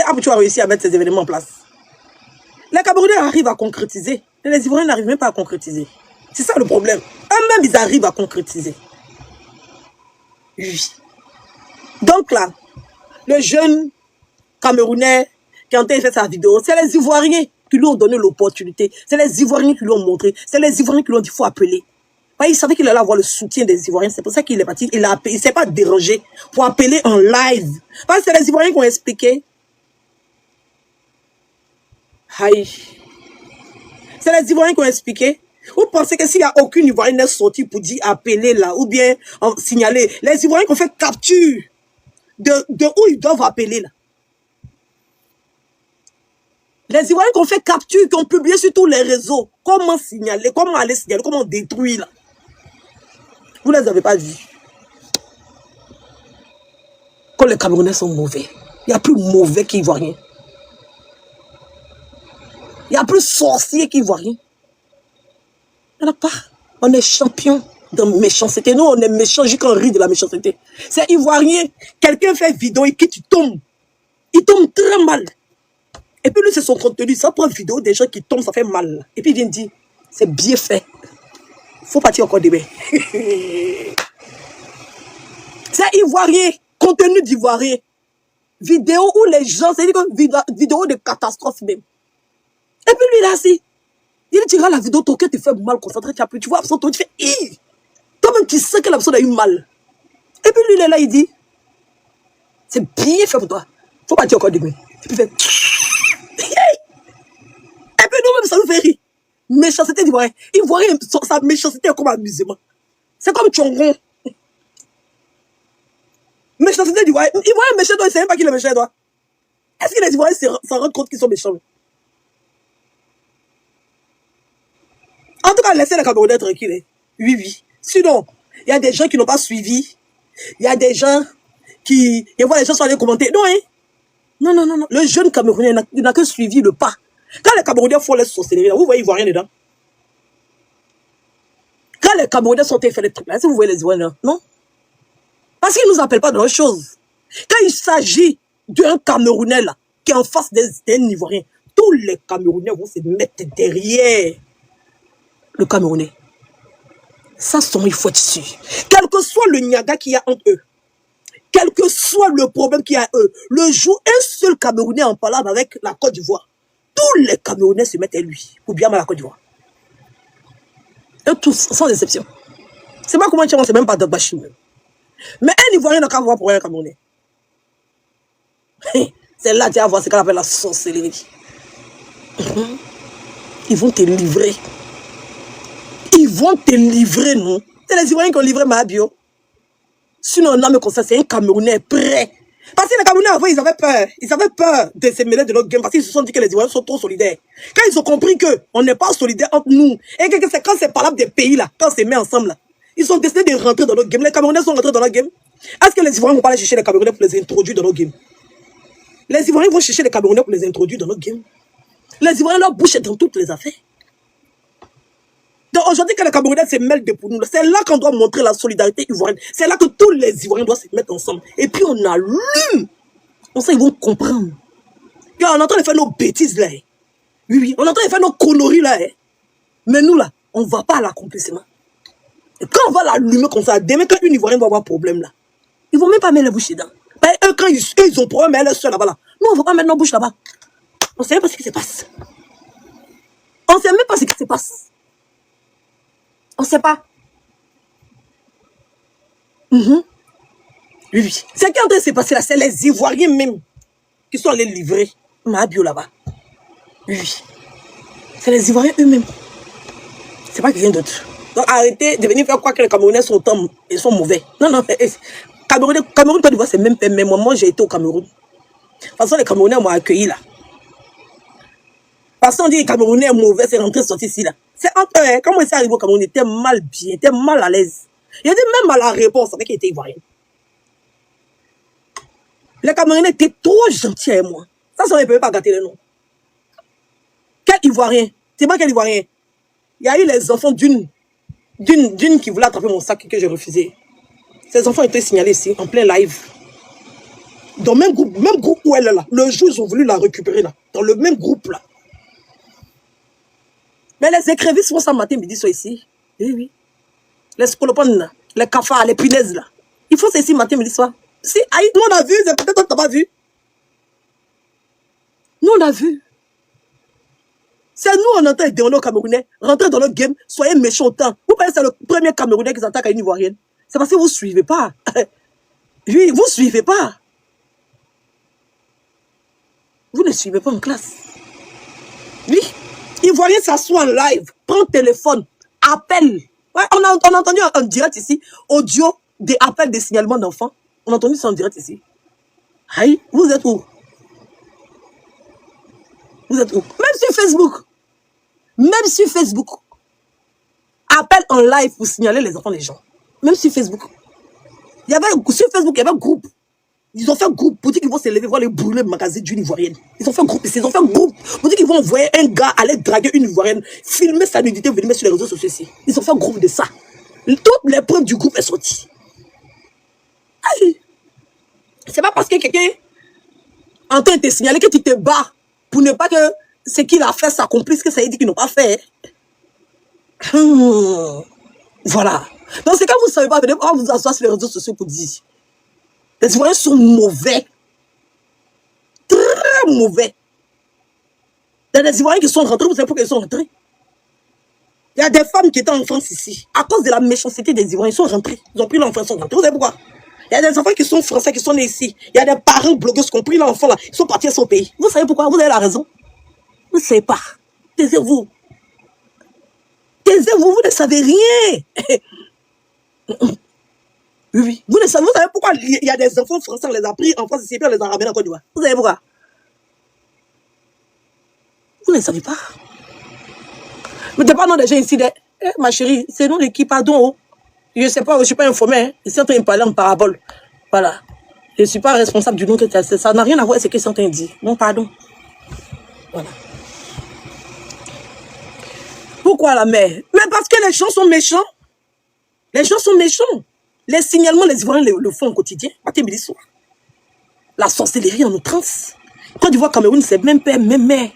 Aboutou a réussi à mettre ces événements en place. Les Camerounais arrivent à concrétiser. Mais les Ivoiriens n'arrivent même pas à concrétiser. C'est ça le problème. Eux-mêmes, ils arrivent à concrétiser. Oui. Donc là, le jeune Camerounais qui a en train de faire sa vidéo, c'est les Ivoiriens qui lui ont donné l'opportunité. C'est les Ivoiriens qui lui ont montré. C'est les Ivoiriens qui lui ont dit qu'il faut appeler. Il savait qu'il allait avoir le soutien des Ivoiriens. C'est pour ça qu'il est parti. Il ne s'est pas dérangé pour appeler en live. Parce que c'est les Ivoiriens qui ont expliqué. Aïe. C'est les Ivoiriens qui ont expliqué. Vous pensez que s'il n'y a aucune Ivoirienne n'est sortie pour dire appeler là, ou bien signaler, les Ivoiriens qui ont fait capture de où ils doivent appeler là. Les Ivoiriens qui ont fait capture, qui ont publié sur tous les réseaux, comment signaler, comment aller signaler, comment détruire là. Vous ne les avez pas vus. Quand les Camerounais sont mauvais, il n'y a plus mauvais qu'Ivoiriens. Il n'y a plus sorcier qu'Ivoirien. Il n'y en a pas. On est champion de méchanceté. Nous, on est méchants jusqu'à rit de la méchanceté. C'est Ivoirien. Quelqu'un fait vidéo et qui tu tombes. Il tombe très mal. Et puis lui, c'est son contenu. Ça prend vidéo des gens qui tombent, ça fait mal. Et puis il vient dire, c'est bien fait. Il faut partir encore demain. C'est Ivoirien. Contenu d'Ivoirien. Vidéo où les gens, c'est-à-dire vidéo de catastrophe même. Et puis lui, là, assis. Il dit, tu regardes la vidéo, ton cœur te fait mal, concentré, tu vois, tu fais, hi! Toi-même, tu sais que la personne a eu mal. Et puis lui, il est là, il dit, c'est bien fait pour toi. Faut pas dire encore demain. Et puis il fait, et puis nous-mêmes, ça nous fait rire. Méchanceté d'Ivoirien. Ivoirien, sa méchanceté est comme amusement. C'est comme Tchongon. Méchanceté d'Ivoirien. Ivoirien méchant, toi, il ne sait même pas qu'il est méchant, toi. Est-ce que les Ivoiriens s'en rendent compte qu'ils sont méchants? En tout cas, laissez les Camerounais tranquilles. Oui, oui. Sinon, il y a des gens qui n'ont pas suivi. Il y a des gens qui... Et voilà, les gens sont allés commenter. Non, hein. Non, non, non, non. Le jeune Camerounais, il n'a que suivi le pas. Quand les Camerounais font les sorcelleries, vous voyez, ils ne voient rien dedans. Quand les Camerounais sont fait les trucs là, est-ce que vous voyez les Ivoiriens? Non. Parce qu'ils ne nous appellent pas de leurs choses. Quand il s'agit d'un Camerounais là, qui est en face d'un Ivoirien, tous les Camerounais vont se mettre derrière le Camerounais. Ça, il faut être sûr. Quel que soit le niaga qu'il y a entre eux, quel que soit le problème qu'il y a eux, le jour un seul Camerounais en parlant avec la Côte d'Ivoire, tous les Camerounais se mettent à lui, ou bien à la Côte d'Ivoire. Eux tous, sans exception. C'est pas comment tu vois, c'est même pas de Bachim. Mais un Ivoirien n'a qu'à voir pour un Camerounais. C'est là que tu vas voir ce qu'on appelle la sorcellerie. Ils vont te livrer. Ils vont te livrer, non? C'est les Ivoiriens qui ont livré Mahabio. Sinon, un homme comme ça, c'est un Camerounais prêt. Parce que les Camerounais, avant, ils avaient peur. Ils avaient peur de se mêler de notre game parce qu'ils se sont dit que les Ivoiriens sont trop solidaires. Quand ils ont compris qu'on n'est pas solidaires entre nous, et que c'est quand c'est parlable des pays, là, quand c'est mis ensemble, là, ils ont décidé de rentrer dans notre game. Les Camerounais sont rentrés dans notre game. Est-ce que les Ivoiriens vont pas aller chercher les Camerounais pour les introduire dans notre game? Les Ivoiriens vont chercher les Camerounais pour les introduire dans notre game. Les Ivoiriens, leur bouche est dans toutes les affaires. Donc aujourd'hui, quand les Camerounais se mêlent de pour nous, c'est là qu'on doit montrer la solidarité ivoirienne. C'est là que tous les Ivoiriens doivent se mettre ensemble. Et puis on allume. Comme ça, ils vont comprendre. Et on est en train de faire nos bêtises là. Oui, oui. On est en train de faire nos conneries là. Mais nous là, on ne va pas à l'accomplissement. Et quand on va l'allumer comme ça, demain quand une Ivoirienne va avoir problème là, ils ne vont même pas mettre la bouche dedans. Eux, quand ils ont problème, elle est seule là-bas là. Nous, on ne va pas mettre nos bouches là-bas. On ne sait même pas ce qui se passe. On ne sait même pas ce qui se passe. On ne sait pas. Oui, oui. Ce qui est en train de se passer là, c'est les Ivoiriens même qui sont allés livrer Mahabio là-bas. Oui, oui. C'est les Ivoiriens eux-mêmes. C'est pas quelqu'un d'autre. Donc arrêtez de venir faire croire que les Camerounais sont mauvais. Non, non. Cameroun, Côte d'Ivoire, c'est même pas. Mais moi, j'ai été au Cameroun. De toute façon, les Camerounais m'ont accueilli là. Parce qu'on dit que les Camerounais sont mauvais, c'est rentré sorti ici là. C'est entre eux. Comment il s'est arrivé au Cameroun, il était mal bien, il était mal à l'aise. Il a dit même à la réponse avec qu'il était ivoirien. Les Camerounais étaient trop gentils avec moi. Ça, on ne peut pas gâter le nom. Quel Ivoirien? C'est pas quel Ivoirien. Il y a eu les enfants d'une qui voulait attraper mon sac que j'ai refusé. Ces enfants étaient signalés ici, en plein live. Dans le même groupe où elle est là. Le jour, ils ont voulu la récupérer là. Dans le même groupe là. Mais les écrevisses font ça matin, midi, soir ici. Oui, oui. Les scolopones, les cafards, les punaises là. Ils font ça ici matin, midi, soir. Si, aïe, nous on a vu, c'est peut-être que tu n'as pas vu. Nous on a vu. C'est nous, on entend des Camerounais rentrer dans notre game, soyez méchants autant. Vous pensez que c'est le premier Camerounais qui s'attaque à une Ivoirienne? C'est parce que vous ne suivez pas. Oui, vous ne suivez pas. Vous ne suivez pas en classe. Oui. Ivoirien s'assoit en live, prend le téléphone, appelle. Ouais, on a entendu en direct ici, audio des appels des signalements d'enfants. On a entendu ça en direct ici. Aïe, vous êtes où? Vous êtes où? Même sur Facebook. Même sur Facebook. Appel en live pour signaler les enfants des gens. Même sur Facebook. Sur Facebook, il y avait un groupe. Ils ont fait un groupe pour dire qu'ils vont se lever, voir les brûler le magazine d'une Ivoirienne. Ils ont fait un groupe ici. Ils ont fait un groupe pour dire qu'ils vont envoyer un gars aller draguer une Ivoirienne, filmer sa nudité, venir mettre sur les réseaux sociaux ici. Ils ont fait un groupe de ça. Toutes les preuves du groupe sont sorties. Aïe. C'est pas parce que quelqu'un en train de te signaler que tu te bats pour ne pas que ce qu'il a fait s'accomplisse, que ça veut dire qu'ils n'ont pas fait. Voilà. Donc c'est quand vous ne savez pas, venez pas vous asseoir sur les réseaux sociaux pour dire. Les Ivoiriens sont mauvais. Très mauvais. Il y a des Ivoiriens qui sont rentrés, vous savez pourquoi ils sont rentrés? Il y a des femmes qui étaient en France ici. À cause de la méchanceté des Ivoiriens, ils sont rentrés. Ils ont pris l'enfant, ils sont rentrés. Vous savez pourquoi? Il y a des enfants qui sont français, qui sont nés ici. Il y a des parents blogueurs qui ont pris l'enfant là. Ils sont partis à son pays. Vous savez pourquoi? Vous avez la raison. Vous ne savez pas. Taisez-vous. Taisez-vous, vous ne savez rien. Oui. Vous savez pourquoi il y a des enfants français, on les a pris en France ici, puis on les a ramenés en Côte d'Ivoire. Vous savez pourquoi? Vous ne savez pas. Mais t'es pas non des gens ici, ma chérie, c'est nous l'équipe, pardon. Oh. Je ne sais pas, je ne suis pas informé. Hein. Ils sont en train de parler en parabole. Voilà. Je ne suis pas responsable du nom que tu as. Ça n'a rien à voir avec ce qu'ils sont en train de dire. Non, pardon. Voilà. Pourquoi la mère? Mais parce que les gens sont méchants. Les gens sont méchants. Les signalements, les Ivoiriens le font au quotidien. Matin, midi, soir. La sorcellerie en outrance. Quand tu vois Cameroun, c'est même père, même mère.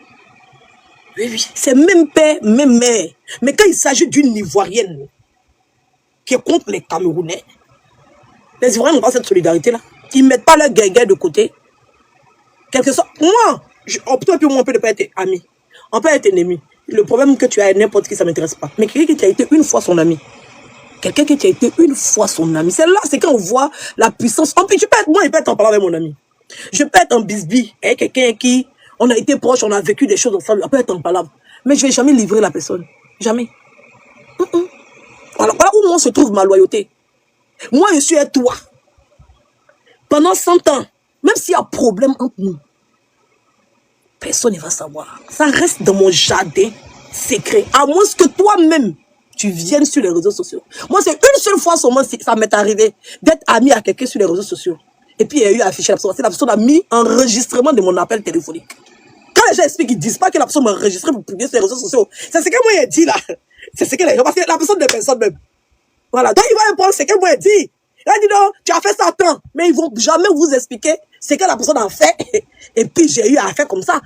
Oui, oui. C'est même père, même mère. Mais quand il s'agit d'une Ivoirienne qui est contre les Camerounais, les Ivoiriens n'ont pas cette solidarité-là. Ils ne mettent pas leur guerre de côté. Quelque sorte. Moi, on peut ne pas être ami. On peut être ennemi. Le problème que tu as n'importe qui, ça ne m'intéresse pas. Mais quelqu'un qui a été une fois son ami. Quelqu'un qui a été une fois son ami. C'est là, c'est quand on voit la puissance. Moi, je peux être en parlant avec mon ami. Je peux être en bisbille avec quelqu'un qui, on a été proche, on a vécu des choses ensemble. On peut être en parlant. Mais je ne vais jamais livrer la personne. Jamais. Alors, voilà où moi se trouve ma loyauté. Moi, je suis à toi. Pendant 100 ans, même s'il y a problème entre nous, personne ne va savoir. Ça reste dans mon jardin secret. À moins que toi-même, tu viennes sur les réseaux sociaux. Moi, c'est une seule fois seulement ça m'est arrivé d'être ami à quelqu'un sur les réseaux sociaux. Et puis, il y a eu affiché la personne. La personne a mis enregistrement de mon appel téléphonique. Quand les gens expliquent, ils ne disent pas que la personne m'a enregistré pour publier sur les réseaux sociaux. C'est ce que moi, j'ai dit là. C'est ce que les gens, parce que la personne des personnes même. Voilà. Donc, ils vont répondre ce que moi, j'ai dit. Il a dit non, tu as fait ça tant. Mais ils ne vont jamais vous expliquer ce que la personne a fait. Et puis, j'ai eu à faire comme ça.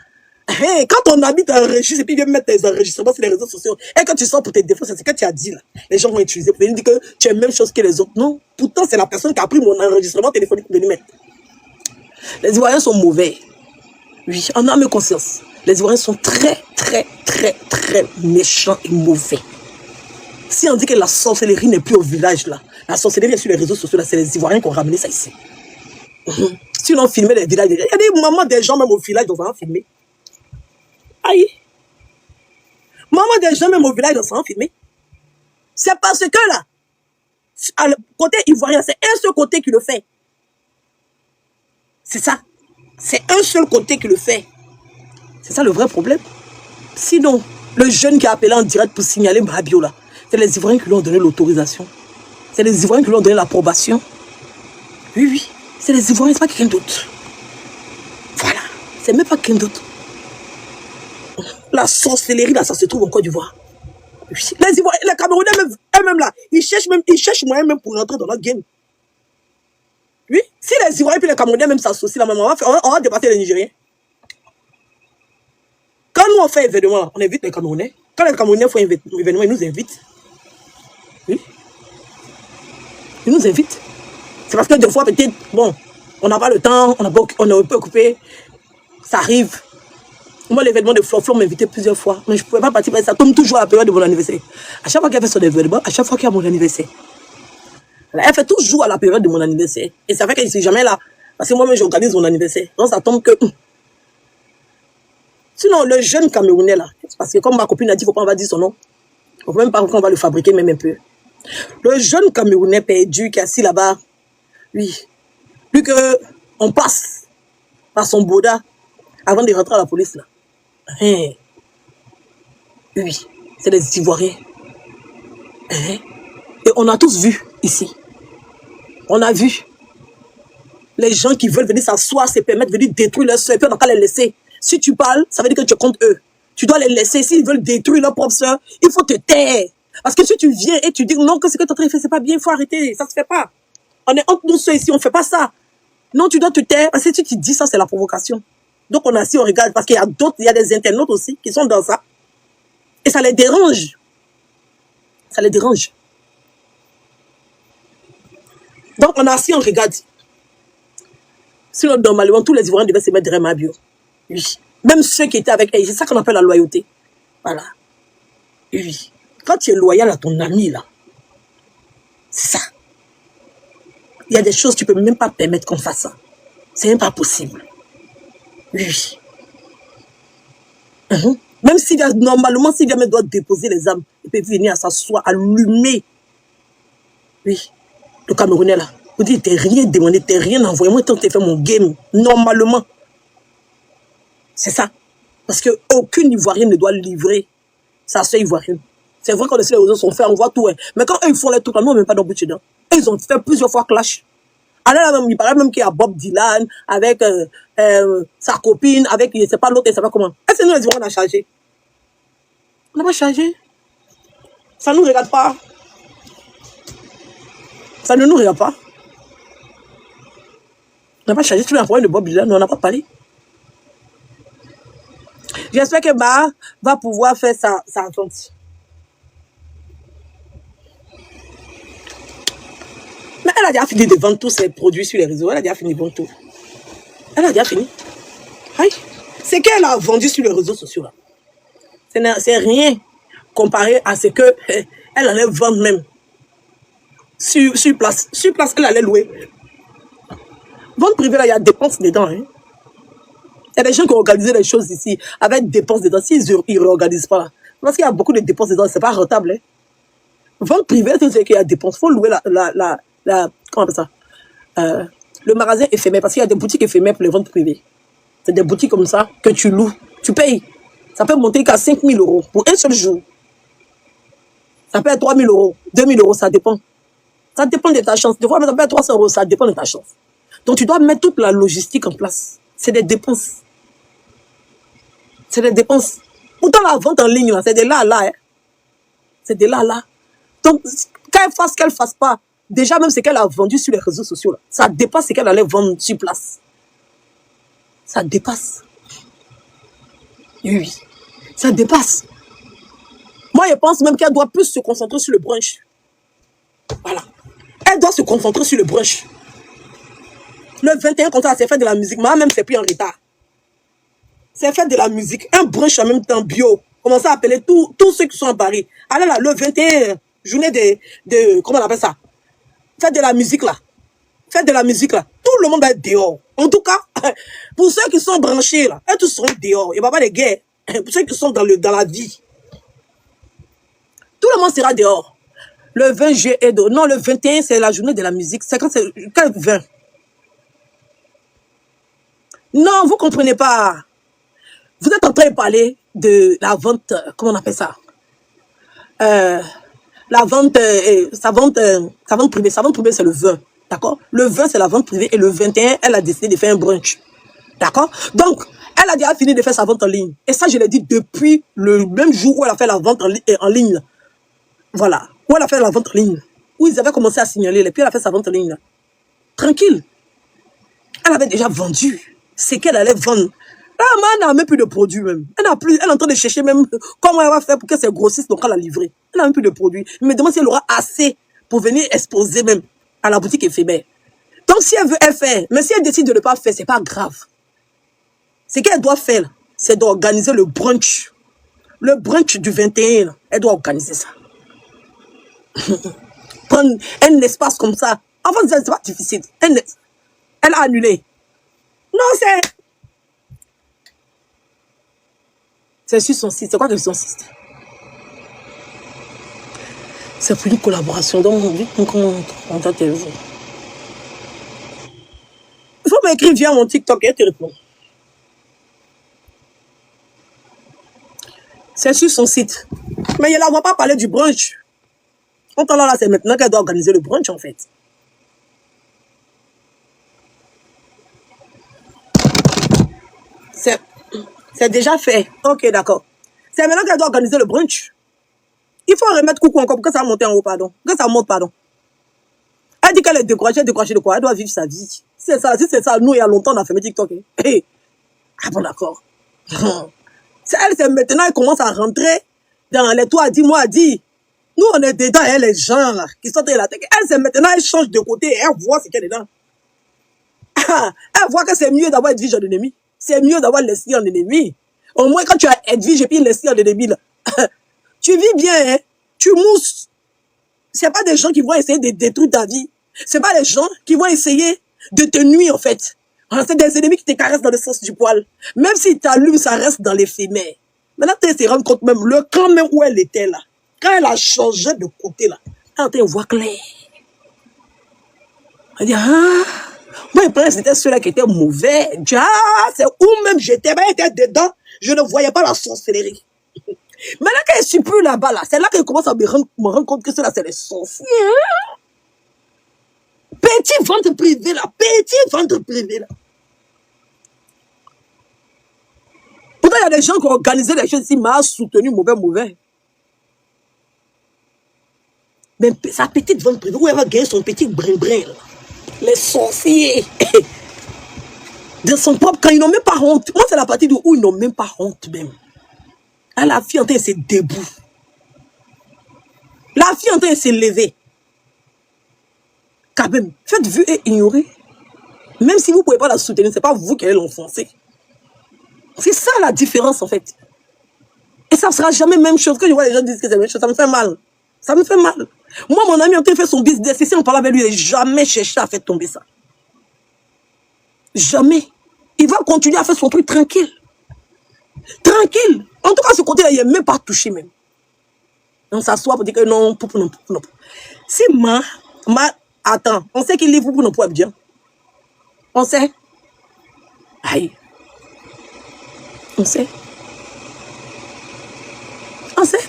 Quand ton ami t'enregistre et puis il vient mettre tes enregistrements sur les réseaux sociaux, et quand tu sors pour te défendre, c'est ce que tu as dit là. Les gens vont utiliser pour venir dire que tu es la même chose que les autres. Non, pourtant c'est la personne qui a pris mon enregistrement téléphonique pour venir mettre. Les Ivoiriens sont mauvais. Oui, en âme et conscience. Les Ivoiriens sont très, très, très, très méchants et mauvais. Si on dit que la sorcellerie n'est plus au village là, la sorcellerie est sur les réseaux sociaux là, c'est les Ivoiriens qui ont ramené ça ici. Si on filmait les villages, il y a des mamans des gens même au village qui ont filmé. Aïe. Maman des gens même au village dans ça filmé. C'est parce que là, à le côté ivoirien, c'est un seul côté qui le fait. C'est ça. C'est un seul côté qui le fait. C'est ça le vrai problème. Sinon, le jeune qui a appelé en direct pour signaler Mabio là, c'est les Ivoiriens qui lui ont donné l'autorisation. C'est les Ivoiriens qui lui ont donné l'approbation. Oui, oui. C'est les Ivoiriens, c'est pas quelqu'un d'autre. Voilà. C'est même pas quelqu'un d'autre. La sorcellerie, là, ça se trouve en Côte d'Ivoire. Les Ivoiriens, les Camerounais, eux-mêmes là, ils cherchent moyen même pour rentrer dans notre game. Oui, si les Ivoiriens et les Camerounais même s'associent, là, on va dépasser les Nigériens. Quand nous on fait événement, on invite les Camerounais. Quand les Camerounais font événement, ils nous invitent. Oui, ils nous invitent. C'est parce que des fois, peut-être, bon, on n'a pas le temps, on est un peu occupé. Ça arrive. Moi, l'événement de Flo m'a invité plusieurs fois, mais je ne pouvais pas participer à ça, comme toujours à la période de mon anniversaire. À chaque fois qu'elle fait son événement, à chaque fois qu'il y a mon anniversaire, elle fait toujours à la période de mon anniversaire. Et ça fait qu'elle ne suis jamais là. Parce que moi-même, j'organise mon anniversaire. Donc, ça tombe que... Sinon, le jeune Camerounais, là, parce que comme ma copine a dit, il ne faut pas, on va dire son nom. Il ne faut même pas qu'on va le fabriquer, même un peu. Le jeune Camerounais perdu qui est assis là-bas, oui, plus que on passe par son boda avant de rentrer à la police, là. Hein. Oui, c'est des Ivoiriens. Hein. Et on a tous vu ici. On a vu les gens qui veulent venir s'asseoir, se permettre de venir détruire leur soeur, et puis on n'a qu'à les laisser. Si tu parles, ça veut dire que tu es contre eux. Tu dois les laisser. S'ils veulent détruire leur propre soeur, il faut te taire. Parce que si tu viens et tu dis non, que ce que tu es en train de faire, c'est pas bien, il faut arrêter. Ça se fait pas. On est entre nous ceux ici, on ne fait pas ça. Non, tu dois te taire. Parce que si tu dis ça, c'est la provocation. Donc on est assis, on regarde. Parce qu'il y a d'autres, il y a des internautes aussi qui sont dans ça. Et ça les dérange. Ça les dérange. Donc on est assis, on regarde. Sinon, normalement, tous les Ivoiriens devaient se mettre derrière ma bio. Oui. Même ceux qui étaient avec elle. C'est ça qu'on appelle la loyauté. Voilà. Oui. Quand tu es loyal à ton ami, là, c'est ça. Il y a des choses que tu ne peux même pas permettre qu'on fasse ça. C'est même pas possible. Oui. Même s'il y a, normalement, s'il y a même doit déposer les âmes, il peut venir à s'asseoir, allumer. Oui. Le Camerounais, là. Vous dites, t'es rien demandé, t'es rien envoyé. Moi, tant que t'es fait mon game, normalement. C'est ça. Parce qu'aucune Ivoirienne ne doit livrer sa soeur ivoirienne. C'est vrai que les réseaux sont faits, on voit tout. Hein. Mais quand eux, ils font les trucs, nous, on ne met pas dans le bout dedans. Ils ont fait plusieurs fois clash. Alors là, même, il paraît même qu'il y a Bob Dylan avec sa copine, avec, je ne sais pas l'autre, je ne sais pas comment. Est-ce que nous, les Ivoiriens, on a chargé? On n'a pas chargé. Ça ne nous regarde pas. Ça ne nous regarde pas. On n'a pas chargé tous les problèmes de Bob Dylan, on n'a pas parlé. J'espère que Ba va pouvoir faire sa vente. Mais elle a déjà fini de vendre tous ses produits sur les réseaux. Elle a déjà fini de vendre tout. Elle a déjà fini. Aïe. C'est qu'elle a vendu sur les réseaux sociaux. C'est rien comparé à ce qu'elle allait vendre même. Sur place. Sur place, elle allait louer. Vente privée, là, il y a dépenses dedans. Hein. Il y a des gens qui ont organisé les choses ici avec dépenses dedans. S'ils ne réorganisent pas, parce qu'il y a beaucoup de dépenses dedans, c'est pas rentable. Hein. Vente privée, c'est qu'il y a dépenses. Il faut louer comment on appelle ça? Le magasin éphémère, parce qu'il y a des boutiques éphémères pour les ventes privées. C'est des boutiques comme ça que tu loues. Tu payes. Ça peut monter qu'à 5 000 € pour un seul jour. Ça peut être 3 000 €, 2 000 €, ça dépend. Ça dépend de ta chance. Des fois, ça peut être 300 €, ça dépend de ta chance. Donc, tu dois mettre toute la logistique en place. C'est des dépenses. C'est des dépenses. Pourtant, la vente en ligne, c'est de là à là. Hein. C'est de là à là. Donc, qu'elle fasse pas, déjà même ce qu'elle a vendu sur les réseaux sociaux, là, ça dépasse ce qu'elle allait vendre sur place. Ça dépasse. Oui, ça dépasse. Moi, je pense même qu'elle doit plus se concentrer sur le brunch. Voilà. Elle doit se concentrer sur le brunch. Le 21, quand elle s'est fait de la musique, moi-même, c'est pris en retard. C'est fait de la musique. Un brunch en même temps bio. Commencez à appeler tous ceux qui sont à Paris. Allez là, le 21, journée de comment on appelle ça? Faites de la musique là. Faites de la musique là. Tout le monde va être dehors. En tout cas, pour ceux qui sont branchés là, eux tous seront dehors. Il n'y a pas de guerre. Pour ceux qui sont dans la vie. Tout le monde sera dehors. Le 20 juillet, non, le 21, c'est la journée de la musique. C'est quand c'est le 20. Non, vous ne comprenez pas. Vous êtes en train de parler de la vente, comment on appelle ça? La vente, sa vente privée. Sa vente privée, c'est le 20. D'accord? Le 20, c'est la vente privée. Et le 21, elle a décidé de faire un brunch. D'accord? Donc, elle a déjà fini de faire sa vente en ligne. Et ça, je l'ai dit depuis le même jour où elle a fait la vente en ligne. Voilà. Où elle a fait la vente en ligne. Où ils avaient commencé à signaler. Et puis, elle a fait sa vente en ligne. Là. Tranquille. Elle avait déjà vendu ce qu'elle allait vendre. Là, elle n'a même plus de produits même. Elle n'a plus, elle est en train de chercher même comment elle va faire pour que ses grossistes donc la livrer. Elle n'a même plus de produits. Elle me demande si elle aura assez pour venir exposer même à la boutique éphémère. Donc si elle veut, elle fait. Mais si elle décide de ne pas faire, c'est pas grave. Ce qu'elle doit faire, c'est d'organiser le brunch. Le brunch du 21, elle doit organiser ça. Prendre un espace comme ça. Avant, c'est pas difficile. Elle a annulé. Non, c'est sur son site. C'est quoi que son site? C'est pour une collaboration. Donc, on t'a téléphone. Il faut m'écrire via mon TikTok et elle te répond. C'est sur son site. Mais elle ne va pas parler du brunch. Donc là, c'est maintenant qu'elle doit organiser le brunch, en fait. C'est déjà fait. Ok, d'accord. C'est maintenant qu'elle doit organiser le brunch. Il faut remettre coucou encore pour que ça monte en haut, pardon. Que ça monte, pardon. Elle dit qu'elle est découragée de quoi? Elle doit vivre sa vie. Si c'est ça, nous, il y a longtemps, on a fait TikTok. Hey. Ah bon, d'accord. C'est maintenant, elle commence à rentrer dans les toits, dis-moi, dis. Nous, on est dedans, elle, les gens, là, qui sont dans la tête. Elle, c'est maintenant, elle change de côté et elle voit ce qu'elle est dedans. Elle voit que c'est mieux d'avoir Edwige en ennemi. C'est mieux d'avoir Leslie en ennemi. Au moins, quand tu as Edwige et puis Leslie en ennemi, là, tu vis bien, hein? Tu mousses. C'est pas des gens qui vont essayer de détruire ta vie. C'est pas des gens qui vont essayer de te nuire, en fait. C'est des ennemis qui te caressent dans le sens du poil. Même si t'allumes, ça reste dans l'éphémère. Maintenant, tu te rends compte même, le camp même où elle était, là, quand elle a changé de côté, là, elle voit clair. Elle dit, ah, moi, c'était ceux-là qui étaient mauvais. Ah, c'est où même j'étais, ben, elle était dedans, je ne voyais pas la sorcellerie. Maintenant qu'elle ne suit plus là-bas, là, c'est là qu'elle commence à me rendre compte que ceux-là, c'est les sorciers. Petit ventre privé, là, petit ventre privé, là. Pourtant, il y a des gens qui ont organisé les choses ici, m'a soutenu, mauvais. Mais sa petite ventre privée, où elle va gagner son petit brin-brin, là. Les sorciers. De son propre, quand ils n'ont même pas honte. Moi, c'est la partie où ils n'ont même pas honte, même. Ah, la fille en train de se debout. La fille en train de se lever. Quand même, faites vue et ignorer. Même si vous ne pouvez pas la soutenir, ce n'est pas vous qui allez l'enfoncer. C'est ça la différence, en fait. Et ça ne sera jamais la même chose. Quand je vois les gens dire que c'est la même chose, ça me fait mal. Ça me fait mal. Moi, mon ami, en train de faire son business, et si on parle avec lui, il n'a jamais cherché à faire tomber ça. Jamais. Il va continuer à faire son truc tranquille. Tranquille. En tout cas, ce côté-là, il n'est même pas touché, même. On s'assoit pour dire que non, non. Si attends, on sait qu'il livre pour nous pour être bien. On sait. Aïe. On sait.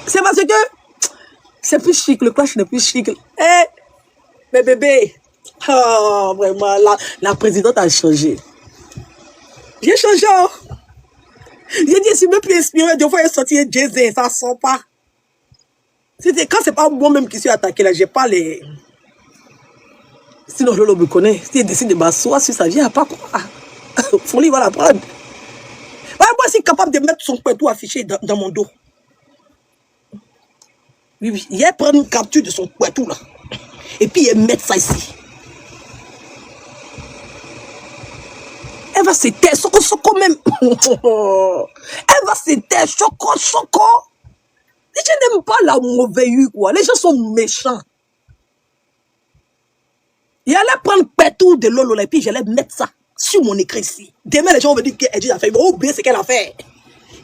C'est parce que c'est plus chic, le clash n'est plus chic. Eh, mais bébé, oh, vraiment, la présidente a changé. J'ai changé. Oh. J'ai dit, je ne suis même plus inspiré. Deux fois, elle est sortie Jay-Z, ça ne sort pas. Quand c'est pas moi-même qui suis attaqué, là, j'ai pas les... Sinon, Lolo me connaît. Si elle décide de m'asseoir sur sa vie, elle n'a pas quoi. Folie va la prendre. Moi, je suis capable de mettre son poitou affiché dans mon dos. Oui. Il prend une capture de son poitou, là. Et puis, il met ça ici. Elle va se taire, choco même. Elle va se taire, choco. Les gens n'aiment pas la mauvaise, quoi. Les gens sont méchants. Il allait prendre partout de Lolo, et puis j'allais mettre ça sur mon écran ici. Demain, les gens vont me dire qu'elle a fait. Ils vont oublier ce qu'elle a fait.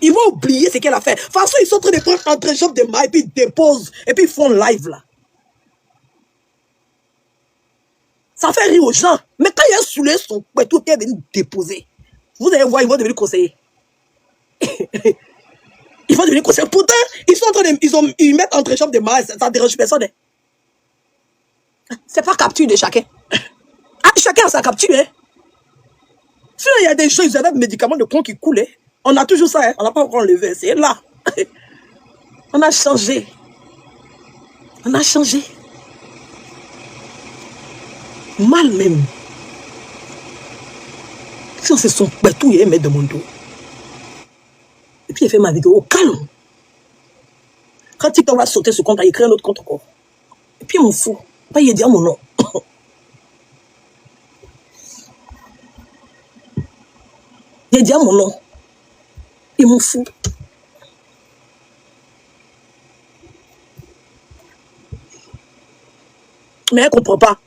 Ils vont oublier ce qu'elle a fait. De toute façon, ils sont en train de prendre entre jambes de maille, et puis ils déposent, et puis ils font live, là. Ça fait rire aux gens. Mais quand il a soulé son partout, il est venu déposer. Vous allez voir, ils vont devenir conseillers. Ils vont devenir conseillers. Pourtant, ils sont en train de... Ils mettent entre jambes de maille, ça ne dérange personne. C'est pas capture de chacun. Ah, chacun a sa capture, hein. Sinon, il y a des gens, ils avaient des médicaments de con qui coulaient. On a toujours ça, hein. On n'a pas encore enlevé. C'est là. On a changé. Mal même. Sinon, c'est son tout, il est mettre de mon dos. Et puis, il fait ma vidéo au calme. Quand TikTok va sauter ce compte, il crée un autre compte encore. Et puis, il m'en fout. Pas il dit mon nom. Il dit mon nom. Il m'en fout. Mais elle ne comprend pas.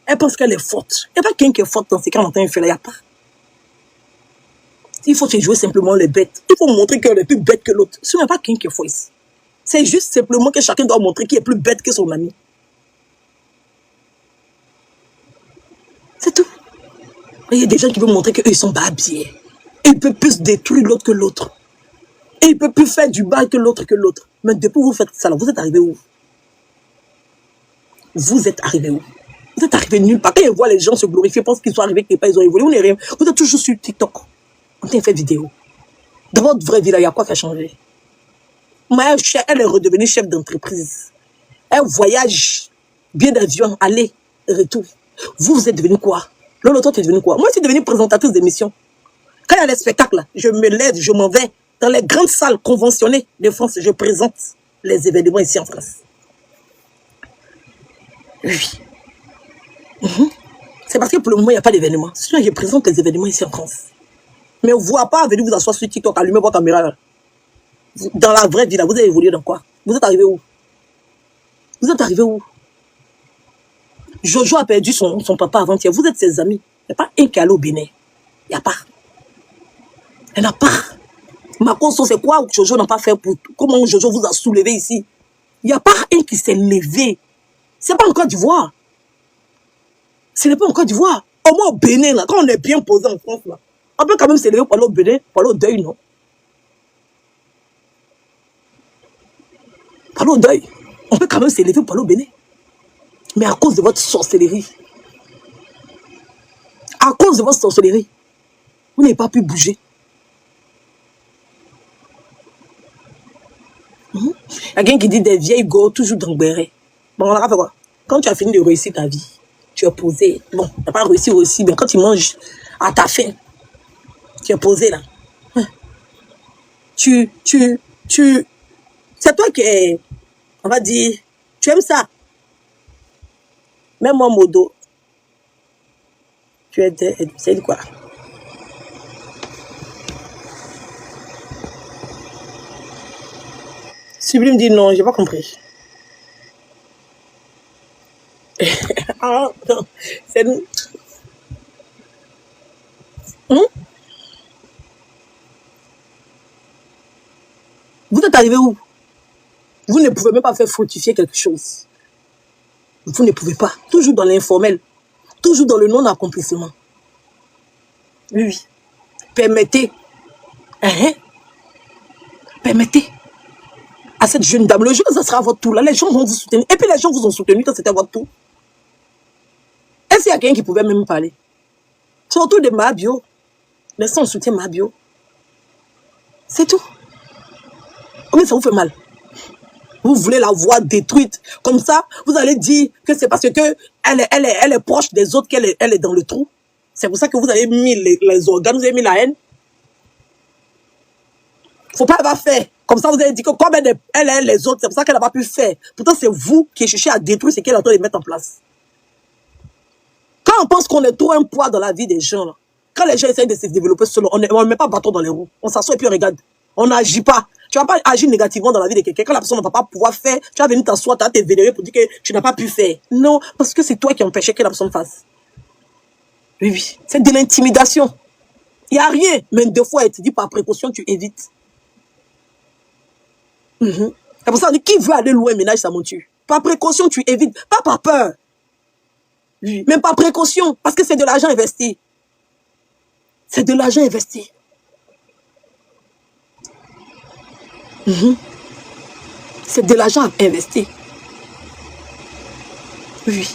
Elle pense qu'elle est forte. Il n'y a pas quelqu'un qui est forte dans ces cas il fait là. Il n'y a pas. Il faut se jouer simplement les bêtes. Il faut montrer qu'elle est plus bête que l'autre. Ce n'est pas quelqu'un qui est fort ici. C'est juste simplement que chacun doit montrer qu'il est plus bête que son ami. C'est tout. Il y a des gens qui veulent montrer qu'eux, ils sont babiers. Et ils peuvent plus détruire l'autre que l'autre. Et ils peuvent plus faire du mal que l'autre que l'autre. Mais depuis que vous faites ça, là, vous êtes arrivé où? Vous êtes arrivé où? Vous êtes arrivé nulle part. Quand ils voient les gens se glorifier, pensent qu'ils sont arrivés quelque part, ils ont évolué. Vous n'êtes rien. Vous êtes toujours sur TikTok. On t'a fait vidéo. Dans votre vraie vie, là, il y a quoi qui a changé? Mais elle est redevenue chef d'entreprise. Elle voyage, bien d'avion, aller, retour. Vous êtes devenu quoi? L'autre, tu es devenu quoi? Moi, je suis devenue présentatrice d'émission. Quand il y a les spectacles, je me lève, je m'en vais dans les grandes salles conventionnées de France. Je présente les événements ici en France. Oui. C'est parce que pour le moment, il n'y a pas d'événement. Sinon, je présente les événements ici en France. Mais on ne voit pas venir vous asseoir sur TikTok, allumer votre caméra. Là. Dans la vraie vie, là, vous avez évolué dans quoi? Vous êtes arrivé où? Vous êtes arrivé où? Jojo a perdu son papa avant-hier. Vous êtes ses amis. Il n'y a pas un qui est allé au Bénin. Il n'y a pas. Il n'y en a pas. Makoso, c'est quoi Jojo n'a pas fait pour... Comment Jojo vous a soulevé ici? Il n'y a pas un qui s'est levé. Ce n'est pas encore d'Ivoire. Ce n'est pas encore d'Ivoire. Au moins au Bénin, là, quand on est bien posé en France, là, on peut quand même s'élever pour aller au Bénin, pour aller au deuil, non? Pour aller au deuil. On peut quand même s'élever pour aller au Bénin. Mais à cause de votre sorcellerie, à cause de votre sorcellerie, vous n'avez pas pu bouger. Il y a quelqu'un qui dit des vieilles go toujours dans le béret. Bon, on a fait quoi? Quand tu as fini de réussir ta vie, tu es posé. Bon, tu n'as pas réussi aussi, mais quand tu manges à ta faim, tu es posé là. C'est toi qui es, on va dire, tu aimes ça. Même moi, Modo, tu c'est quoi? Sublime dit non, j'ai pas compris. Ah, non, c'est nous. Vous êtes arrivé où? Vous ne pouvez même pas faire fructifier quelque chose. Vous ne pouvez pas. Toujours dans l'informel. Toujours dans le non-accomplissement. Oui. Permettez. Permettez à cette jeune dame. Le jour, ça sera à votre tour. Là, les gens vont vous soutenir. Et puis les gens vous ont soutenu quand c'était à votre tour. Est-ce qu'il y a quelqu'un qui pouvait même parler? Surtout de Mabio. Laissez on soutient Mabio. C'est tout. Combien ça vous fait mal? Vous voulez la voir détruite. Comme ça, vous allez dire que c'est parce que elle est proche des autres qu'elle est dans le trou. C'est pour ça que vous avez mis les organes, vous avez mis la haine. Faut pas avoir fait. Comme ça, vous avez dit que comme elle est les autres, c'est pour ça qu'elle n'a pas pu faire. Pourtant, c'est vous qui cherchez à détruire ce qu'elle est en train de mettre en place. Quand on pense qu'on est trop un poids dans la vie des gens, là, quand les gens essayent de se développer seuls, on ne met pas bâton dans les roues. On s'assoit et puis on regarde. On n'agit pas. Tu ne vas pas agir négativement dans la vie de quelqu'un. Quand la personne ne va pas pouvoir faire, tu vas venir t'asseoir, tu vas te vénérer pour dire que tu n'as pas pu faire. Non, parce que c'est toi qui empêchais que la personne fasse. Oui, oui. C'est de l'intimidation. Il n'y a rien. Mais deux fois, elle te dit par précaution, tu évites. C'est pour ça qu'on dit qui veut aller loin, ménage sa monture. Par précaution, tu évites. Pas par peur. Oui. Même par précaution. Parce que c'est de l'argent investi. C'est de l'argent investi. C'est de l'argent investi. Oui.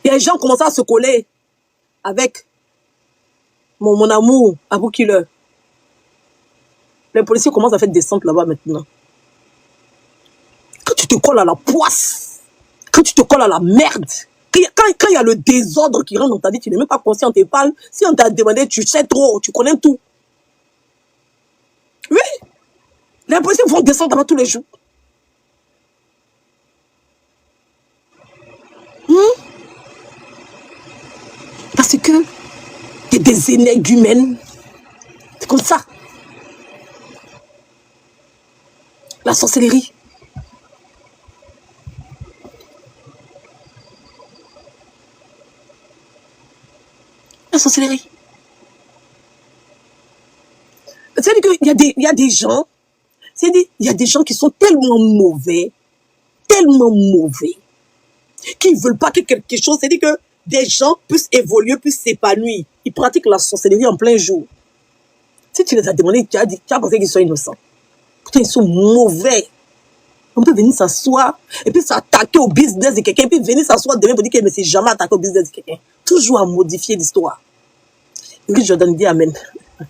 Et les gens commencent à se coller avec mon amour, Abou Killer. Les policiers commencent à faire descente là-bas maintenant. Quand tu te colles à la poisse, quand tu te colles à la merde, Quand il y a le désordre qui rentre dans ta vie, tu n'es même pas conscient, tu parles. Si on t'a demandé, tu sais trop, tu connais tout. Oui, les policiers vont descendre avant tous les jours. Parce que tu es des énergumènes. C'est comme ça. La sorcellerie. La sorcellerie. C'est-à-dire qu'il y a des gens, c'est-à-dire il y a des gens qui sont tellement mauvais, qui ne veulent pas que quelque chose, c'est-à-dire que des gens puissent évoluer, puissent s'épanouir. Ils pratiquent la sorcellerie en plein jour. Si tu les as demandé, tu as pensé qu'ils sont innocents. Pourtant, ils sont mauvais. On peut venir s'asseoir et puis s'attaquer au business de quelqu'un, et puis venir s'asseoir demain pour dire que ne s'est jamais attaqué au business de quelqu'un. Toujours à modifier l'histoire. Oui, Jordan dit Amen.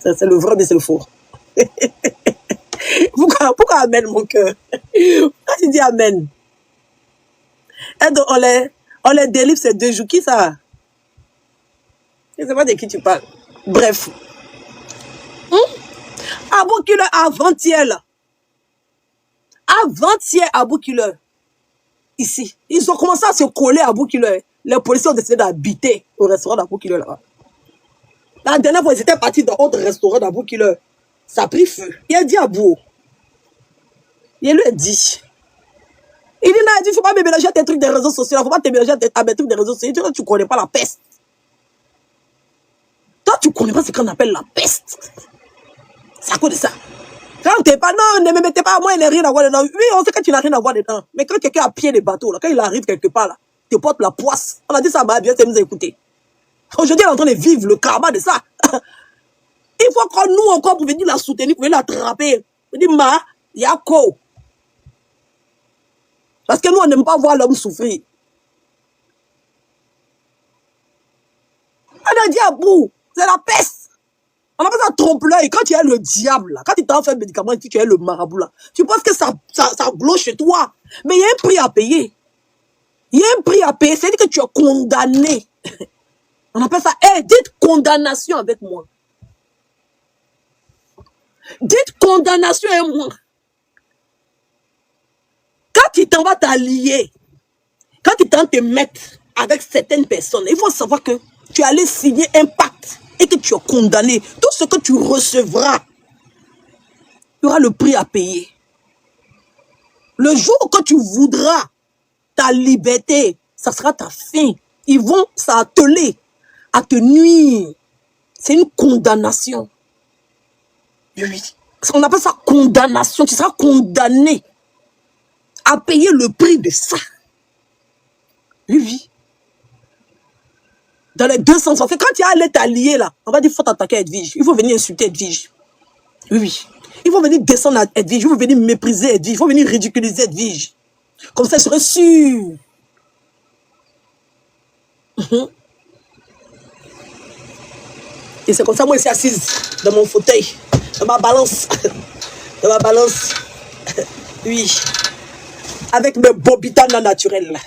C'est le vrai, mais c'est le faux. Pourquoi Amen, mon cœur? Pourquoi tu dis Amen? Et donc, on les délivre ces 2 jours. Qui ça? Je ne sais pas de qui tu parles. Bref. Aboukileur avant-hier, là. Avant-hier, Aboukileur. Ici. Ils ont commencé à se coller à Aboukileur. Les policiers ont décidé d'habiter au restaurant d'Aboukileur là-bas. La dernière fois, ils étaient partis dans autre restaurant d'Aboukileur. Ça a pris feu. Il a dit à Bou. Il lui a dit. Il dit, il ne faut pas me mélanger à tes trucs des réseaux sociaux. Il ne faut pas te mélanger à mes trucs des réseaux sociaux. Tu ne connais pas la peste. Toi, tu ne connais pas ce qu'on appelle la peste. C'est à cause de ça. Quand tu n'es pas, non, ne me mettez pas à moi, il n'a rien à voir dedans. Oui, on sait que tu n'as rien à voir dedans. Mais quand quelqu'un a pied des bateaux, là, quand il arrive quelque part, là, tu portes la poisse. On a dit ça, bah, bien, c'est nous écouter. Aujourd'hui, elle est en train de vivre le karma de ça. Il faut qu'on nous encore pour venir la soutenir, pour venir l'attraper. On dit, ma, yako. Parce que nous, on n'aime pas voir l'homme souffrir. On a dit à bout, c'est la peste. On appelle ça trompe-l'œil. Quand tu es le diable, là, quand tu t'en fais un médicament et que tu es le marabout, là, tu penses que ça gloche chez toi. Mais il y a un prix à payer. Il y a un prix à payer. C'est-à-dire que tu es condamné. On appelle ça, dites condamnation avec moi. Dites condamnation avec moi. Quand tu t'en vas t'allier, quand tu t'en te mettre avec certaines personnes, il faut savoir que tu es allé signer un pacte et que tu es condamné. Tout ce que tu recevras, tu auras le prix à payer. Le jour que tu voudras ta liberté, ça sera ta fin. Ils vont s'atteler à te nuire. C'est une condamnation. Oui. On appelle ça condamnation. Tu seras condamné à payer le prix de ça. Oui. Dans les deux sens. En fait, quand tu es allé t'allier là, on va dire qu'il faut t'attaquer à Edwige. Il faut venir insulter Edwige. Oui. Il faut venir descendre à Edwige. Il faut venir mépriser Edwige. Il faut venir ridiculiser Edwige. Comme ça, je serai sûr. Et c'est comme ça, moi, je suis assise dans mon fauteuil, dans ma balance. Dans ma balance. Oui. Avec mes bobitanas naturels.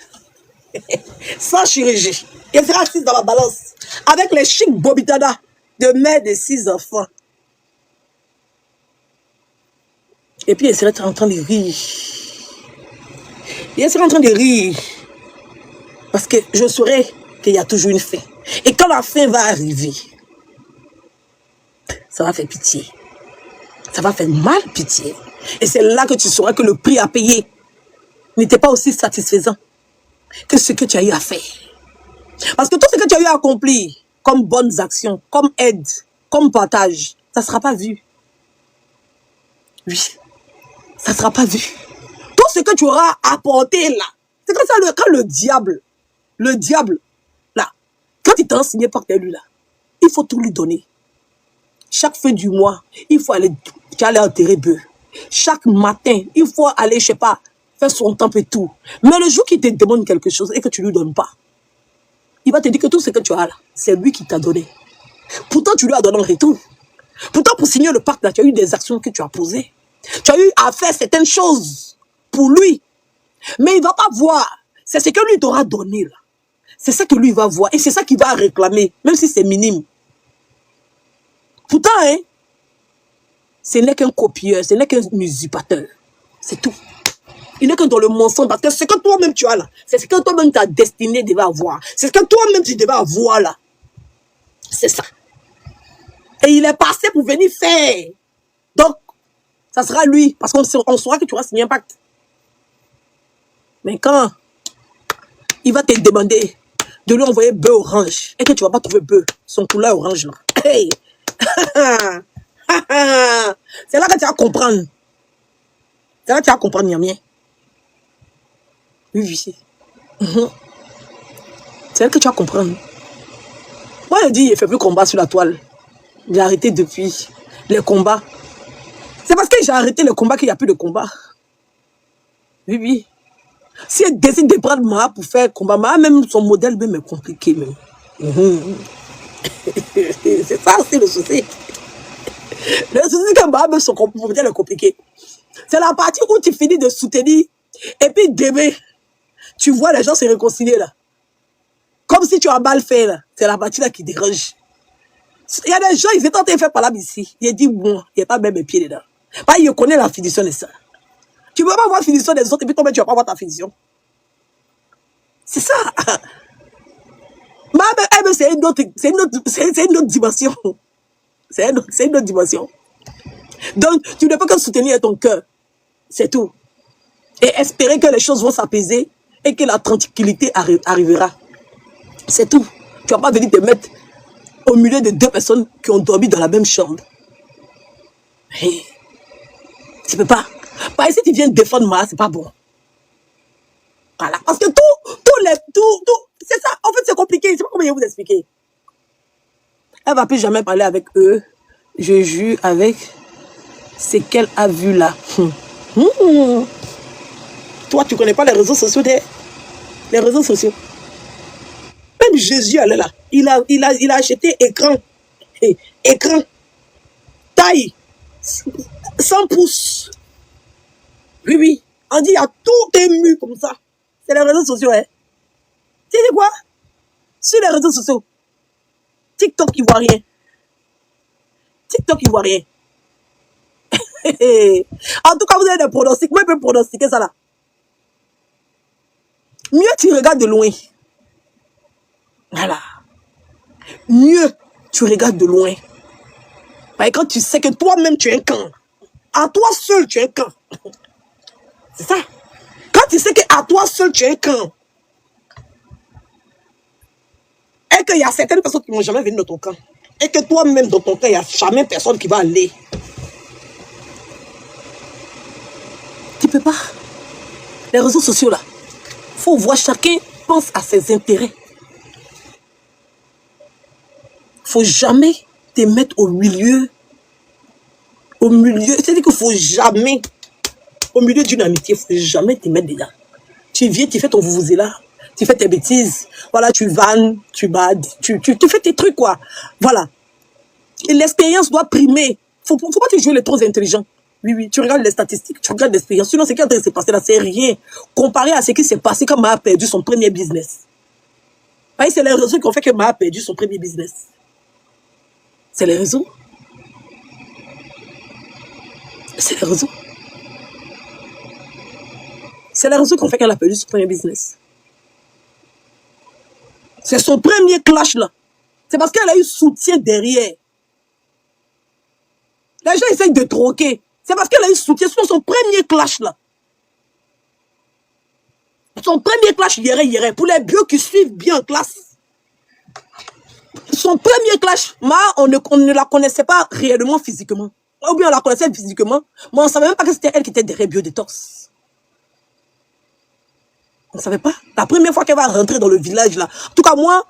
Sans chirurgie. Je serai assise dans ma balance. Avec les chics bobitanas de mère de 6 enfants. Et puis, elle serait en train de rire. Et elle serait en train de rire. Parce que je saurais qu'il y a toujours une fin. Et quand la fin va arriver, ça va faire pitié. Ça va faire mal pitié. Et c'est là que tu sauras que le prix à payer n'était pas aussi satisfaisant que ce que tu as eu à faire. Parce que tout ce que tu as eu à accomplir, comme bonnes actions, comme aide, comme partage, ça ne sera pas vu. Oui, ça ne sera pas vu. Tout ce que tu auras apporté là, c'est comme ça, quand le diable, là, quand il t'a enseigné par lui là, il faut tout lui donner. Chaque fin du mois, il faut aller, tu aller enterrer bœuf. Chaque matin, il faut aller, je sais pas, faire son temps et tout. Mais le jour qu'il te demande quelque chose et que tu lui donnes pas, il va te dire que tout ce que tu as là, c'est lui qui t'a donné. Pourtant, tu lui as donné en retour. Pourtant, pour signer le pacte là, tu as eu des actions que tu as posées. Tu as eu à faire certaines choses pour lui. Mais il ne va pas voir. C'est ce que lui t'aura donné là. C'est ça que lui va voir. Et c'est ça qu'il va réclamer, même si c'est minime. Pourtant, hein, ce n'est qu'un copieur, ce n'est qu'un usurpateur. C'est tout. Il n'est que dans le mensonge. Parce que ce que toi-même tu as là, c'est ce que toi-même ta destinée devait avoir. C'est ce que toi-même tu devais avoir là. C'est ça. Et il est passé pour venir faire. Donc, ça sera lui. Parce qu'on saura que tu vas signer un pacte. Mais quand il va te demander de lui envoyer bœuf orange et que tu ne vas pas trouver bœuf, son couleur orange là. Hey! C'est là que tu vas comprendre. C'est là que tu vas comprendre, Niamien. Oui, oui. C'est là que tu vas comprendre. Moi, je dis, il ne fait plus combat sur la toile. J'ai arrêté depuis les combats. C'est parce que j'ai arrêté les combats qu'il n'y a plus de combat. Oui, oui. Si elle décide de prendre Maha pour faire combat, Maha, même son modèle même est compliqué. Même. C'est ça aussi le souci. Le souci, c'est que Maha, même son modèle est compliqué. C'est la partie où tu finis de soutenir et puis demain, tu vois les gens se réconcilier là. Comme si tu as mal fait là. C'est la partie là qui dérange. Il y a des gens, ils étaient en train de faire par là ici. Il a dit, bon, il n'y a pas même mes pieds dedans. Parce qu'il connaît la finition de ça. Tu ne peux pas voir la finition des autres et puis toi-même, tu ne vas pas voir ta finition. C'est ça. Mais c'est une autre dimension. C'est une autre dimension. Donc, tu ne peux que soutenir ton cœur. C'est tout. Et espérer que les choses vont s'apaiser et que la tranquillité arrivera. C'est tout. Tu ne vas pas venir te mettre au milieu de deux personnes qui ont dormi dans la même chambre. Hey, tu ne peux pas. Parce que si tu viens défendre moi, c'est pas bon. Voilà. Parce que c'est ça. En fait, c'est compliqué. Je ne sais pas comment vous expliquer. Elle ne va plus jamais parler avec eux. Je jure avec ce qu'elle a vu là. Toi, tu ne connais pas les réseaux sociaux les réseaux sociaux. Même Jésus, elle est là. Il a acheté écran. Écran. Taille. 100 pouces. Oui, oui. On dit, il y a tout ému comme ça. C'est les réseaux sociaux, hein. Tu sais quoi? Sur les réseaux sociaux. TikTok, il voit rien. TikTok, il voit rien. En tout cas, vous avez des pronostics. Moi, je peux pronostiquer ça là. Mieux tu regardes de loin. Voilà. Mieux tu regardes de loin. Parce que quand tu sais que toi-même tu es un camp. À toi seul tu es un camp. C'est ça. Quand tu sais qu'à toi seul tu es un camp. Et qu'il y a certaines personnes qui ne vont jamais venir dans ton camp. Et que toi-même dans ton camp, il n'y a jamais personne qui va aller. Tu ne peux pas. Les réseaux sociaux là. Il faut voir, chacun pense à ses intérêts. Il ne faut jamais te mettre au milieu. C'est-à-dire qu'il ne faut jamais, au milieu d'une amitié, il ne faut jamais te mettre dedans. Tu viens, tu fais ton là, tu fais tes bêtises. Voilà, tu vannes, tu bades, tu fais tes trucs, quoi. Voilà. Et l'expérience doit primer. Il ne faut pas te jouer les trop intelligents. Oui, oui, tu regardes les statistiques, tu regardes l'expérience. Sinon, ce qui est en train de se passer là, c'est rien. Comparé à ce qui s'est passé quand Maha a perdu son premier business. Voyez, c'est les réseaux qui ont fait que Maha a perdu son premier business. C'est les réseaux. C'est les réseaux. C'est les réseaux qui ont fait qu'elle a perdu son premier business. C'est son premier clash là. C'est parce qu'elle a eu soutien derrière. Les gens essayent de troquer. C'est parce qu'elle a eu soutien sur son premier clash là. Son premier clash, hier. Pour les bios qui suivent bien en classe. Son premier clash, on ne la connaissait pas réellement physiquement. Ou bien on la connaissait physiquement, mais on ne savait même pas que c'était elle qui était derrière Biodétox. On ne savait pas. La première fois qu'elle va rentrer dans le village là. En tout cas, moi,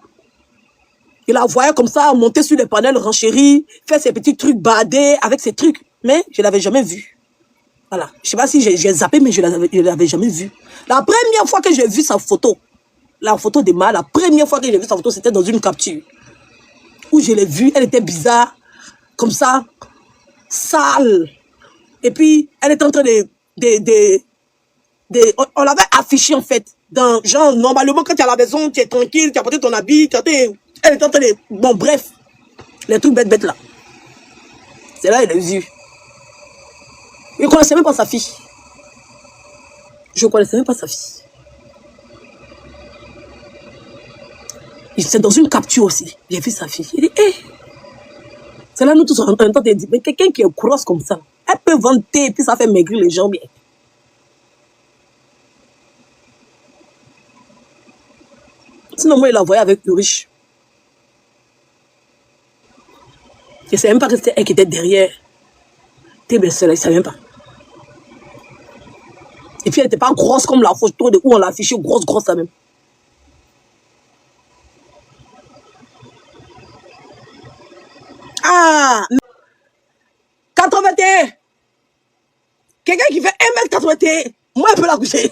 je la voyais comme ça, monter sur les panels, renchérir, faire ses petits trucs, bader avec ses trucs. Mais je ne l'avais jamais vue. Voilà. Je ne sais pas si j'ai zappé, mais je ne l'avais jamais vue. La première fois que j'ai vu sa photo, la photo de Ma, la première fois que j'ai vu sa photo, c'était dans une capture. Où je l'ai vue, elle était bizarre, comme ça, sale. Et puis, elle était en train on l'avait l'afficher en fait. Dans, genre, normalement, quand tu es à la maison, tu es tranquille, tu as porté ton habit, elle est en train de... Bon, bref, les trucs bêtes là. C'est là, il a vu. Je ne connaissais même pas sa fille. Je ne connaissais même pas sa fille. C'est dans une capture aussi. J'ai vu sa fille. Il dit, hé. C'est là, nous tous, en même temps, tu dis, mais quelqu'un qui est grosse comme ça, elle peut vanter et puis ça fait maigrir les gens bien. Sinon, moi, il la voyait avec le riche. Je ne savais même pas que c'était elle qui était derrière. Tes belles-sœurs, je ne savais même pas. Et puis, elle n'était pas grosse comme la photo de où on l'a affichée, grosse, ça même. Ah, 81. Quelqu'un qui fait 1m81, moi, elle peut la coucher.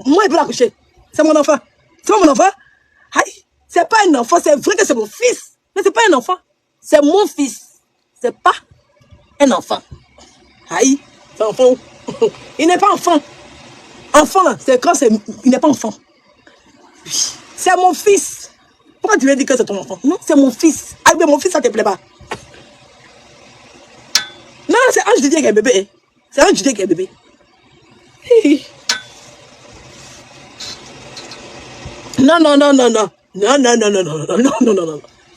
Moi, elle peut la coucher. C'est mon enfant. C'est pas mon enfant. Aïe, c'est pas un enfant. C'est vrai que c'est mon fils. Mais c'est pas un enfant. C'est mon fils. C'est pas un enfant. Aïe, c'est un enfant. Il n'est pas enfant. Enfant, c'est quand c'est... Il n'est pas enfant. C'est mon fils. Pourquoi tu veux dire que c'est ton enfant? Non, c'est mon fils. Ah, mais mon fils, ça te plaît pas. Non, c'est Ange Didier qui est bébé. C'est Ange Didier qui est bébé. Non. Non.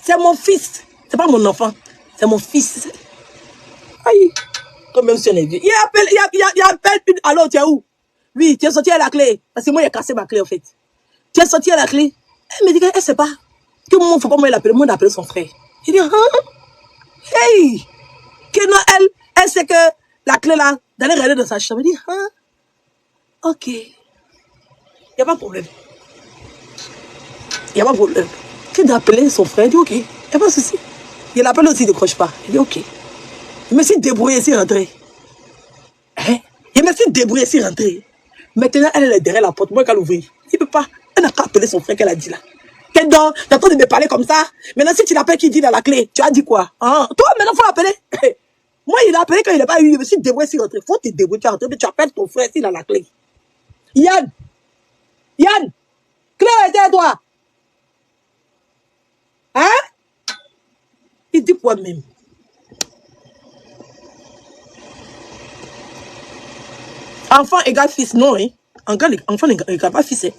C'est mon fils. C'est pas mon enfant. C'est mon fils. Aïe. Comme même si on est vieux. Il appelle une... Alors, tu es où? Oui, tu es sorti à la clé. Parce que moi, il a cassé ma clé, en fait. Tu es sorti à la clé. Elle me dit qu'elle ne sait pas. Que moi, il ne faut pas moi l'appeler. Moi, d'appeler son frère. Il dit, hey. Que non, elle sait que la clé là, d'aller regarder dans sa chambre. Elle dit, ok. Il n'y a pas de problème. Il n'y a pas de problème. Que d'appeler son frère, il dit, ok. Il n'y a pas de souci. Il l'appelle aussi, il ne décroche pas. Il dit, ok. Je me suis débrouillé ici, rentré. Hein? Je me suis débrouillé ici, rentré. Maintenant, elle est derrière la porte. Moi, qu'elle ouvre. Il ne peut pas. Elle n'a qu'à appeler son frère qu'elle a dit là. T'es donc, t'as en train de me parler comme ça. Maintenant, si tu l'appelles qui dit dans la clé, tu as dit quoi? Hein? Toi, maintenant, il faut l'appeler. Moi, il a appelé quand il n'a pas eu. Je me suis débrouillé ici, rentré. Faut te débrouiller, tu es rentré, mais tu appelles ton frère ici dans la clé. Yann, clé était à toi. Hein? Il dit quoi même? Enfant égale fils, non, hein? Enfant égale pas fils, hein?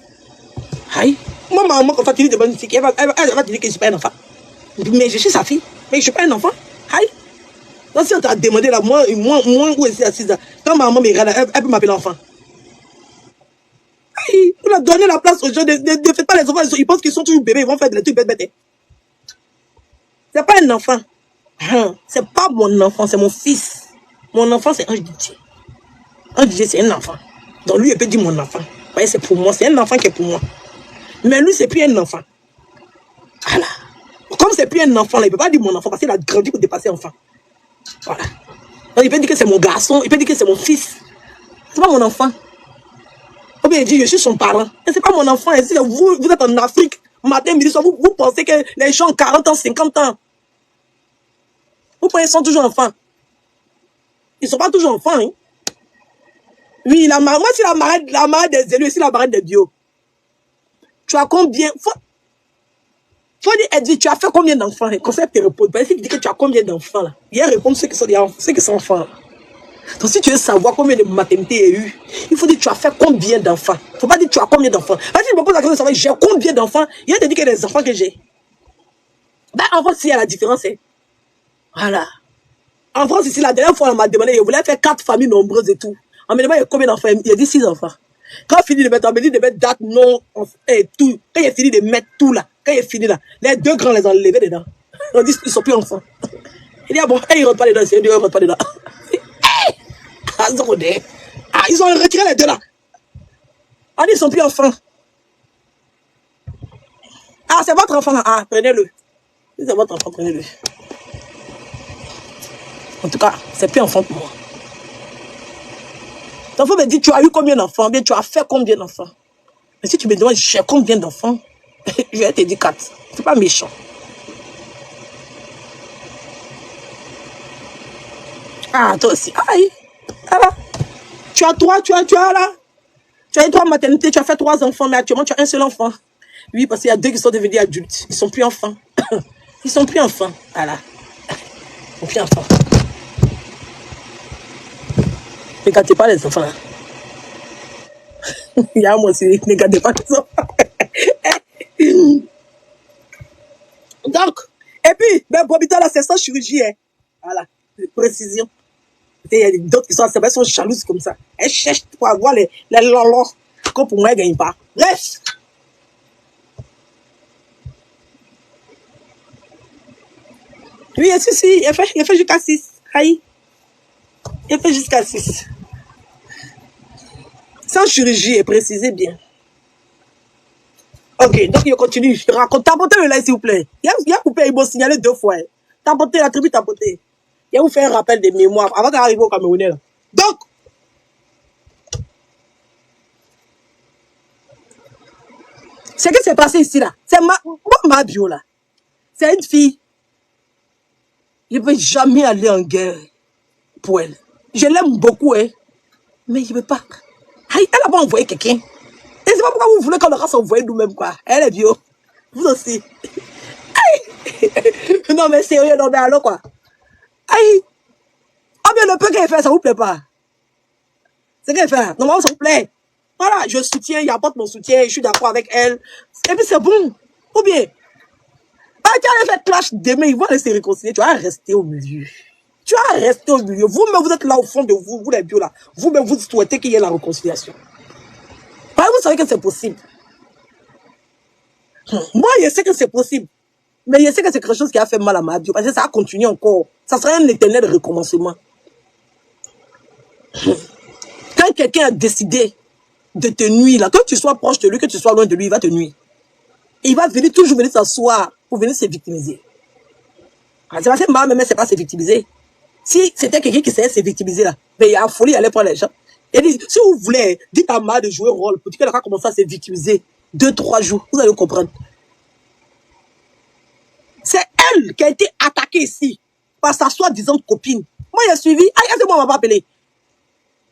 Aïe. Moi, maman, quand tu dis de bonne fille, elle va te dire que je ne suis pas un enfant. Mais je suis sa fille, mais je ne suis pas un enfant. Aïe. Donc, si on t'a demandé là, moi, où est-ce assise là? Quand maman me regarde, elle peut m'appeler enfant. Aïe. Vous leur donnez la place aux gens, ne faites pas les enfants, ils pensent qu'ils sont toujours bébés, ils vont faire des trucs bêtes. C'est pas un enfant. C'est pas mon enfant, c'est mon fils. Mon enfant, c'est Ange Didier. Ange Didier, c'est un enfant. Donc lui, il peut dire mon enfant. Vous voyez, c'est pour moi, c'est un enfant qui est pour moi. Mais lui, c'est plus un enfant. Voilà. Comme c'est plus un enfant, là, il ne peut pas dire mon enfant parce qu'il a grandi pour dépasser enfant. Voilà. Donc il peut dire que c'est mon garçon, il peut dire que c'est mon fils. C'est pas mon enfant. Ou bien il dit, je suis son parent. Mais c'est pas mon enfant. Et si vous êtes en Afrique, matin, midi, soir, vous pensez que les gens ont 40 ans, 50 ans. Vous pensez qu'ils sont toujours enfants. Ils ne sont pas toujours enfants. Hein. Oui, moi, si la marade des élus, si la marade des bio. Tu as combien? Faut dire, elle dit, tu as fait combien d'enfants? Comme ça, elle te répond. Parce qu'il dit que tu as combien d'enfants là? Il y a répondre ceux qui sont enfants. Donc, si tu veux savoir combien de maternités il y a eu, il faut dire, tu as fait combien d'enfants? Il ne faut pas dire, tu as combien d'enfants. Parce que je me pose la question de savoir, j'ai combien d'enfants? Il va te dire qu'il y a des enfants que j'ai. Ben, en France, il y a la différence. Hein. Voilà. En France, ici, la dernière fois, on m'a demandé, je voulais faire 4 familles nombreuses et tout. On me demande, il y a combien d'enfants? Il y a dit 6 enfants. Quand il finit de mettre, on me dit de mettre date, nom, et tout. Quand il a fini de mettre tout là, quand il est fini là, les 2 grands les ont enlevés dedans. On dit, ils ne sont plus enfants. Il dit, ah bon, ils ne rentrent pas dedans, ils ne rentrent pas dedans. Ah, ils ont retiré les 2 là. On dit, ils ne sont plus enfants. Ah, c'est votre enfant là. Ah, prenez-le. Si c'est votre enfant, prenez-le. En tout cas, c'est plus enfant pour moi. L'enfant me dit, tu as eu combien d'enfants? Bien, tu as fait combien d'enfants? Mais si tu me demandes, j'ai combien d'enfants? Je vais te dire 4. C'est pas méchant. Ah, toi aussi. Aïe. Ah là. Tu as 3, tu as là. Tu as eu 3 maternités, tu as fait 3 enfants, mais actuellement, tu as un seul enfant. Oui, parce qu'il y a 2 qui sont devenus adultes. Ils sont plus enfants. Ils sont plus enfants. Voilà. Ils sont plus enfants. Ne gâtez pas les enfants. Il y a moi aussi, ne gâtez pas les enfants. Donc, et puis, ben, Bobita, là, c'est sans chirurgie. Hein. Voilà, précision. Il y a d'autres qui sont jalouses comme ça. Elles cherchent pour avoir les lolos. Comme pour moi, elles ne gagnent pas. Bref. Oui, si, il fait jusqu'à 6. Aïe. Il fait jusqu'à 6. Sans chirurgie, et précisez bien. Ok, donc il continue. Je raconte. Tapotez le like, s'il vous plaît. Il y a coupé, il m'a signalé 2 fois. Hein. Tapotez, la tribu tapotez. Il va vous faire un rappel des mémoires avant d'arriver au Camerounais. Donc, ce qui s'est passé ici, là, c'est ma bio, là. C'est une fille. Je ne peux jamais aller en guerre pour elle. Je l'aime beaucoup, hein. Mais je ne peux pas. Elle n'a pas envoyé quelqu'un. Et c'est pas pourquoi vous voulez qu'on le fasse envoyer nous-mêmes, quoi. Elle est bio. Vous aussi. Non, mais sérieux, non, mais alors, quoi. Aïe. Ah bien, le peu qu'elle fait, ça vous plaît pas. C'est qu'elle fait. Normalement, ça vous plaît. Voilà, je soutiens, il apporte mon soutien, je suis d'accord avec elle. Et puis c'est bon. Ou bien, tu as fait clash demain, ils vont aller se réconcilier, tu vas rester au milieu. Tu vas rester au milieu. Vous-même, vous êtes là au fond de vous, vous les bios là. Vous-même, vous souhaitez qu'il y ait la réconciliation. Parce que vous savez que c'est possible. Moi, je sais que c'est possible. Mais je sais que c'est quelque chose qui a fait mal à ma bio. Parce que ça a continué encore. Ça serait un éternel recommencement. Quand quelqu'un a décidé de te nuire, là, que tu sois proche de lui, que tu sois loin de lui, il va te nuire. Et il va venir toujours venir s'asseoir pour venir se victimiser. C'est parce que ma mère, c'est pas se victimiser. Si c'était quelqu'un qui savait se victimiser, là, mais il y a folie, il allait prendre les gens. Et dit, si vous voulez, dites à ma de jouer rôle, pour qu'elle a commencé à se victimiser 2-3 jours, vous allez comprendre. C'est elle qui a été attaquée ici par sa soi-disant copine. Moi, j'ai suivi, moi, on m'a pas appelé.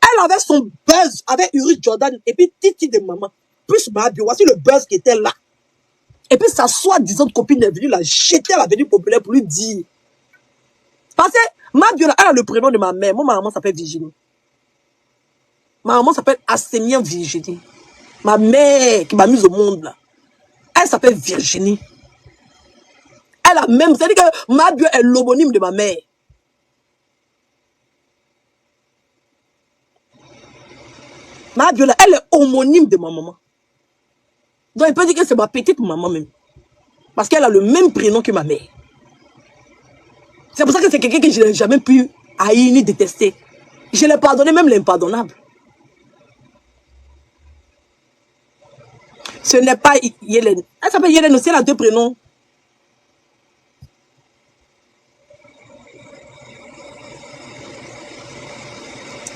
Elle avait son buzz avec Uri Jordan et puis Titi de maman. Plus ma bio, voici le buzz qui était là. Et puis sa soi-disant copine est venue la jeter à l'avenue populaire pour lui dire. Parce que ma bio, elle a le prénom de ma mère. Moi, ma maman s'appelle Virginie. Ma maman s'appelle Assémien Virginie. Ma mère qui m'a mise au monde là. Elle s'appelle Virginie. Elle a même, c'est-à-dire que ma bio est l'homonyme de ma mère. Ma bio, elle est homonyme de ma maman. Donc, il peut dire que c'est ma petite maman même. Parce qu'elle a le même prénom que ma mère. C'est pour ça que c'est quelqu'un que je n'ai jamais pu haïr ni détester. Je l'ai pardonné, même l'impardonnable. Ce n'est pas Yélène. Elle s'appelle Yélène aussi, elle a 2 prénoms.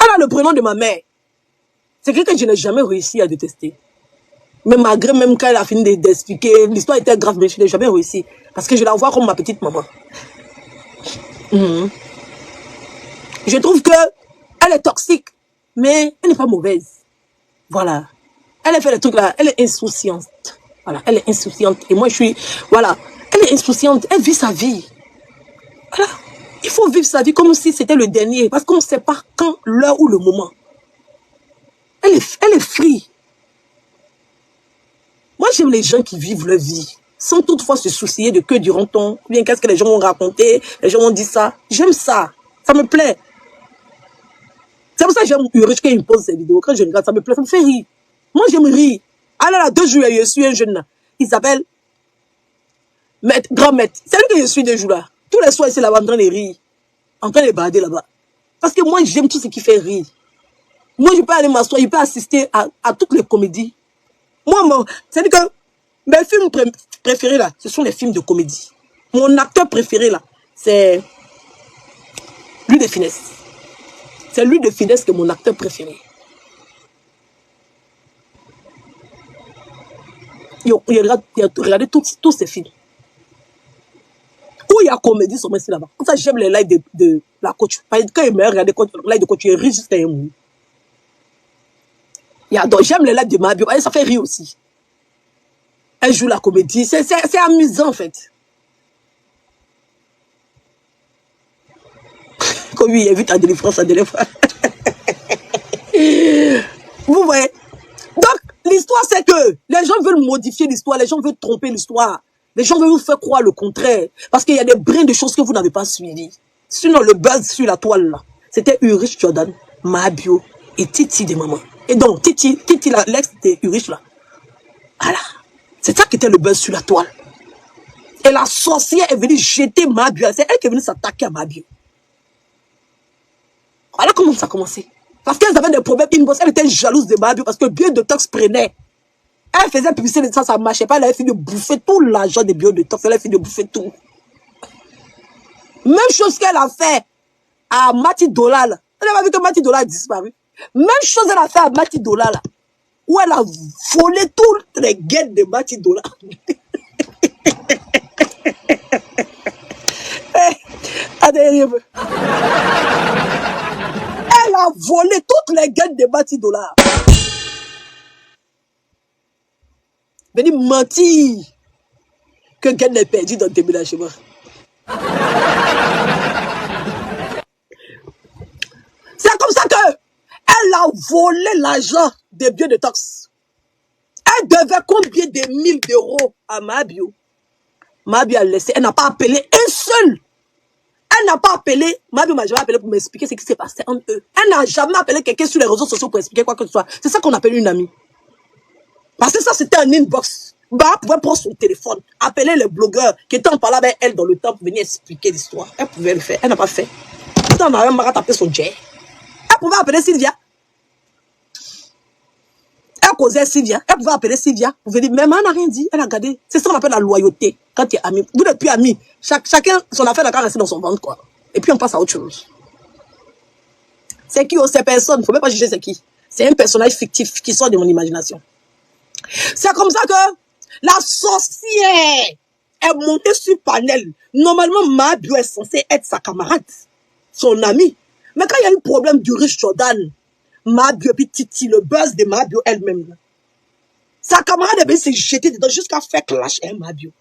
Elle a le prénom de ma mère. C'est quelqu'un que je n'ai jamais réussi à détester. Mais malgré même quand elle a fini d'expliquer, l'histoire était grave, mais je n'ai jamais réussi. Parce que je la vois comme ma petite maman. Je trouve que elle est toxique, mais elle n'est pas mauvaise. Voilà. Elle a fait le truc là, elle est insouciante. Voilà, elle est insouciante. Et moi, je suis... Voilà. Elle est insouciante, elle vit sa vie. Voilà. Il faut vivre sa vie comme si c'était le dernier. Parce qu'on ne sait pas quand, l'heure ou le moment. Elle est free. Moi, j'aime les gens qui vivent leur vie. Sans toutefois se soucier de que diront-on. Bien qu'est-ce que les gens vont raconter. Les gens vont dire ça. J'aime ça. Ça me plaît. C'est pour ça que j'aime Ulrich quand il me pose ces vidéos. Quand je regarde, ça me plaît. Ça me fait rire. Moi, j'aime rire. Ah là là, 2 jours, je suis un jeune là. Il s'appelle Grand Maître. C'est lui que je suis 2 jours là. Tous les soirs, ici là-bas, en train de rire. En train de bader là-bas. Parce que moi, j'aime tout ce qui fait rire. Moi, je peux aller m'asseoir, je peux assister à toutes les comédies. Moi, c'est-à-dire que mes films préférés là, ce sont les films de comédie. Mon acteur préféré là, c'est Louis de Funès. C'est Louis de Funès qui est mon acteur préféré. Regardez tous ces films. Où il y a comédie sur ici là-bas. Comme ça, j'aime les lives de la coach. Quand il me regarde les lives de coach, il rit jusqu'à un mot. Donc j'aime les lettres de Mabio. Ça fait rire aussi. Elle joue la comédie. C'est amusant, en fait. Comme lui, il évite la délivrance à délivrance. Vous voyez? Donc, l'histoire, c'est que les gens veulent modifier l'histoire, les gens veulent tromper l'histoire. Les gens veulent vous faire croire le contraire. Parce qu'il y a des brins de choses que vous n'avez pas suivies. Sinon, le buzz sur la toile, là, c'était Ulrich Jordan, Mabio et Titi de maman. Et donc, Titi l'ex de Ulrich, là. Voilà. C'est ça qui était le buzz sur la toile. Et la sorcière est venue jeter Mabio. C'est elle qui est venue s'attaquer à Mabio. Voilà comment ça a commencé. Parce qu'elles avaient des problèmes inbox. Elle était jalouse de Mabio parce que Biodotox prenait. Elle faisait publicité de ça, ça ne marchait pas. Elle avait fini de bouffer tout l'argent de Biodotox. Elle avait fini de bouffer tout. Même chose qu'elle a fait à Mati Dola. Elle n'a pas vu que Mati Dola a disparu. Même chose qu'elle a fait à Mati Dola. Où elle a volé toutes les guettes de Mati Dola. Attendez un peu. Elle a volé toutes les guettes de Mati Dola. Venez mentir que Guette est perdu dans le déménagement. C'est comme ça que elle a volé l'argent des Biodotox. Elle devait combien de 1000 d'euros à Mabio? Mabio a laissé, elle n'a pas appelé un seul. Elle n'a pas appelé, Mabio m'a jamais appelé pour m'expliquer ce qui s'est passé entre eux. Elle n'a jamais appelé quelqu'un sur les réseaux sociaux pour expliquer quoi que ce soit. C'est ça qu'on appelle une amie. Parce que ça, c'était un inbox. Bah, elle pouvait prendre son téléphone, appeler les blogueurs qui étaient en parlant avec elle dans le temps pour venir expliquer l'histoire. Elle pouvait le faire. Elle n'a pas fait. Pourtant, on a même marre taper son jet. Elle pouvait appeler Sylvia. Elle causait Sylvia. Elle pouvait appeler Sylvia. Vous venir, même elle n'a rien dit. Elle a gardé. C'est ça qu'on appelle la loyauté. Quand tu es ami. Vous n'êtes plus amis. Chacun, son affaire n'a qu'à rester dans son ventre, quoi. Et puis on passe à autre chose. C'est qui, ces personnes? Il ne faut même pas juger c'est qui. C'est un personnage fictif qui sort de mon imagination. C'est comme ça que la sorcière est montée sur panel. Normalement, Mabio est censé être sa camarade, son ami. Mais quand il y a eu problème du riche Jordan, Mabio et Titi, le buzz de Mabio elle-même, sa camarade est venue se jeter dedans jusqu'à faire clash avec Mabio.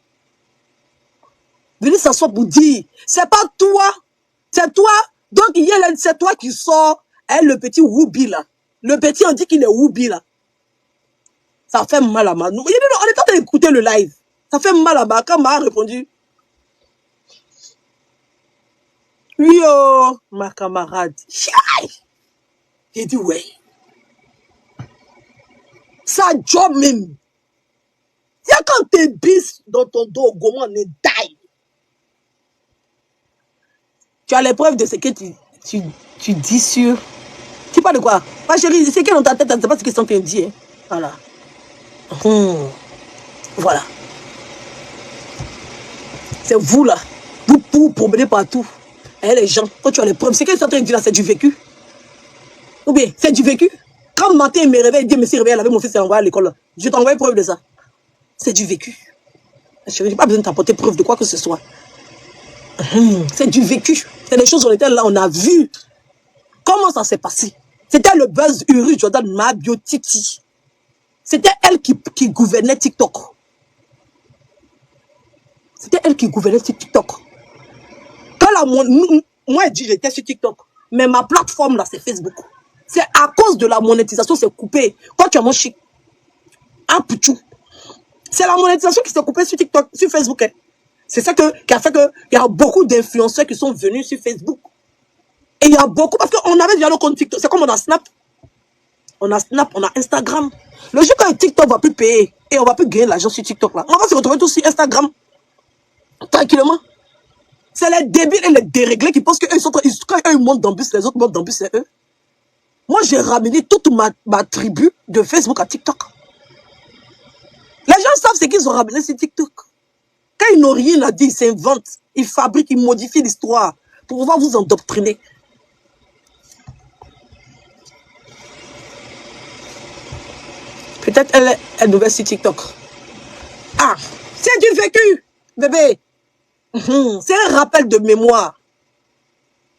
Venez s'asseoir pour dire, c'est pas toi, c'est toi. Donc c'est toi qui sors, le petit Woubi là. Le petit, on dit qu'il est Woubi là. Ça fait mal à ma. On est en train d'écouter le live. Ça fait mal à ma. Quand Ma a répondu, oui, oh, ma camarade. J'ai dit, ouais. Ça job même. C'est quand t'es bis dans ton dos, comment on est die. Tu as les preuves de ce que tu dis sur. Tu parles de quoi? Ma chérie, c'est qui dans ta tête, tu ne sais pas ce qu'ils sont en train de dire. Hein? Voilà. Voilà. C'est vous là. Vous promenez partout. Et les gens, quand tu as les preuves, c'est qu'ils sont en train de dire là, c'est du vécu. Ou bien, c'est du vécu. Quand matin, il me réveille, il dit, monsieur, réveille, avec mon fils, il envoyé à l'école. Je t'envoie preuve de ça. C'est du vécu. Je n'ai pas besoin de t'apporter preuve de quoi que ce soit. C'est du vécu. C'est des choses, on était là, on a vu. Comment ça s'est passé? C'était le buzz Uri Jordan Mabio Titi. C'était elle qui gouvernait TikTok. C'était elle qui gouvernait TikTok. Quand moi, je dis j'étais sur TikTok, mais ma plateforme là, c'est Facebook. C'est à cause de la monétisation, c'est coupé. Quand tu as mon chic, un pouchou. C'est la monétisation qui s'est coupée sur TikTok, sur Facebook. Hein. C'est ça qui a fait qu'il y a beaucoup d'influenceurs qui sont venus sur Facebook. Et il y a beaucoup, parce qu'on avait déjà le compte TikTok. C'est comme on a Snap. On a Snap, on a Instagram. Le jour quand TikTok va plus payer et on va plus gagner l'argent sur TikTok là, on va se retrouver tous sur Instagram. Tranquillement. C'est les débiles et les déréglés qui pensent qu'eux, quand eux montent dans le bus, les autres montent dans le bus, c'est eux. Moi, j'ai ramené toute ma tribu de Facebook à TikTok. Les gens savent ce qu'ils ont ramené sur TikTok. Quand ils n'ont rien à dire, ils s'inventent, ils fabriquent, ils modifient l'histoire pour pouvoir vous endoctriner. Peut-être elle devait sur TikTok. Ah, c'est du vécu, bébé. C'est un rappel de mémoire.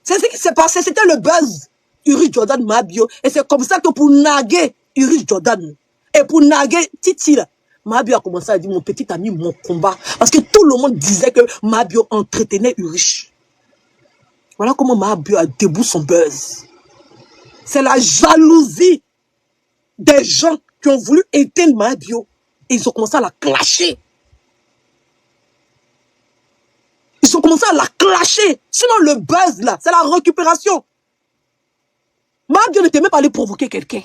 C'est ce qui s'est passé, c'était le buzz. Uri Jordan Mabio. Et c'est comme ça que pour naguer Iris Jordan. Et pour naguer Titi, là, Mahabio a commencé à dire, mon petit ami, mon combat. Parce que tout le monde disait que Mahabio entretenait Iris. Voilà comment Mahabio a debout son buzz. C'est la jalousie des gens qui ont voulu éteindre Mahabio. Et ils ont commencé à la clasher. Ils ont commencé à la clasher. Sinon, le buzz, là, c'est la récupération. Mahabio n'était même pas allé provoquer quelqu'un.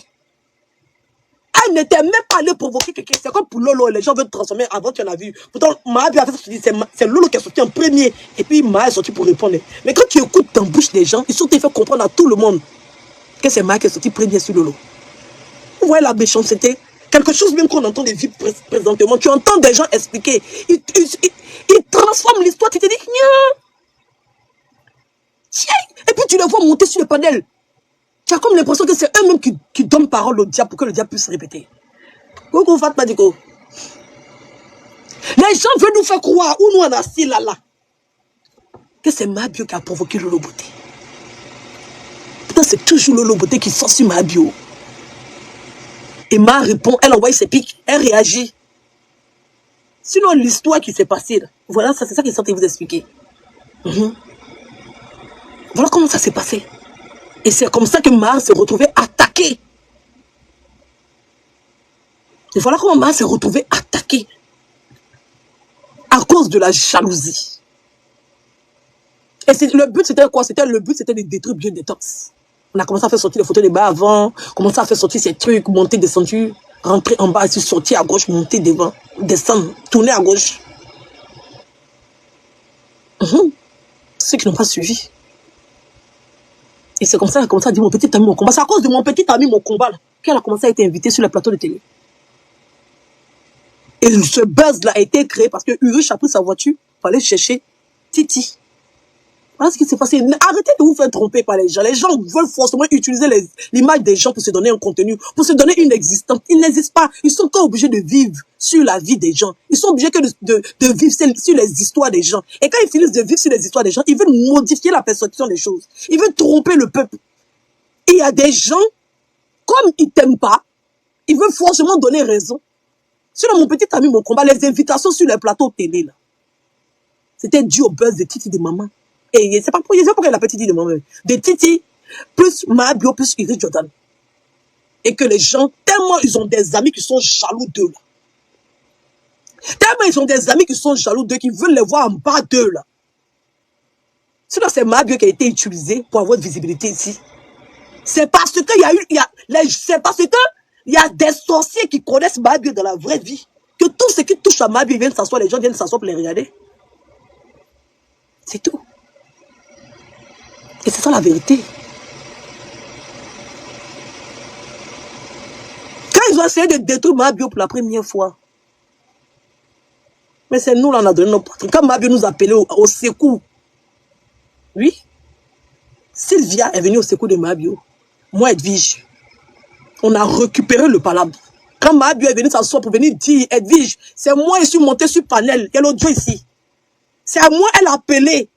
Elle n'était même pas allée provoquer quelqu'un. C'est comme pour Lolo, les gens veulent transformer avant, tu en as vu. Pourtant, Mahabio a fait ce que c'est Lolo qui est sorti en premier. Et puis, Maha est sorti pour répondre. Mais quand tu écoutes dans la bouche des gens, ils sont fait comprendre à tout le monde que c'est Maha qui est sorti premier sur Lolo. Vous voyez la méchanceté? Quelque chose même qu'on entend des vies présentement. Tu entends des gens expliquer. Ils transforment l'histoire. Tu te dis, tiens. Et puis tu les vois monter sur le panel. Tu as comme l'impression que c'est eux-mêmes qui donnent parole au diable pour que le diable puisse répéter. Coucou Fatma Diko. Les gens veulent nous faire croire, où nous en assis là, que c'est Mahabio qui a provoqué Lolo Beauté. Pourtant, c'est toujours Lolo Beauté qui sort sur Mahabio. Et Ma répond, elle envoie ses pics, elle réagit. Sinon, l'histoire qui s'est passée, là, voilà, c'est ça qu'ils sont en train de vous expliquer. Voilà comment ça s'est passé. Et c'est comme ça que Ma s'est retrouvée attaquée. Et voilà comment Ma s'est retrouvée attaquée. À cause de la jalousie. Et le but, c'était quoi? Le but, c'était de détruire bien Détox. On a commencé à faire sortir les photos des bas avant, commencé à faire sortir ces trucs, monter, descendu, rentrer en bas, sortir à gauche, monter devant, descendre, tourner à gauche. Ceux qui n'ont pas suivi. Et c'est comme ça qu'elle a commencé à dire mon petit ami, mon combat. C'est à cause de mon petit ami, mon combat, qu'elle a commencé à être invitée sur le plateau de télé. Et ce buzz-là a été créé parce que Urich a pris sa voiture pour aller chercher Titi. Voilà ce qui s'est passé. Arrêtez de vous faire tromper par les gens. Les gens veulent forcément utiliser l'image des gens pour se donner un contenu, pour se donner une existence. Ils n'existent pas. Ils sont encore obligés de vivre sur la vie des gens. Ils sont obligés que de vivre sur les histoires des gens. Et quand ils finissent de vivre sur les histoires des gens, ils veulent modifier la perception des choses. Ils veulent tromper le peuple. Et il y a des gens, comme ils t'aiment pas, ils veulent forcément donner raison. Sinon, mon petit ami, mon combat, les invitations sur les plateaux télé, là, c'était dû au buzz de Titi de maman. Et c'est pas pour qu'elle a Titi de maman. De Titi, plus Mahabio, plus Iris Jordan. Et que les gens, tellement ils ont des amis qui sont jaloux d'eux, là. Tellement ils ont des amis qui sont jaloux d'eux, qui veulent les voir en bas d'eux, là. Sinon, c'est Mahabio qui a été utilisé pour avoir de visibilité ici. C'est parce que c'est parce que il y a des sorciers qui connaissent Mahabio dans la vraie vie. Que tout ce qui touche à Mahabio viennent s'asseoir, les gens viennent s'asseoir pour les regarder. C'est tout. Et c'est ça la vérité. Quand ils ont essayé de détruire Mahabio pour la première fois, mais c'est nous là, on a donné nos patrons. Quand Mahabio nous a appelé au secours, oui, Sylvia est venue au secours de Mahabio. Moi, Edwige, on a récupéré le palabre. Quand Mahabio est venu s'asseoir pour venir dire, Edwige, c'est moi, je suis monté sur panel. Quel audio ici? C'est à moi, elle a appelé.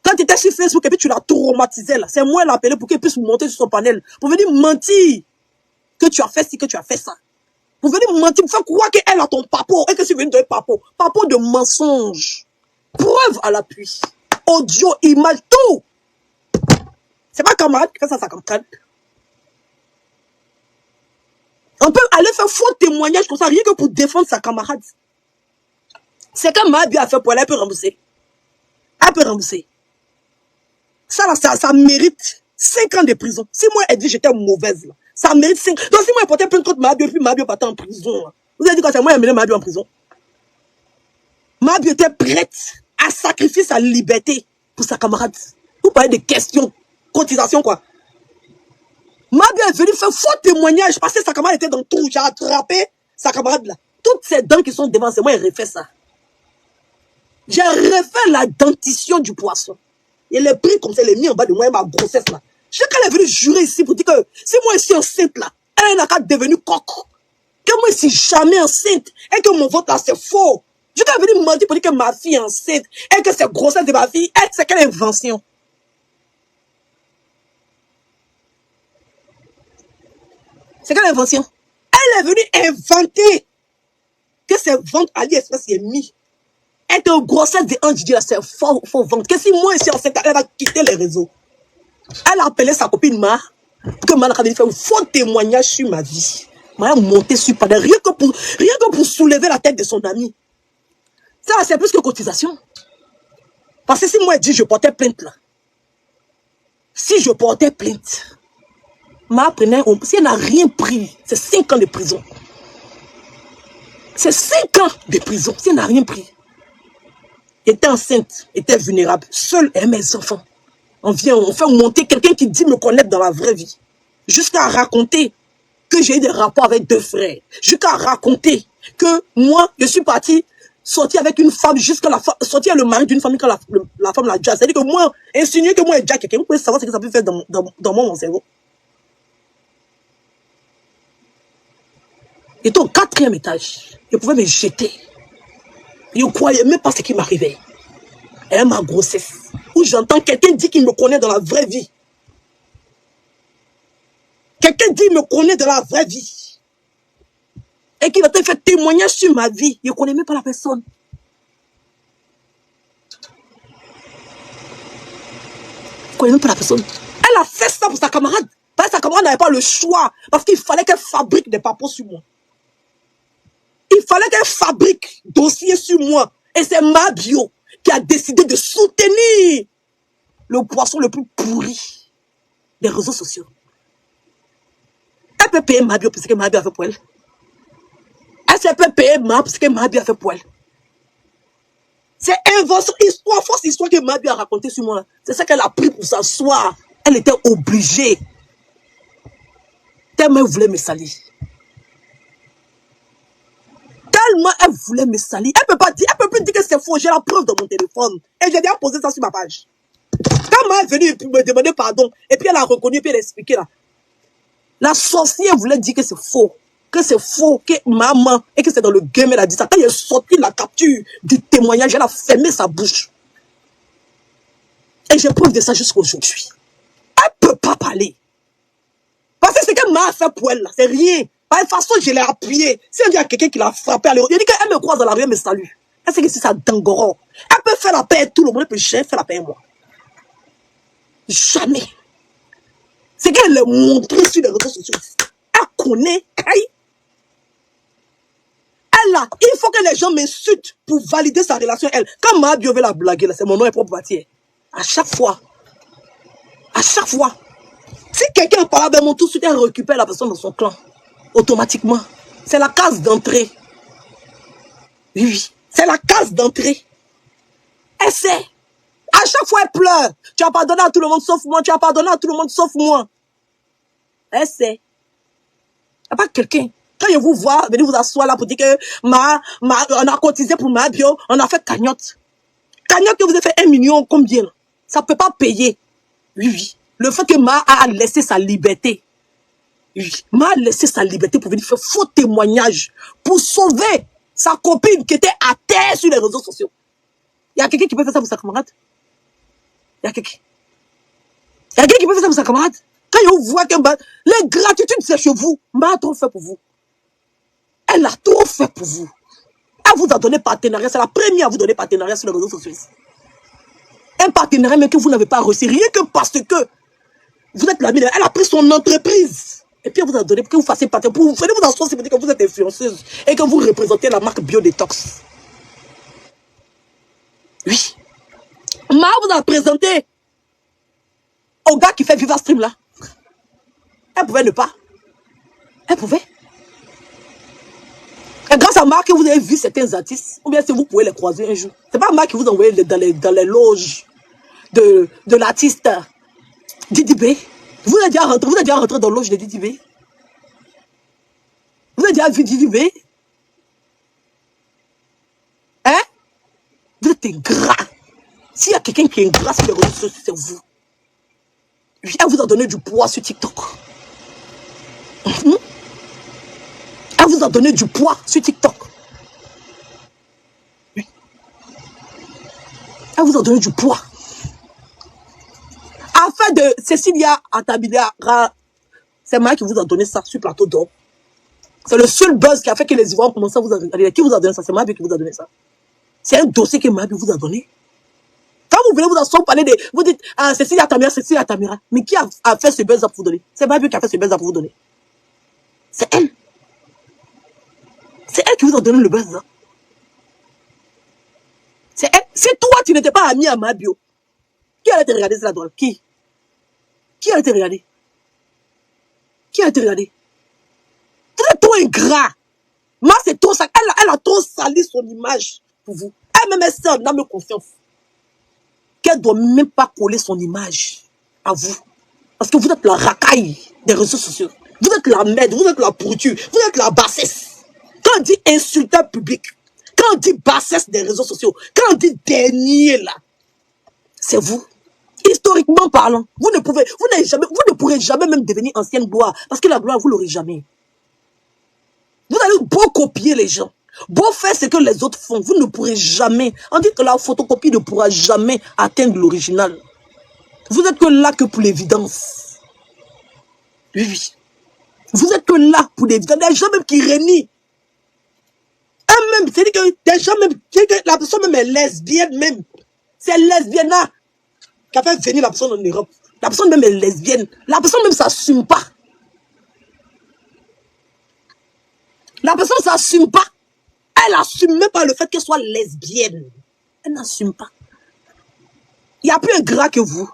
Quand tu étais sur Facebook et puis tu l'as traumatisé là, c'est moi, elle a appelé pour qu'elle puisse monter sur son panel. Pour venir mentir que tu as fait ci, que tu as fait ça. Pour venir mentir, pour faire croire qu'elle a ton papo et que tu es venu donner papo. Papo de mensonge. Preuve à l'appui. Audio, image, tout. C'est pas camarade qui fait ça camarade. On peut aller faire faux témoignage comme ça, rien que pour défendre sa camarade. C'est quand Mahabio a fait pour elle, elle peut rembourser. Elle peut rembourser. Ça, là, ça mérite 5 ans de prison. Si moi, elle dit j'étais mauvaise, là, ça mérite 5 ans. Donc, si moi, elle portais plainte contre Mahabio, puis Mahabio partait en prison, là. Vous avez dit quand c'est moi, elle menait Mahabio en prison. Mahabio était prête à sacrifier sa liberté pour sa camarade. Vous parlez de questions, cotisation, quoi. Mahabio est venu faire faux témoignage parce que sa camarade était dans le trou. J'ai attrapé sa camarade, là. Toutes ces dents qui sont devant, c'est moi, elle refait ça. J'ai refait la dentition du poisson. Et les prix comme ça, les mis en bas de moi et ma grossesse là. Je sais qu'elle est venue jurer ici pour dire que si moi je suis enceinte là, elle n'a qu'à devenir coq. Que moi je suis jamais enceinte et que mon vote là c'est faux. Je qu'elle est venue mentir pour dire que ma fille est enceinte et que c'est grossesse de ma fille. Elle, c'est quelle invention? C'est quelle invention? inventé que ces ventes AliExpress est mis. Et que grossesse de Ange dit là, c'est faux vente. Que si moi ici enceinte, elle va quitter les réseaux. Elle a appelé sa copine Ma, que Ma a fait un faux témoignage sur ma vie. Ma a monté sur Padel, rien que pour soulever la tête de son ami. Ça, c'est plus que cotisation. Parce que si moi, je dis, je portais plainte là. Si je portais plainte, Ma prenait, si elle n'a rien pris, c'est 5 ans de prison. C'est 5 ans de prison, si elle n'a rien pris. Elle était enceinte, était vulnérable, seule et mes enfants. On fait monter quelqu'un qui dit me connaître dans la vraie vie. Jusqu'à raconter que j'ai eu des rapports avec 2 frères. Jusqu'à raconter que moi, je suis parti sortir avec une femme jusqu'à la femme, sortir le mari d'une femme quand la femme l'a déjà. C'est-à-dire que moi, insinuer que moi j'ai déjà quelqu'un, vous pouvez savoir ce que ça peut faire dans mon cerveau. J'étais au 4e étage. Je pouvais me jeter. Je ne croyais même pas ce qui m'arrivait. Et ma grossesse, où j'entends quelqu'un dire qu'il me connaît dans la vraie vie. Quelqu'un dit qu'il me connaît dans la vraie vie. Et qui va te faire témoignage sur ma vie. Je ne connais même pas la personne. Je ne connais même pas la personne. Elle a fait ça pour sa camarade. Parce que sa camarade n'avait pas le choix. Parce qu'il fallait qu'elle fabrique des papos sur moi. Il fallait qu'elle fabrique dossier sur moi. Et c'est Ma Bio qui a décidé de soutenir le poisson le plus pourri des réseaux sociaux. Elle peut payer Ma Bio pour ce que Ma Bio a fait pour elle. Elle peut payer Ma pour ce que Ma Bio a fait pour elle. C'est invention, histoire, fausse histoire que Ma Bio a raconté sur moi. C'est ça qu'elle a pris pour s'asseoir. Elle était obligée. Tellement elle voulait me salir. Tellement elle voulait me salir. Elle peut plus dire que c'est faux. J'ai la preuve dans mon téléphone. Et j'ai déjà posé ça sur ma page. Quand Ma est venue me demander pardon, et puis elle a reconnu, et puis elle a expliqué là. La sorcière voulait dire que c'est faux. Que c'est faux, que maman, et que c'est dans le game, elle a dit ça. Quand il est sorti la capture du témoignage, elle a fermé sa bouche. Et j'ai preuve de ça jusqu'à aujourd'hui. Elle ne peut pas parler. Parce que ce que Ma a fait pour elle là, c'est rien. Par une façon, je l'ai appuyé. Si elle dit à quelqu'un qui l'a frappé, elle dit qu'elle me croise dans la rue, elle me salue. Elle sait que c'est ça d'angoro. Elle peut faire la paix à tout le monde, elle peut jamais faire la paix à moi. Jamais. C'est qu'elle l'a montré sur les réseaux sociaux. Elle connaît. Elle a. Il faut que les gens m'insultent pour valider sa relation. Elle. Quand Ma Bio veut la blaguer, c'est mon nom est propre bâti. À chaque fois. À chaque fois. Si quelqu'un parle avec moi, tout de suite, elle récupère la personne dans son clan. Automatiquement. C'est la case d'entrée. Oui. C'est la case d'entrée. Elle sait. À chaque fois, elle pleure. Tu as pardonné à tout le monde sauf moi. Tu as pardonné à tout le monde sauf moi. Elle sait. Il n'y a pas quelqu'un. Quand je vous vois, venez vous asseoir là pour dire que on a cotisé pour Ma Bio, on a fait cagnotte. Cagnotte que vous avez fait 1 million, combien? Ça ne peut pas payer. Oui, oui. Le fait que Ma a laissé sa liberté. Oui. Ma a laissé sa liberté pour venir faire faux témoignage. Pour sauver sa copine qui était à terre sur les réseaux sociaux. Il y a quelqu'un qui peut faire ça pour sa camarade? Il y a quelqu'un. Il y a quelqu'un qui peut faire ça pour sa camarade? Quand vous voyez que les gratitudes c'est chez vous, Ma a trop fait pour vous. Elle a trop fait pour vous. Elle vous a donné partenariat. C'est la première à vous donner partenariat sur les réseaux sociaux. Un partenariat mais que vous n'avez pas reçu. Rien que parce que vous êtes l'ami. Elle a pris son entreprise. Et puis elle vous a donné pour que vous fassiez partenariat. Pour vous asseoir, c'est pour dire que vous êtes influenceuse. Et que vous représentez la marque Biodetox. Oui. Ma vous a présenté au gars qui fait Viva Stream là. Elle pouvait ne pas. Elle pouvait. Et grâce à Marc que vous avez vu certains artistes, ou bien si vous pouvez les croiser un jour. C'est pas Marc qui vous a envoyé dans les loges de l'artiste Didi B. Vous êtes déjà rentré dans la loge de Didi B. Vous avez déjà vu Didi B. Hein? Vous êtes ingrat. S'il y a quelqu'un qui est ingrat sur les réseaux sociaux, c'est vous. Oui, elle vous a donné du poids sur TikTok. Elle vous a donné du poids sur TikTok. Oui. Elle vous a donné du poids. Afin de Cécilia Atabilia, c'est moi qui vous a donné ça sur plateau d'or. C'est le seul buzz qui a fait que les Ivoiriens ont commencé à vous regarder. Qui vous a donné ça? C'est Mahabi qui vous a donné ça. C'est un dossier que Mahabi vous a donné. Quand vous venez vous asseoir parler de... Vous dites, ah, Cécilia Tamira. Mais qui a fait ce buzz à vous donner? C'est Mahabi qui a fait ce buzz à vous donner. C'est elle. C'est elle qui vous a donné le buzz. Hein. C'est elle. Si toi, tu n'étais pas ami à Mabio, qui allait te regarder sur la droite? Qui allait te regarder? Qui allait te regarder? Vous êtes trop ingrat. Moi, c'est trop ça. Elle a trop sali son image pour vous. Elle-même, elle sait en âme confiance qu'elle ne doit même pas coller son image à vous. Parce que vous êtes la racaille des réseaux sociaux. Vous êtes la merde, vous êtes la pourriture, vous êtes la bassesse. Quand on dit insulteur public, quand on dit bassesse des réseaux sociaux, quand on dit dernier là, c'est vous. Historiquement parlant, vous ne pourrez jamais même devenir ancienne gloire. Parce que la gloire, vous ne l'aurez jamais. Vous allez beau copier les gens. Beau faire ce que les autres font, vous ne pourrez jamais. On dit que la photocopie ne pourra jamais atteindre l'original. Vous êtes que là que pour l'évidence. Oui, oui. Vous êtes que là pour l'évidence. Des gens même qui renient. Eux-mêmes, c'est-à-dire que des gens même, la personne même est lesbienne même. C'est lesbienne là qui a fait venir la personne en Europe. La personne même est lesbienne. La personne même ne s'assume pas. La personne ne s'assume pas. Elle n'assume même pas le fait qu'elle soit lesbienne. Elle n'assume pas. Il n'y a plus un gras que vous.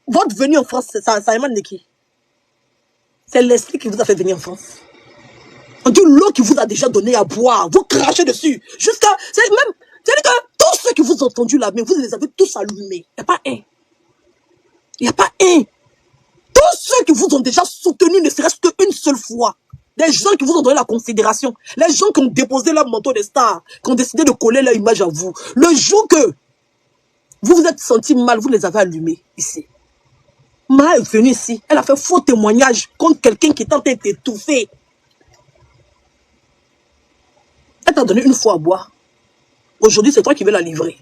Votre venue en France, ça émane de qui? C'est l'esprit qui vous a fait venir en France. On dit l'eau qui vous a déjà donné à boire. Vous crachez dessus. Jusqu'à... C'est-à-dire que tous ceux qui vous ont entendu là-bas, vous les avez tous allumés. Il n'y a pas un. Il n'y a pas un. Tous ceux qui vous ont déjà soutenu, ne serait-ce qu'une seule fois. Les gens qui vous ont donné la considération. Les gens qui ont déposé leur manteau de star. Qui ont décidé de coller leur image à vous. Le jour que vous vous êtes senti mal, vous les avez allumés ici. Ma est venue ici. Elle a fait faux témoignage contre quelqu'un qui est en train de t'étouffer. Elle t'a donné une fois à boire. Aujourd'hui, c'est toi qui veux la livrer.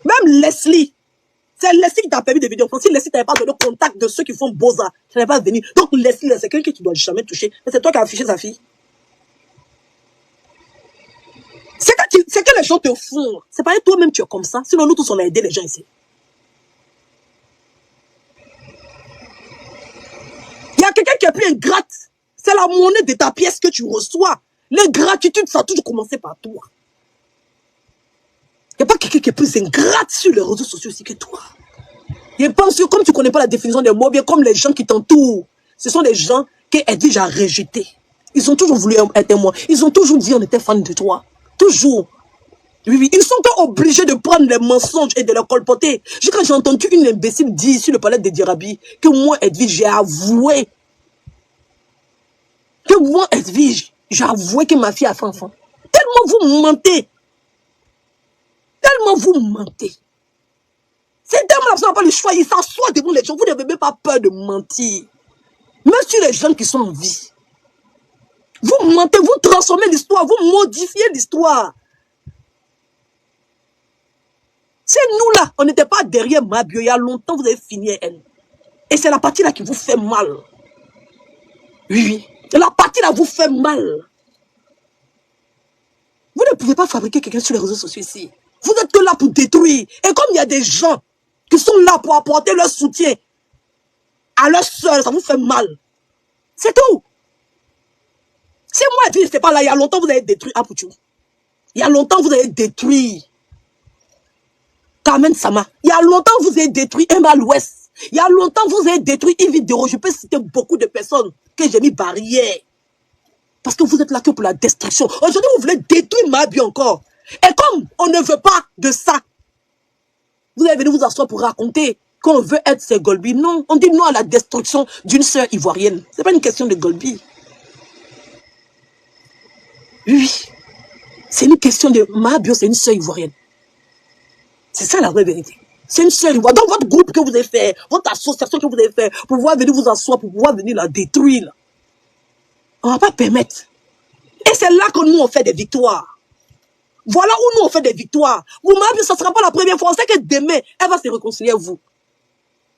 Même Leslie. C'est Leslie qui t'a permis de venir en France. Si Leslie t'avait pas donné contact de ceux qui font Boza, tu n'avais pas venu. Donc Leslie, c'est quelqu'un que tu ne dois jamais toucher. Mais c'est toi qui as affiché sa fille. C'est que les gens te font. C'est pas toi-même tu es comme ça. Sinon, nous tous, on a aidé les gens ici. Il y a quelqu'un qui est plus ingrate. C'est la monnaie de ta pièce que tu reçois. L'ingratitude, ça a toujours commencé par toi. Il n'y a pas quelqu'un qui est plus ingrate sur les réseaux sociaux aussi que toi. Je pense que comme tu ne connais pas la définition des mots, bien comme les gens qui t'entourent, ce sont des gens que Edwige a rejetés. Ils ont toujours voulu être témoins. Ils ont toujours dit on était fan de toi. Toujours. Oui, oui. Ils sont obligés de prendre les mensonges et de les colporter. Quand j'ai entendu une imbécile dire sur le palais de Dirabi que moi, Edwige, j'ai avoué. Que moi, Edwige, j'ai avoué que ma fille a fait enfant. Tellement vous mentez. Tellement vous mentez. C'est tellement la personne n'a pas le choix. Il s'assoit devant les gens. Vous n'avez même pas peur de mentir. Même sur les gens qui sont en vie. Vous mentez, vous transformez l'histoire, vous modifiez l'histoire. C'est nous là, on n'était pas derrière Mabio. Il y a longtemps, vous avez fini elle. Et c'est la partie là qui vous fait mal. Oui, oui. La partie là vous fait mal. Vous ne pouvez pas fabriquer quelqu'un sur les réseaux sociaux ici. Vous êtes que là pour détruire. Et comme il y a des gens qui sont là pour apporter leur soutien à leur soeur, ça vous fait mal. C'est tout. C'est moi qui ne sais pas là, il y a longtemps vous avez détruit Apouchou. Il y a longtemps vous avez détruit Carmen Sama. Il y a longtemps vous avez détruit Emma l'Ouest. Il y a longtemps vous avez détruit Yves Dero. Je peux citer beaucoup de personnes que j'ai mis barrière. Parce que vous êtes là que pour la destruction. Aujourd'hui vous voulez détruire Mabio encore. Et comme on ne veut pas de ça, vous allez venir vous asseoir pour raconter qu'on veut être ces Golbi. Non, on dit non à la destruction d'une sœur ivoirienne. Ce n'est pas une question de Golbi. Oui, c'est une question de Mabio, c'est une sœur ivoirienne. C'est ça la vraie vérité. C'est une sœur ivoirienne. Dans votre groupe que vous avez fait, votre association que vous avez fait, pour pouvoir venir vous asseoir, pour pouvoir venir la détruire. Là. On ne va pas permettre. Et c'est là que nous on fait des victoires. Voilà où nous on fait des victoires. Vous Mabio, ça ne sera pas la première fois. On sait que demain, elle va se réconcilier avec vous.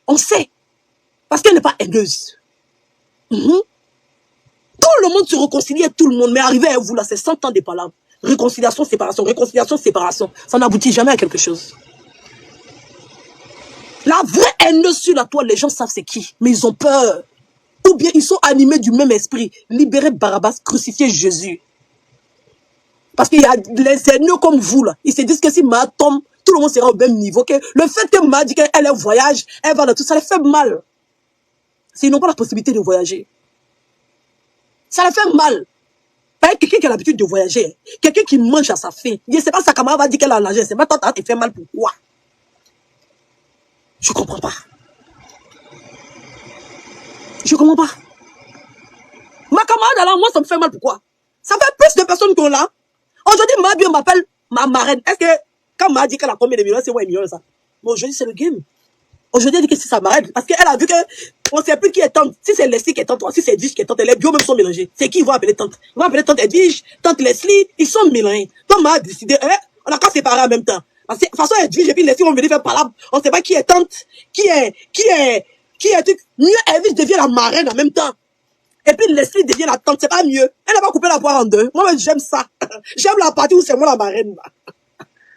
On sait. Parce qu'elle n'est pas haineuse. Tout le monde se réconciliait, tout le monde. Mais arrivé à vous, là, c'est 100 ans de palabres. Réconciliation, séparation, réconciliation, séparation. Ça n'aboutit jamais à quelque chose. La vraie haine sur la toile, les gens savent c'est qui. Mais ils ont peur. Ou bien ils sont animés du même esprit. Libérer Barabbas, crucifier Jésus. Parce qu'il y a les ennemis comme vous, là. Ils se disent que si Ma tombe, tout le monde sera au même niveau. Que le fait que Ma dit qu'elle est en voyage, elle va dans tout ça, les fait mal. Ils n'ont pas la possibilité de voyager. Ça les fait mal. Pas quelqu'un qui a l'habitude de voyager. Quelqu'un qui mange à sa faim. C'est pas sa camarade va dire qu'elle a l'argent. C'est pas toi, te fait mal pourquoi? Je comprends pas. Je comprends pas. Ma camarade, alors moi, ça me fait mal pourquoi? Ça fait plus de personnes qu'on l'a. Aujourd'hui, ma bien m'appelle ma marraine. Est-ce que quand Ma dit qu'elle a combien de millions, c'est ouais, millions ça? Bon, aujourd'hui, c'est le game. Aujourd'hui, elle dit que c'est sa marraine. Parce qu'elle a vu que on ne sait plus qui est tante. Si c'est Leslie qui est tante, si c'est Edwige qui est tante, les bio même sont mélangés. C'est qui ils vont appeler tante? Ils vont appeler tante Edwige, tante Leslie, ils sont mélangés. Donc, Ma a décidé, on a qu'à séparer en même temps. Parce que, de toute façon, Edwige et puis Leslie vont venir faire palabre. On ne sait pas qui est tante, qui est truc. Mieux, Edwige devient la marraine en même temps. Et puis Leslie devient la tante, c'est pas mieux. Elle n'a pas coupé la poire en deux. Moi, j'aime ça. J'aime la partie où c'est moi la marraine.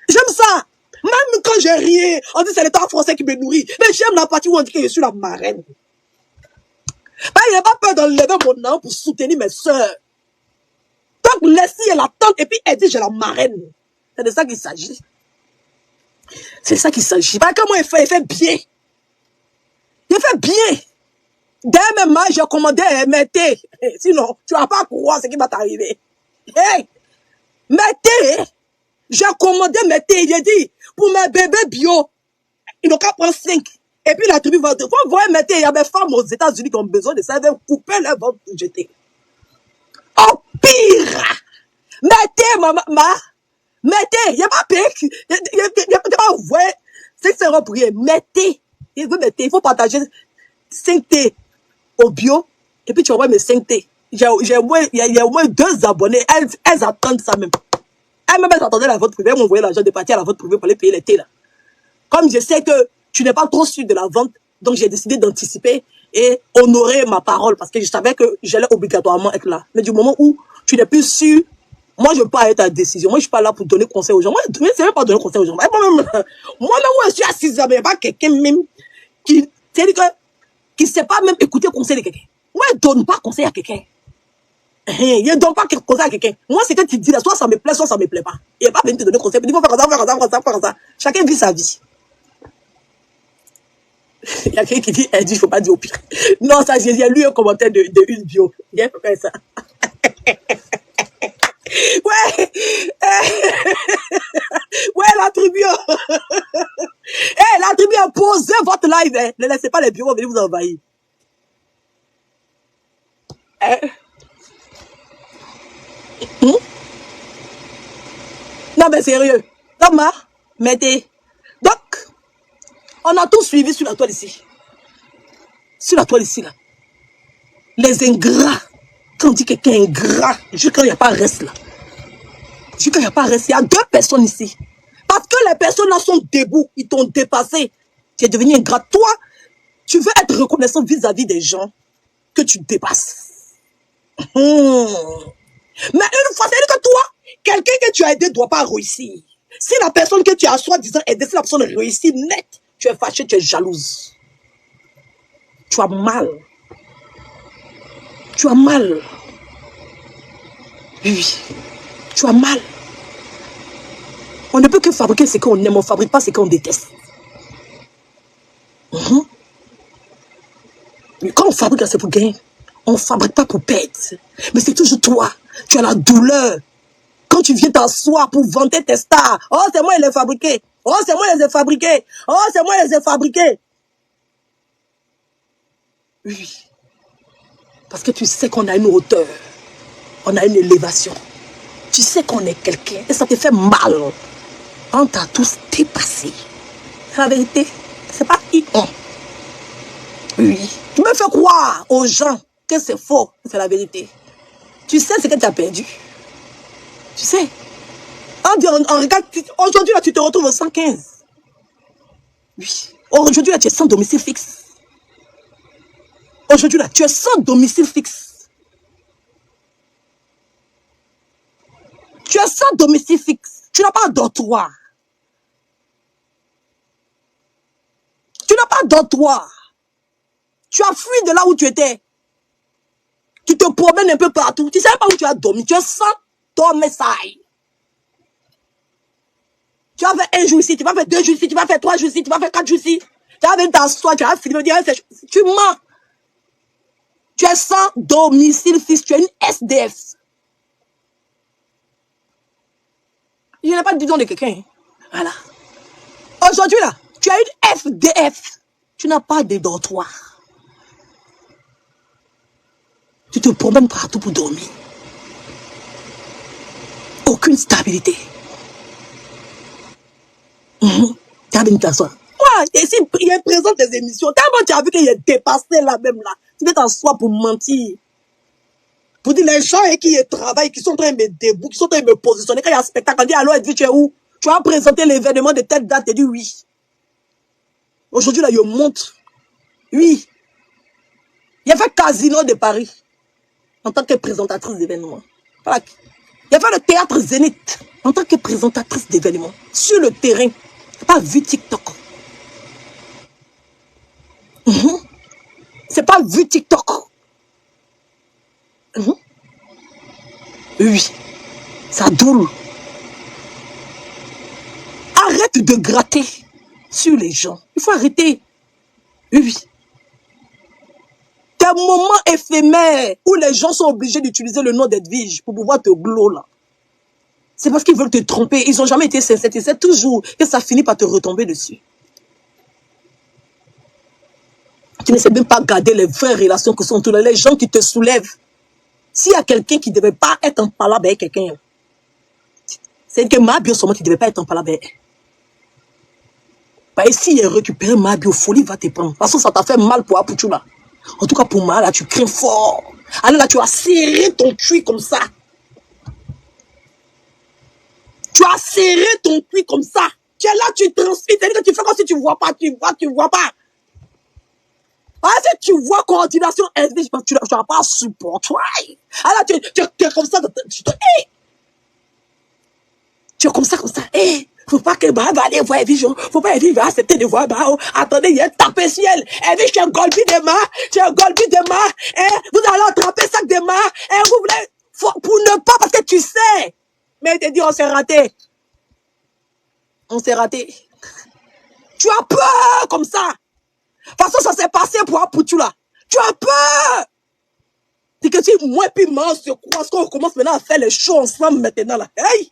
J'aime ça. Même quand j'ai rien, on dit c'est l'État français qui me nourrit. Mais j'aime la partie où on dit que je suis la marraine. Ben, il n'y a pas peur d'enlever mon nom pour soutenir mes soeurs. Donc, Leslie est la tante et puis elle dit j'ai la marraine. C'est de ça qu'il s'agit. C'est ça qu'il s'agit. Ben, comment il fait bien. Il fait bien. Dès même j'ai commandé mettez. Sinon, tu vas pas croire ce qui va t'arriver. Hey, mettez. J'ai commandé mettez. Il a dit, pour mes bébés bio, ils n'ont qu'à prendre 5. Et puis la tribu va dire, vous voyez mettez, il y a des femmes aux États-Unis qui ont besoin de ça, ils vont couper leur ventre pour jeter. Oh, pire. Mettez, mettez. Il n'y a pas pire. Il n'y a pas, vous voyez, c'est repris. Mettez. Il faut partager 5 T au bio, et puis tu envoies mes 5 T. Il y a au moins 2 abonnés, elles attendent ça même. Elles attendaient la vente privée, elles m'envoyaient l'argent de partir à la vente privée pour aller payer les T là. Comme je sais que tu n'es pas trop sûr de la vente, donc j'ai décidé d'anticiper et honorer ma parole, parce que je savais que j'allais obligatoirement être là. Mais du moment où tu n'es plus sûr, moi je ne peux pas être ta décision. Moi je ne suis pas là pour donner conseil aux gens. Moi je ne sais même pas donner conseil aux gens. Moi-même, où je suis assise, il n'y a pas quelqu'un même qui ne sait pas même écouter conseil de quelqu'un. Moi, je ne donne pas conseil à quelqu'un. Je ne donne pas conseil à quelqu'un. Moi, c'est que tu dis là, soit ça me plaît, soit ça ne me plaît pas. Il n'y a pas venir te donner conseil. Il faut faire comme ça, faire comme ça, faire comme ça, faire comme ça. Chacun vit sa vie. Il y a quelqu'un qui dit, il ne faut pas dire au pire. Non, ça, j'ai lu un commentaire de une bio. Il y a fait ça. Ouais. Ouais, la tribu. La tribu a posé votre live. Ne laissez pas les bureaux venir vous envahir. Non, mais sérieux. Thomas, mettez. Donc, on a tout suivi sur la toile ici. Sur la toile ici, là. Les ingrats. Quand on dit quelqu'un est ingrat, juste quand il n'y a pas reste là. Juste quand il n'y a pas reste, il y a 2 personnes ici. Parce que les personnes là sont debout, ils t'ont dépassé. Tu es devenu ingrat. Toi, tu veux être reconnaissant vis-à-vis des gens que tu dépasses. Mais une fois, c'est-à-dire que toi, quelqu'un que tu as aidé ne doit pas réussir. Si la personne que tu as soi-disant aidé, si la personne réussit net, tu es fâché, tu es jalouse. Tu as mal. Tu as mal. Oui. Tu as mal. On ne peut que fabriquer ce qu'on aime, on ne fabrique pas ce qu'on déteste. Mais quand on fabrique, c'est pour gagner. On ne fabrique pas pour perdre. Mais c'est toujours toi. Tu as la douleur. Quand tu viens t'asseoir pour vanter tes stars. Oh, c'est moi qui les ai fabriqués. Oh, c'est moi qui les ai fabriqués. Oh, c'est moi qui les ai fabriqués. Oui. Parce que tu sais qu'on a une hauteur. On a une élévation. Tu sais qu'on est quelqu'un. Et ça te fait mal. On t'a tous dépassé. C'est la vérité. C'est pas I-on. Oui. Tu me fais croire aux gens que c'est faux. C'est la vérité. Tu sais ce que tu as perdu. Tu sais. On regarde. Aujourd'hui, là, tu te retrouves au 115. Oui. Aujourd'hui, là, tu es sans domicile fixe. Aujourd'hui, là, tu es sans domicile fixe. Tu es sans domicile fixe. Tu n'as pas de dortoir. Tu n'as pas de dortoir. Tu as fui de là où tu étais. Tu te promènes un peu partout. Tu ne sais pas où tu as dormi. Tu es sans domicile. Tu vas faire un jour ici, tu vas faire 2 jours ici, tu vas faire 3 jours ici, tu vas faire 4 jours ici. Tu vas venir t'asseoir, tu vas filmer, tu mens. Tu es sans domicile fixe, tu es une SDF. Je n'ai pas dit nom de quelqu'un. Voilà. Aujourd'hui, là, tu as une FDF. Tu n'as pas de dortoir. Tu te promènes partout pour dormir. Aucune stabilité. Tu as bien t'asseoir. Moi, ici, il présente des émissions. Tellement tu as vu qu'il est dépassé là-même là. Tu veux t'asseoir pour mentir. Pour dire les gens qui travaillent, qui sont en train de me debout, qui sont en train de me positionner. Quand il y a un spectacle, on dit alors, Edwige, tu es où? Tu as présenté l'événement de telle date, tu dis oui. Aujourd'hui, là, je monte. Oui. Il a fait Casino de Paris en tant que présentatrice d'événements. Voilà. Il a fait le théâtre Zénith en tant que présentatrice d'événements. Sur le terrain. Tu n'as pas vu TikTok. C'est pas vu TikTok. Oui. Ça doule. Arrête de gratter sur les gens. Il faut arrêter. Oui. Des moments éphémères où les gens sont obligés d'utiliser le nom d'Edwige pour pouvoir te glow là. C'est parce qu'ils veulent te tromper. Ils n'ont jamais été sincères. C'est toujours que ça finit par te retomber dessus. Tu ne sais même pas garder les vraies relations que sont tous les gens qui te soulèvent. S'il y a quelqu'un qui ne devait pas être en palabre avec quelqu'un, c'est que ma bio seulement qui ne devait pas être en palabre avec. Bah, si il récupère ma bio, folie va te prendre. Parce que ça t'a fait mal pour Apuchula. En tout cas, pour moi, là, tu crains fort. Alors là, tu as serré ton cuir comme ça. Tu as serré ton cuir comme ça. Tu es là, tu transpires. C'est-à-dire que tu fais comme si tu ne vois pas, tu vois pas. Parce que tu vois coordination, tu n'as pas support. Alors tu es comme ça. Tu es comme ça. Faut pas que va aller voir Edwige. Faut pas Edwige va accepter de voir Bao. Attendez, il y a un tapé ciel. Edwige, tu es un golbi de main. Tu es un golbi de main. Vous allez attraper sac de main. Vous voulez, pour ne pas, parce que tu sais. Mais il te dit, on s'est raté. On s'est raté. Tu as peur comme ça. Parce que ça s'est passé pour Apuchula. Tu as peur. C'est que si moi et moi on se croise, qu'on commence maintenant à faire les choses ensemble maintenant là. Hey!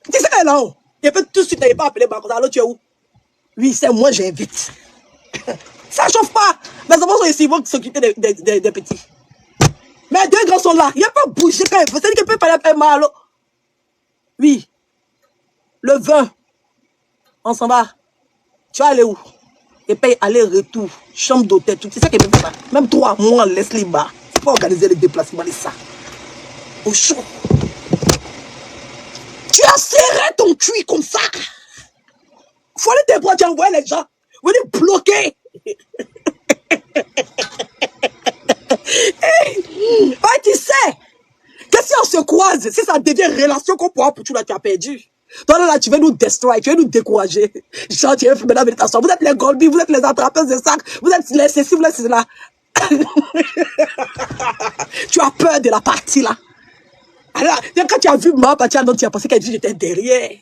Tu sais qu'elle est là-haut. Et puis tout de suite, tu n'avais pas appelé Bakosa. Alors tu es où? Oui, c'est moi, j'invite. Ça ne chauffe pas. Mais ça va ici, ils vont s'occuper des petits. Mais 2 grands sont là. Il n'y a pas bougé quand même. C'est-à-dire qu'il peut pas faire mal. Oui. Le 20. On s'en va. Tu vas aller où? Et paye aller-retour. Chambre d'hôtel, tout. C'est ça qui est ça. Même 3 mois, laisse-les bas. C'est pas organiser les déplacements de ça. Au chaud. Tu as serré ton cuir comme ça. Faut aller te prendre, tu envoies les gens. Venez bloquer. Hey, tu sais que si on se croise, si ça devient relation qu'on pourra pour tout là, tu as perdu. Toi là, tu veux nous destroy, tu veux nous décourager. Genre, tu veux maintenant venir t'asseoir. Vous êtes les goldis, vous êtes les attrapeurs de sacs, vous êtes les ceci, vous êtes cela. Tu as peur de la partie là. Alors, quand tu as vu ma partie, tu as pensé qu'elle dit j'étais derrière.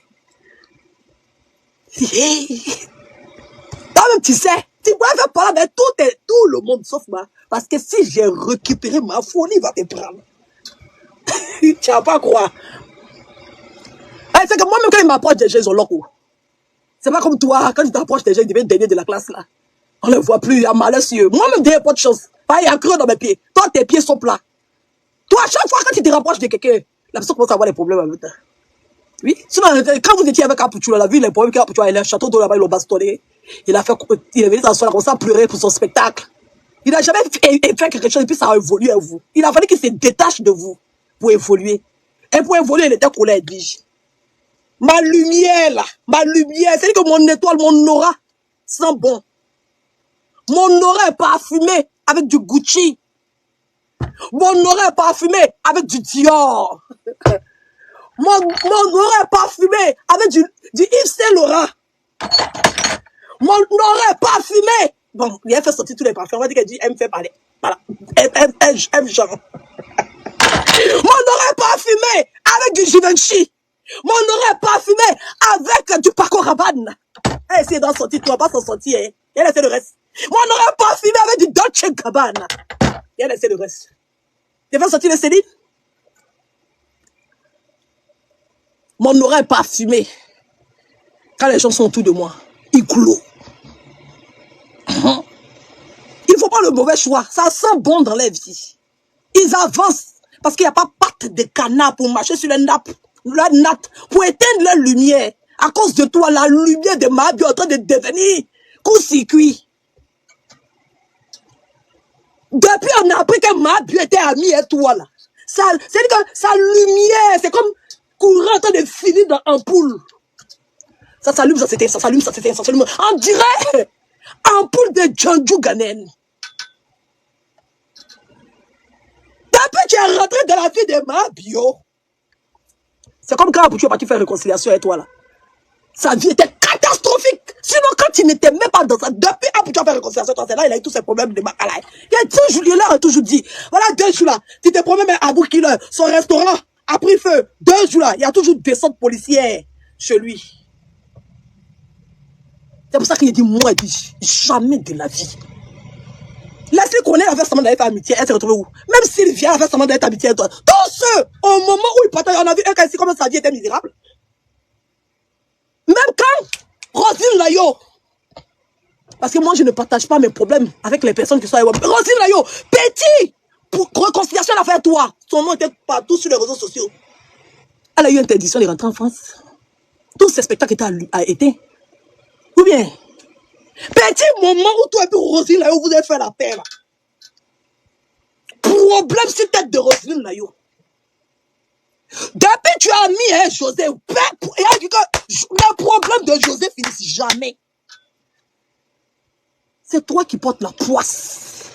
Toi-même, tu sais, tu pourrais faire parler avec tout le monde sauf moi. Parce que si j'ai récupéré ma folie, il va te prendre. Tu vas pas croire. C'est que moi-même, quand il m'approche des gens, ils ont leur coup. C'est pas comme toi, quand tu t'approches des gens, ils deviennent dernier de la classe là. On ne les voit plus, il y a malheureux. Moi-même, il n'y a pas de chance. Il y a creux dans mes pieds. Toi, tes pieds sont plats. Toi, à chaque fois que tu te rapproches de quelqu'un, la personne commence à avoir des problèmes avec toi. Oui. Sinon, quand vous étiez avec Apuchula, la vie, les problèmes qu'Apuchula, il a un château d'eau là-bas, il l'a bastonné. Il est venu s'asseoir comme ça, pleurer pour son spectacle. Il n'a jamais fait quelque chose et puis ça a évolué à vous. Il a fallu qu'il se détache de vous pour évoluer. Et pour évoluer, il était collé à Edwige. Ma lumière là, c'est que mon étoile, mon aura sent bon. Mon aura est parfumé avec du Gucci. Mon aura est parfumé avec du Dior. Mon oreille parfumé avec du Yves Saint Laurent. Mon oreille parfumé. Bon, il a fait sortir tous les parfums. On va dire qu'elle dit, elle me fait parler. Voilà. Elle genre. Mon oreille parfumé avec du Givenchy. Mon oreille parfumé avec du Paco Rabanne. Elle essaie d'en sortir, tu vas pas s'en sortir. Hein. Elle essaie le reste. Mon oreille parfumé avec du Dolce Gabbana. Elle essaie le reste. Tu vas sortir le Céline? Mon oreille parfumé. Quand les gens sont autour de moi, ils clouent. Il ne faut pas le mauvais choix. Ça sent bon dans les vies. Ils avancent parce qu'il n'y a pas patte de canard pour marcher sur la nappe, pour éteindre la lumière. À cause de toi, la lumière de ma vie est en train de devenir court-circuit. Depuis, on a appris que ma vie était amie et toi là. C'est-à-dire que sa lumière, c'est comme courant en train de finir dans l'ampoule. Ça s'allume, ça s'éteint, ça s'allume, ça s'éteint, ça s'allume. On dirait ampoule de Django Ganen. Depuis tu es rentré dans la vie de ma bio. C'est comme quand tu es parti faire réconciliation avec toi là. Sa vie était catastrophique. Sinon, quand il n'était même pas dans ça, depuis tu as fait réconciliation, toi, c'est là, il a eu tous ses problèmes de Macalaï. Il a toujours, il a toujours dit, voilà, 2 jours là, tu te promets, mais Abou Killer, son restaurant a pris feu. 2 jours là, il y a toujours des descente policière chez lui. C'est pour ça qu'il dit, moi, il dit, jamais de la vie. Laisse-le connaître avec semblant d'être amitié, elle se retrouve où? Même s'il vient avec semblant d'être amitié, toi. Tous ceux, au moment où il partage, on a vu un cas ici, comment sa vie était misérable. Même quand Roselyne Layo, parce que moi je ne partage pas mes problèmes avec les personnes qui sont avec moi. Roselyne Layo, petit, pour réconciliation à faire toi. Son nom était partout sur les réseaux sociaux. Elle a eu interdiction de rentrer en France. Tous ces spectacles étaient à été. Ou bien, petit moment où toi et puis Roselyne Layo vous avez fait la paix là. Problème sur tête de Roselyne Layo. Depuis tu as mis José, et elle dit que le problème de José finit jamais. C'est toi qui portes la poisse.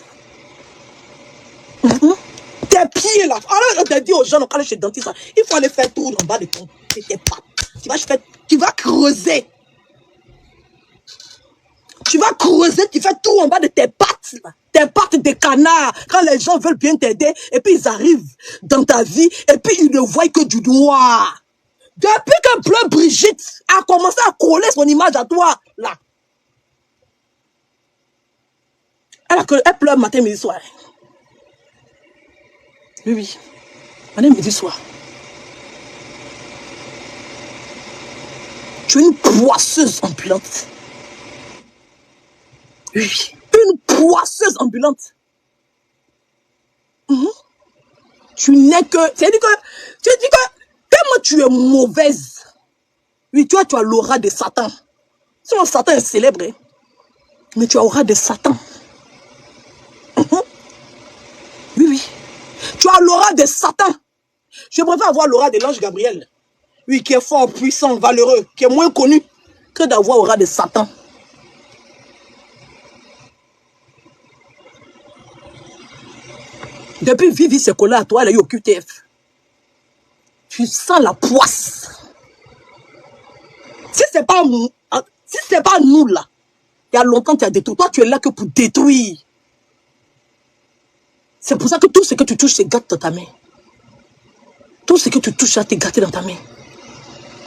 Tes pieds là. Alors on t'a dit aux gens, quand on est chez le dentiste, il faut aller faire tour en bas de tes pattes. Tu vas creuser. Tu vas creuser, tu fais tout en bas de tes pattes. Là. Tes pattes de canard. Quand les gens veulent bien t'aider, et puis ils arrivent dans ta vie, et puis ils ne voient que du noir. Depuis que Bleu Brigitte a commencé à coller son image à toi, là. Elle pleure matin, midi, soir. Oui, oui. Matin, midi, soir. Tu es une poisseuse ambulante. Oui, une poisseuse ambulante. Tu n'es que... C'est-à-dire que... Tu dis que... Tellement tu es mauvaise. Oui, tu as l'aura de Satan. Sinon, Satan est célèbre. Hein? Mais tu as l'aura de Satan. Oui, oui. Tu as l'aura de Satan. Je préfère avoir l'aura de l'ange Gabriel. Oui, qui est fort, puissant, valeureux, qui est moins connu que d'avoir l'aura de Satan. Depuis Vivi s'est collée à toi, elle a eu au QTF. Tu sens la poisse. Si c'est pas nous là, il y a longtemps tu as détruit. Toi, tu es là que pour détruire. C'est pour ça que tout ce que tu touches, c'est gâte dans ta main. Tout ce que tu touches, c'est gâté dans ta main.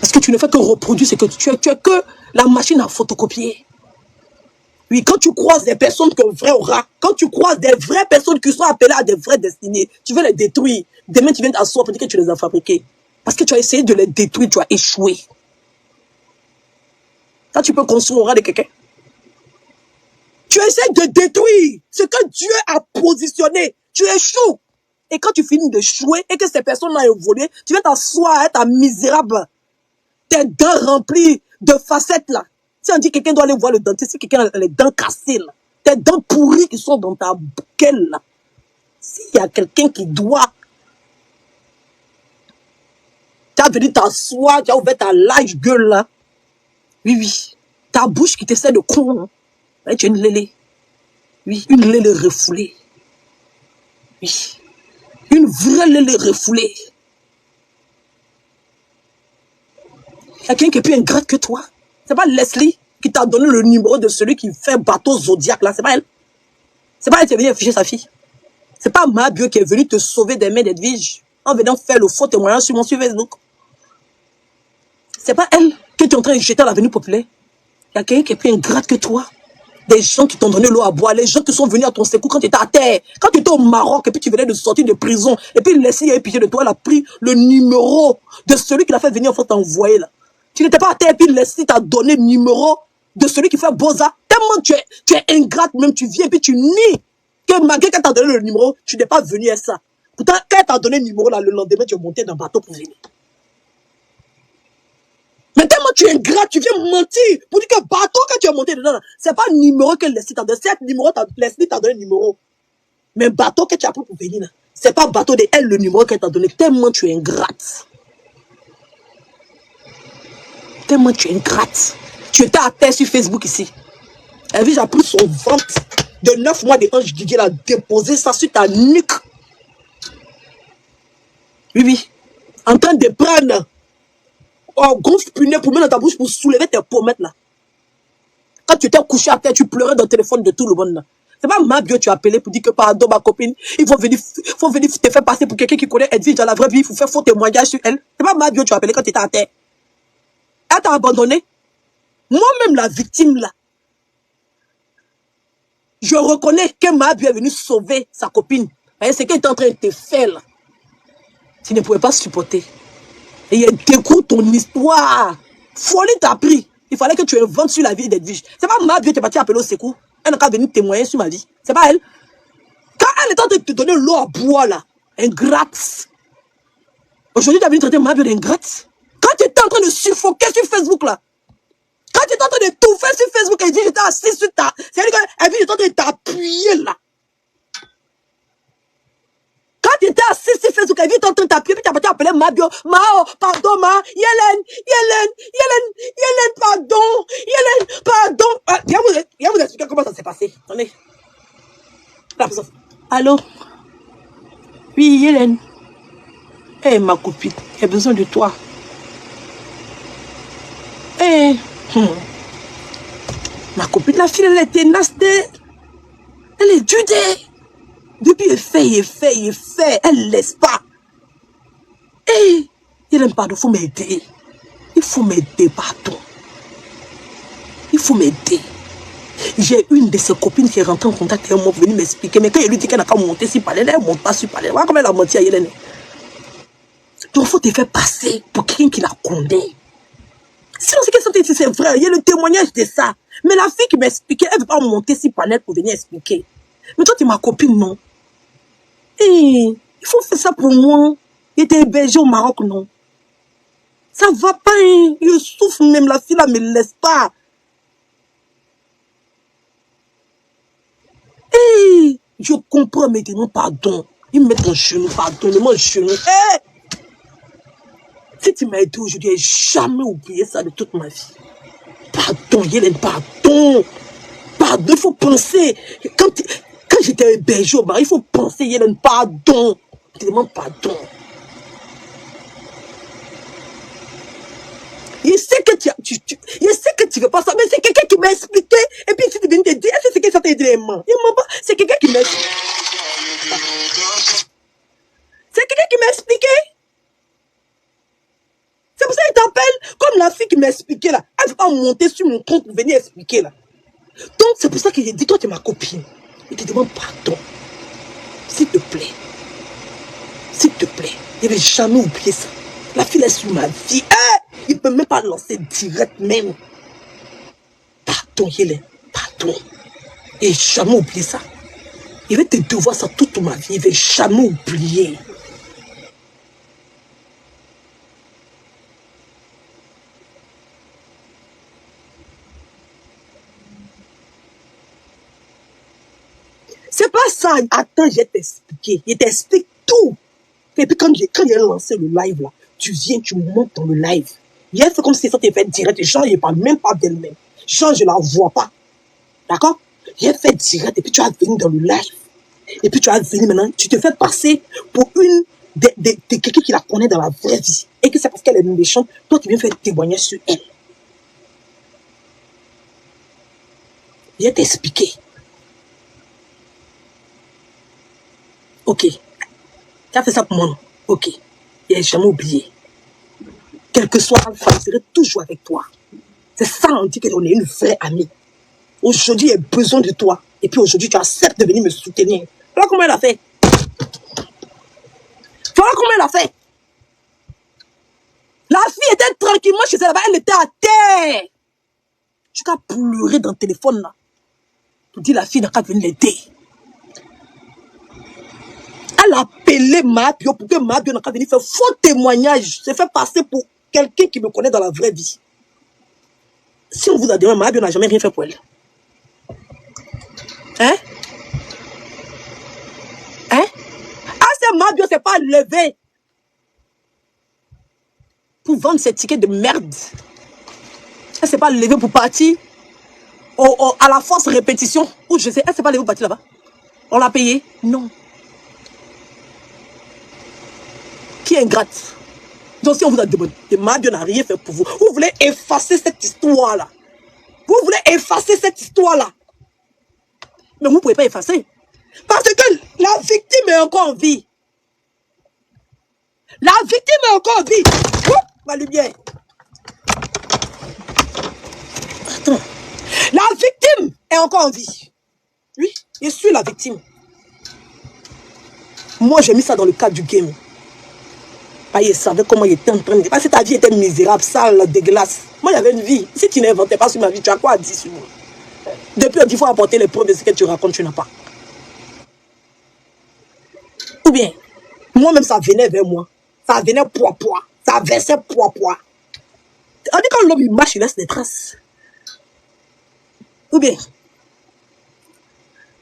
Parce que tu ne fais que reproduire ce que tu es que la machine à photocopier. Oui, quand tu croises des personnes qui ont vrai aura, quand tu croises des vraies personnes qui sont appelées à des vraies destinées, tu veux les détruire. Demain, tu viens t'asseoir pour dire que tu les as fabriquées. Parce que tu as essayé de les détruire, tu as échoué. Ça, tu peux construire aura de quelqu'un. Tu essaies de détruire ce que Dieu a positionné. Tu échoues. Et quand tu finis de jouer et que ces personnes-là ont volé, tu viens t'asseoir, être misérable. Tes dents remplies de facettes là. Si on dit quelqu'un doit aller voir le dentiste, si quelqu'un a les dents cassées là, tes dents pourries qui sont dans ta gueule là. S'il y a quelqu'un qui doit, tu as venu t'asseoir, tu as ouvert ta large gueule là. Oui, oui. Ta bouche qui t'essaie de con. Hein. Tu es une lélé. Oui, une lélé refoulée. Oui. Une vraie lélé refoulée. Il y a quelqu'un qui est plus ingrate que toi. C'est pas Leslie qui t'a donné le numéro de celui qui fait bateau Zodiac là. C'est pas elle. C'est pas elle qui est venue afficher sa fille. C'est pas Mabio qui est venu te sauver des mains d'Edwige en venant faire le faux témoignage sur mon Facebook. C'est pas elle que tu es en train de jeter à l'avenue populaire. Il y a quelqu'un qui est plus ingrate que toi. Des gens qui t'ont donné l'eau à boire, les gens qui sont venus à ton secours quand tu étais à terre, quand tu étais au Maroc et puis tu venais de sortir de prison, et puis Leslie a pitié de toi, elle a pris le numéro de celui qui l'a fait venir en France t'envoyer là. Tu n'étais pas à terre et puis Leslie t'a donné le numéro de celui qui fait Boza. Tellement tu es ingrate, même tu viens et puis tu nies que malgré qu'elle t'a donné le numéro, tu n'es pas venu à ça. Pourtant, quand elle t'a donné le numéro là, le lendemain, tu es monté dans le bateau pour venir. Mais tellement tu es ingrat, tu viens mentir pour dire que bateau que tu es monté dedans, c'est pas le numéro que Leslie t'a donné. C'est numéro Leslie t'a donné le numéro. Mais bateau que tu as pris pour venir, c'est pas bateau de elle le numéro qu'elle t'a donné. Tellement tu es ingrate. Tellement tu es ingrate. Tu étais à terre sur Facebook ici. Elle a pris son ventre de 9 mois de Ange Didier, elle a déposé ça sur ta nuque. Oui, oui. En train de prendre gonfle punaise pour mettre dans ta bouche pour soulever tes pommettes là. Quand tu étais couché à terre, tu pleurais dans le téléphone de tout le monde là. C'est pas Mabio tu as appelé pour dire que pardon ma copine, il faut venir te faire passer pour quelqu'un qui connaît Edwige dans la vraie vie, il faut faire faux témoignage sur elle. C'est pas Mabio tu as appelé quand tu étais à terre. Elle t'a abandonné. Moi-même la victime là, je reconnais que Mabio est venu sauver sa copine. C'est qu'elle est en train de te faire là. Tu ne pouvais pas supporter. Et elle découvre ton histoire. Folie t'a pris. Il fallait que tu inventes sur la vie d'Edwige. C'est pas Mabio qui est parti appeler au secours. Elle n'a qu'à venir témoigner sur ma vie. C'est pas elle. Quand elle est en train de te donner l'eau à boire là, ingrate. Aujourd'hui, tu as venu traiter Mabio d'ingrate. Quand tu étais en train de suffoquer sur Facebook là, quand tu étais en train de tout faire sur Facebook, elle dit j'étais assis sur ta. C'est-à-dire qu'elle dit j'étais en train de t'appuyer là. Quand tu étais assis sur Facebook, elle dit en train de t'appuyer, puis tu as parti appeler Mabio. Mao, pardon, Ma, Yélène, pardon, Yélène, pardon. Viens vous expliquer comment ça s'est passé. Attendez. Allô? Oui, Yélène. Eh, ma copine, j'ai besoin de toi. Eh, ma copine, la fille, elle est tenace, elle est dudée. Depuis, elle fait, elle laisse pas. Eh, Yélène, pardon, il faut m'aider. Il faut m'aider, pardon. Il faut m'aider. J'ai une de ses copines qui est rentrée en contact avec moi pour venir m'expliquer. Mais quand elle lui dit qu'elle n'a qu'à monter sur palais, elle ne monte pas sur palais. Voilà comment elle a menti à Yélène. Donc, il faut te faire passer pour quelqu'un qui la connaît. Sinon, c'est vrai, il y a le témoignage de ça. Mais la fille qui m'expliquait, elle ne veut pas monter sur palais pour venir expliquer. Mais toi, tu es ma copine, non? Et il faut faire ça pour moi. Il était hébergé au Maroc, non? Ça va pas, hein? Je souffre même, la fille là me laisse pas. Et je comprends maintenant, pardon. Il me met ton genou, pardon, mon genou. Hey! Si tu m'as aidé aujourd'hui, je n'ai jamais oublié ça de toute ma vie. Pardon, Yélène, pardon. Pardon, il faut penser. Quand j'étais hébergé au Maroc, il faut penser, Yélène, pardon. Je te demande pardon. Je sais que tu veux pas ça, mais c'est quelqu'un qui m'a expliqué. Et puis tu viens te dire, est-ce que c'est quelqu'un qui t'a aidé les mains? C'est quelqu'un qui m'a expliqué. C'est quelqu'un qui m'a expliqué. C'est pour ça qu'il t'appelle comme la fille qui m'a expliqué là. Elle ne veut pas monter sur mon compte pour venir expliquer là. Donc c'est pour ça que j'ai dit, toi tu es ma copine. Je te demande pardon. S'il te plaît. S'il te plaît. Je ne vais jamais oublier ça. La fille est sur ma vie. Il ne peut même pas lancer direct même. Pardon Yélène. Pardon. Et jamais oublier ça. Je vais te devoir ça toute ma vie. Je ne vais jamais oublier. C'est pas ça. Attends, je vais t'expliquer. Je t'explique tout. Et puis quand j'ai lancé le live là, tu viens, tu montes dans le live. Il a fait comme si ça t'était fait direct. Jean, il ne parle même pas d'elle-même. Jean, je ne la vois pas. D'accord? Il a fait direct et puis tu as venu dans le live. Et puis tu as venu maintenant, tu te fais passer pour une de quelqu'un qui la connaît dans la vraie vie. Et que c'est parce qu'elle est méchante, toi tu viens faire témoignage sur elle. Viens t'expliquer. Ok. Tu as fait ça pour moi. Ok. Il n'a jamais oublié. Quel que soit Alpha, je serai toujours avec toi. C'est ça, on dit qu'on est une vraie amie. Aujourd'hui, j'ai besoin de toi. Et puis aujourd'hui, tu acceptes de venir me soutenir. Voilà comment elle a fait. Voilà comment elle a fait. La fille était tranquillement chez elle là-bas. Elle était à terre. Tu as pleuré dans le téléphone là. Tu dis la fille n'a qu'à venir l'aider. Elle a appelé Mabio pour que Mabio n'a qu'à venir faire faux témoignage. Se fait passer pour quelqu'un qui me connaît dans la vraie vie. Si on vous a demandé, Mabio n'a jamais rien fait pour elle. Hein? Hein? Ah, c'est Mabio, c'est pas levé pour vendre ces tickets de merde. Elle s'est pas levée pour partir à la force répétition. Ou je sais, elle s'est pas levée pour partir là-bas. On l'a payé? Non. Qui est ingrate? Donc si on vous a demandé, Mabio n'a rien fait pour vous. Vous voulez effacer cette histoire-là. Vous voulez effacer cette histoire-là. Mais vous ne pouvez pas effacer. Parce que la victime est encore en vie. La victime est encore en vie. Ouh, ma lumière. Attends. La victime est encore en vie. Oui, je suis la victime. Moi, j'ai mis ça dans le cadre du game. Ah, il savait comment il était en train de... Parce que ta vie était misérable, sale, dégueulasse. Moi, j'avais une vie. Si tu n'inventais pas sur ma vie, tu as quoi à dire sur moi? Depuis, il faut apporter les preuves de ce que tu racontes, tu n'as pas. Ou bien, moi-même, ça venait vers moi. Ça venait poids. Ça versait poids. On dit quand l'homme, il marche, il laisse des traces. Ou bien,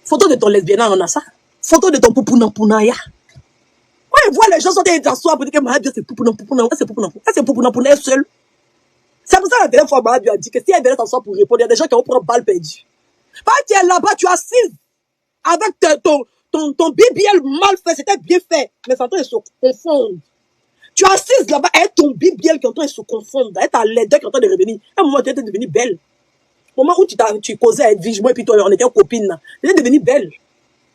photo de ton lesbienne, on a ça. Photo de ton poupouna-pounaya. Ouais, voit les gens sont s'asseoir pour dire que Mahabia c'est poupouna-pouna. C'est poupouna-pouna elle seule. C'est pour ça que la dernière fois, Mahabia a dit que si elle venait s'asseoir pour répondre, il y a des gens qui vont prendre balle perdue. Parce que tu es là-bas, tu es assise avec ton BBL mal fait, c'était bien fait, mais c'est en train de se confondre. Tu es assise là-bas avec ton BBL qui est en train de se confondre, avec ta laideur qui est en train de revenir. À un moment, tu étais devenue belle. Au moment où tu causais avec Vigement et puis toi, on était copines, tu étais devenue belle.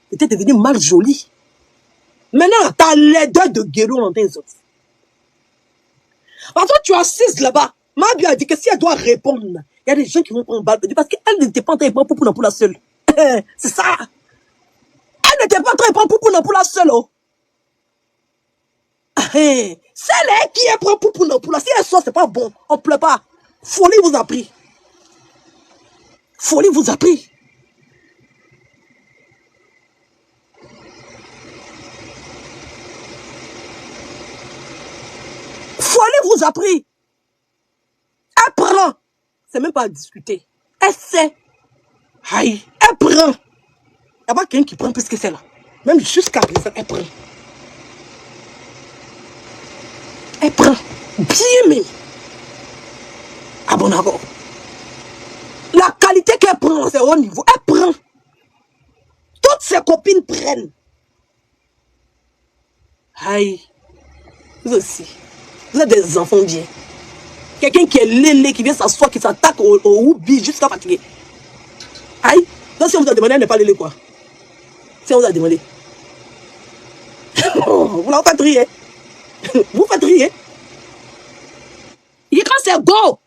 Tu étais devenue mal jolie. Maintenant, ta laideur de guéro dans tes autres. Parce que tu es assise là-bas. Mabia a dit que si elle doit répondre, il y a des gens qui vont prendre balle perdue parce qu'elle n'était pas en train de prendre pour la seule. C'est ça. Elle n'était pas en train de prendre pour la seule. Oh. Celle qui est prend pour la. Si elle sort, c'est pas bon. On ne pleure pas. Folie vous a pris. Folie vous a pris. Folie vous a pris. Elle prend. C'est même pas à discuter. Elle sait. Aïe. Elle prend. Il n'y a pas quelqu'un qui prend plus que celle-là. Même jusqu'à présent, elle prend. Elle prend. Bien même. Ah bon, d'accord. La qualité qu'elle prend, c'est au niveau. Elle prend. Toutes ses copines prennent. Aïe. Vous aussi. Vous êtes des enfants bien. Quelqu'un qui est lélé, qui vient s'asseoir, qui s'attaque au houbi jusqu'à fatiguer. Aïe. Donc si on vous a demandé, elle n'est pas lélé quoi. Si on vous a demandé. Vous la faites rire. Vous faites rire. Il est quand c'est go.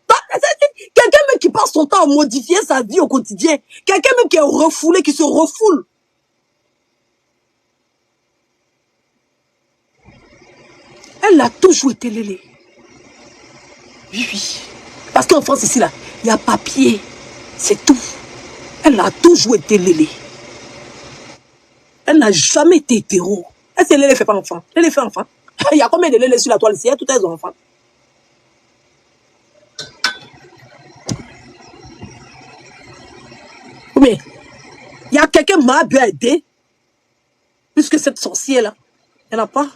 Quelqu'un même qui passe son temps à modifier sa vie au quotidien. Quelqu'un même qui est refoulé, qui se refoule. Elle a toujours été lélé. Oui. Parce qu'en France, ici, là, il y a papier. C'est tout. Elle a toujours été lélé. Elle n'a jamais été hétéro. Est-ce que lélé fait pas enfant? Lélé fait enfant. Il y a combien de lélé sur la toile ici? Il y a tous les enfants. Mais il y a quelqu'un qui m'a bien aidé. Puisque cette sorcière-là, elle n'a pas.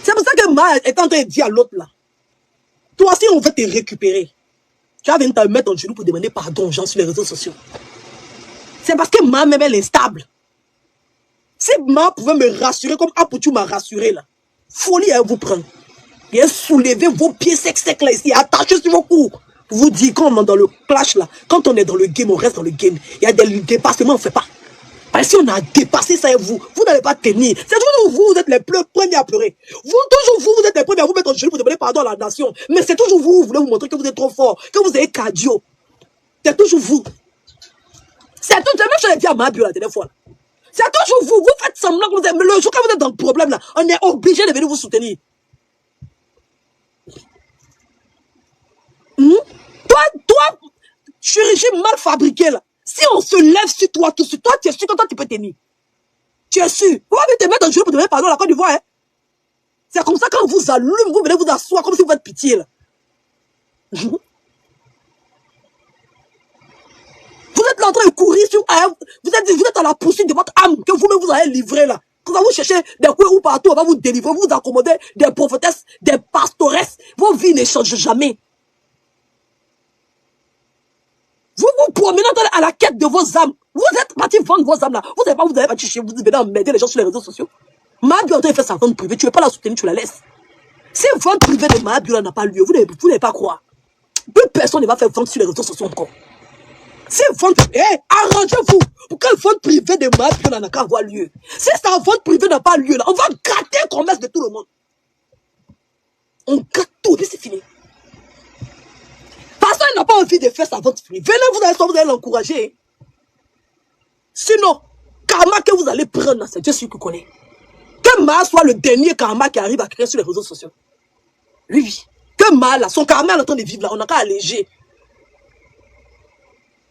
C'est pour ça que Ma est en train de dire à l'autre là. Toi, si on veut te récupérer, tu vas venir te mettre en genou pour demander pardon aux gens sur les réseaux sociaux. C'est parce que Ma même elle est instable. Si Ma pouvait me rassurer comme Apoutou m'a rassuré là, folie à vous prendre. Et soulevez vos pieds secs là ici, attachez sur vos coups. Vous dites quand on est dans le clash là, quand on est dans le game, on reste dans le game. Il y a des dépassements, on ne fait pas. Parce que si on a dépassé ça et vous n'allez pas tenir. C'est toujours vous, vous êtes les premiers à pleurer. Toujours vous êtes les premiers à vous mettre en genoux pour demander pardon à la nation. Mais c'est toujours vous, vous voulez vous montrer que vous êtes trop fort, que vous êtes cardio. C'est toujours vous. C'est tout, j'ai même chose dit à Mabio la dernière fois. C'est toujours vous, vous faites semblant que vous êtes, mais le jour que vous êtes dans le problème là, on est obligé de venir vous soutenir. Toi, chirurgie mal fabriquée là. Si on se lève sur toi, tout sur toi, tu es sûr que toi tu peux tenir. Tu es sûr. Vous allez te mettre en jeu pour demander pardon à la Côte d'Ivoire. Hein? C'est comme ça quand on vous allume, vous venez vous asseoir comme si vous faites pitié là. Vous êtes là en train de courir sur vous êtes à la poursuite de votre âme que vous-même vous allez livrer là. Quand vous cherchez des coins où partout, on va vous délivrer, vous accommoder des prophétesses, des pastoresses. Vos vies ne changent jamais. Vous vous promenez à la quête de vos âmes. Vous êtes parti vendre vos âmes là. Vous n'avez pas parti chez vous, vous venez emmerder les gens sur les réseaux sociaux. Mabio fait sa vente privée, tu ne veux pas la soutenir, tu la laisses. Si vente privée de Mabio n'a pas lieu, vous n'allez pas croire. Plus personne ne va faire vente sur les réseaux sociaux encore. Si vente privée, arrangez-vous pour que vente privée de Mabio n'a qu'à avoir lieu. Si sa vente privée n'a pas lieu là, on va gratter le commerce de tout le monde. On gratte tout, et c'est fini. Parce qu'il n'a pas envie de faire sa vente privée. Venez, vous allez l'encourager. Sinon, karma que vous allez prendre, c'est Dieu celui qui connaît. Que Ma soit le dernier karma qui arrive à créer sur les réseaux sociaux. Oui. Que Ma, là, son karma est en train de vivre là, on n'a qu'à alléger.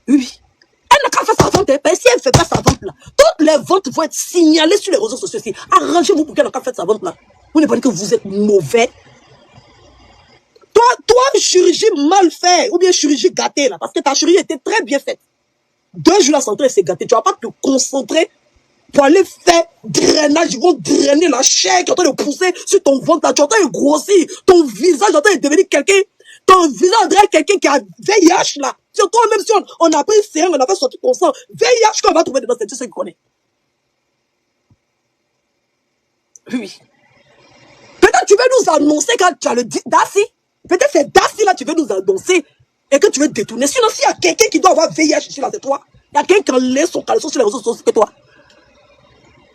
Oui. Elle n'a qu'à faire sa vente. Si elle ne fait pas sa vente là, toutes les ventes vont être signalées sur les réseaux sociaux. Arrangez-vous pour qu'elle n'a qu'à faire sa vente là. Vous ne pas dire que vous êtes mauvais. Toi, chirurgie mal faite, ou bien chirurgie gâtée là, parce que ta chirurgie était très bien faite. 2 jours la santé s'est gâtée. Tu ne vas pas te concentrer pour aller faire drainage. Ils vont drainer la chair qui est en train de pousser sur ton ventre. Tu es en train de grossir. Ton visage est en train de devenir quelqu'un. Ton visage dirait quelqu'un qui a VIH là. Sur toi, même si on a pris une sérum, on a fait sortir ton sang. VIH qu'on va trouver dedans, c'est tout ce qu'on connaît. Oui. Peut-être tu veux nous annoncer quand tu as le Dassi. Peut-être c'est Dassi là, tu veux nous annoncer et que tu veux détourner. Sinon, s'il y a quelqu'un qui doit avoir VIH ici là, c'est toi. Il y a quelqu'un qui enlève son caleçon sur les réseaux sociaux, c'est toi.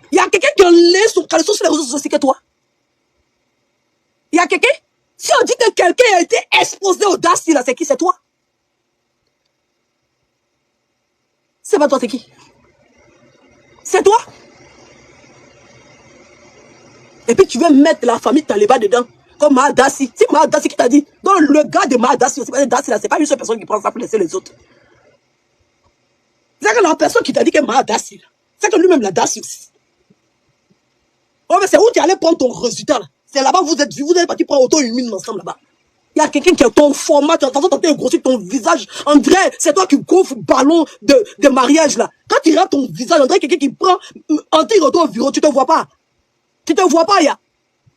Il y a quelqu'un qui enlève son caleçon sur les réseaux sociaux, c'est toi. Il y a quelqu'un. Si on dit que quelqu'un a été exposé au Dassi là, c'est qui? C'est toi. C'est pas toi, c'est qui? C'est toi. Et puis tu veux mettre la famille Taliban dedans. Comme Mahadassi. C'est Mahadassi qui t'a dit. Donc le gars de Mahadassi, c'est pas une seule personne qui prend ça pour laisser les autres. C'est que la personne qui t'a dit que Mahadassi, c'est que lui-même l'a Dassi aussi. Oh, mais c'est où tu allais prendre ton résultat là? C'est là-bas vous êtes parti prendre auto-immune ensemble là-bas. Il y a quelqu'un qui a ton format, tu as tenté de grossir ton visage. André, c'est toi qui gonfle le ballon de mariage là. Quand tu regardes ton visage, André, quelqu'un qui prend anti-rétroviraux, tu te vois pas. Tu te vois pas, ya.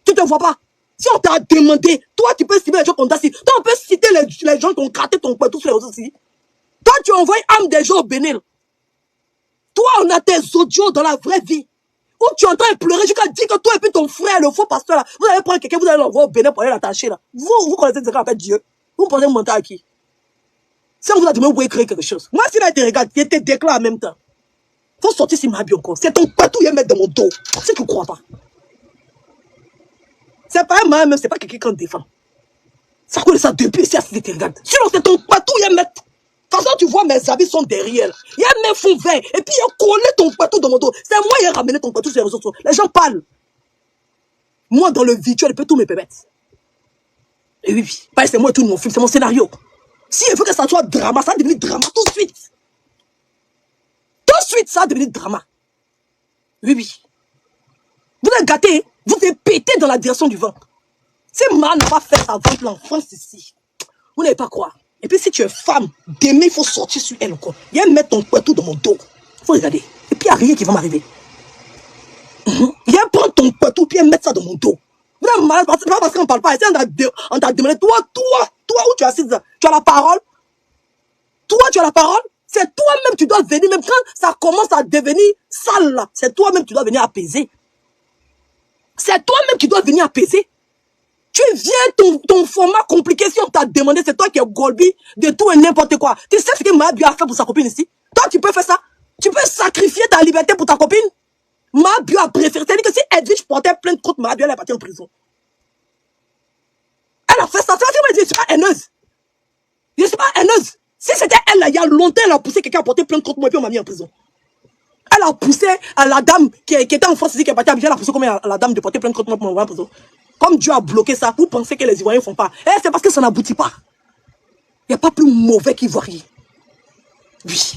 Tu te vois pas. Si on t'a demandé, toi tu peux citer les gens qu'on t'a cité. Toi on peut citer les gens qui ont gratté ton poitou sur les réseaux sociaux. Toi tu envoies âme des gens au Bénin. Toi on a tes audios dans la vraie vie. Où tu es en train de pleurer jusqu'à dire que toi et puis ton frère, le faux pasteur là, vous allez prendre quelqu'un, vous allez l'envoyer au Bénin pour aller l'attacher là. Vous connaissez ce qu'on appelle Dieu. Vous pensez monter à qui? Si on vous a demandé, vous pouvez créer quelque chose. Moi si là il te regarde, il te déclare en même temps. Faut sortir si ma vie encore. C'est ton poitou qui est mettre dans mon dos. Si tu ne crois pas. C'est pas moi même, c'est pas quelqu'un qui défend. Ça connaît ça depuis si elle te regarde. Sinon c'est ton poitou qui est mettre. De toute façon, tu vois, mes habits sont derrière. Il y a mes fonds verts. Et puis, il a collé ton poitou dans mon dos. C'est moi qui ai ramené ton poitou sur les réseaux sociaux. Les gens parlent. Moi, dans le virtuel, je peux tout me permettre. Et oui, parce que c'est moi tout mon film, c'est mon scénario. Si il veut que ça soit drama, ça va devenir drama tout de suite. Tout de suite, ça va devenir drama. Oui. Vous êtes gâtés, vous êtes pété dans la direction du vent. Si Ma n'a pas fait sa vente là en France ici, vous n'allez pas croire. Et puis si tu es femme, demain il faut sortir sur elle encore. Viens mettre ton poitou dans mon dos. Il faut regarder. Et puis il n'y a rien qui va m'arriver. Viens prendre ton poitou, puis mettre ça dans mon dos. Vous avez mal, c'est pas parce qu'on ne parle pas. On t'a demandé, toi, où tu es assise, tu as la parole. Toi, tu as la parole. C'est toi-même qui dois venir, même quand ça commence à devenir sale là, c'est toi-même qui dois venir apaiser. C'est toi-même qui dois venir apaiser. Tu viens, ton format compliqué, si on t'a demandé, c'est toi qui es Golbi de tout et n'importe quoi. Tu sais ce que Mahabio a fait pour sa copine ici? Toi, tu peux faire ça? Tu peux sacrifier ta liberté pour ta copine? Mahabio a préféré. C'est-à-dire que si Edwige portait plainte contre Mahabio, elle est partie en prison. Elle a fait ça. Je ne suis pas haineuse. Je ne suis pas haineuse. Si c'était elle, là, il y a longtemps, elle a poussé quelqu'un à porter plainte contre moi et puis on m'a mis en prison. Elle a poussé à la dame qui était en France ici, qui est partie à Abidjan, elle a poussé comme à la dame de porter plainte contre moi pour m'envoyer en prison. Comme Dieu a bloqué ça, vous pensez que les Ivoiriens ne font pas. Eh, c'est parce que ça n'aboutit pas. Il n'y a pas plus mauvais qu'Ivoirien. Oui.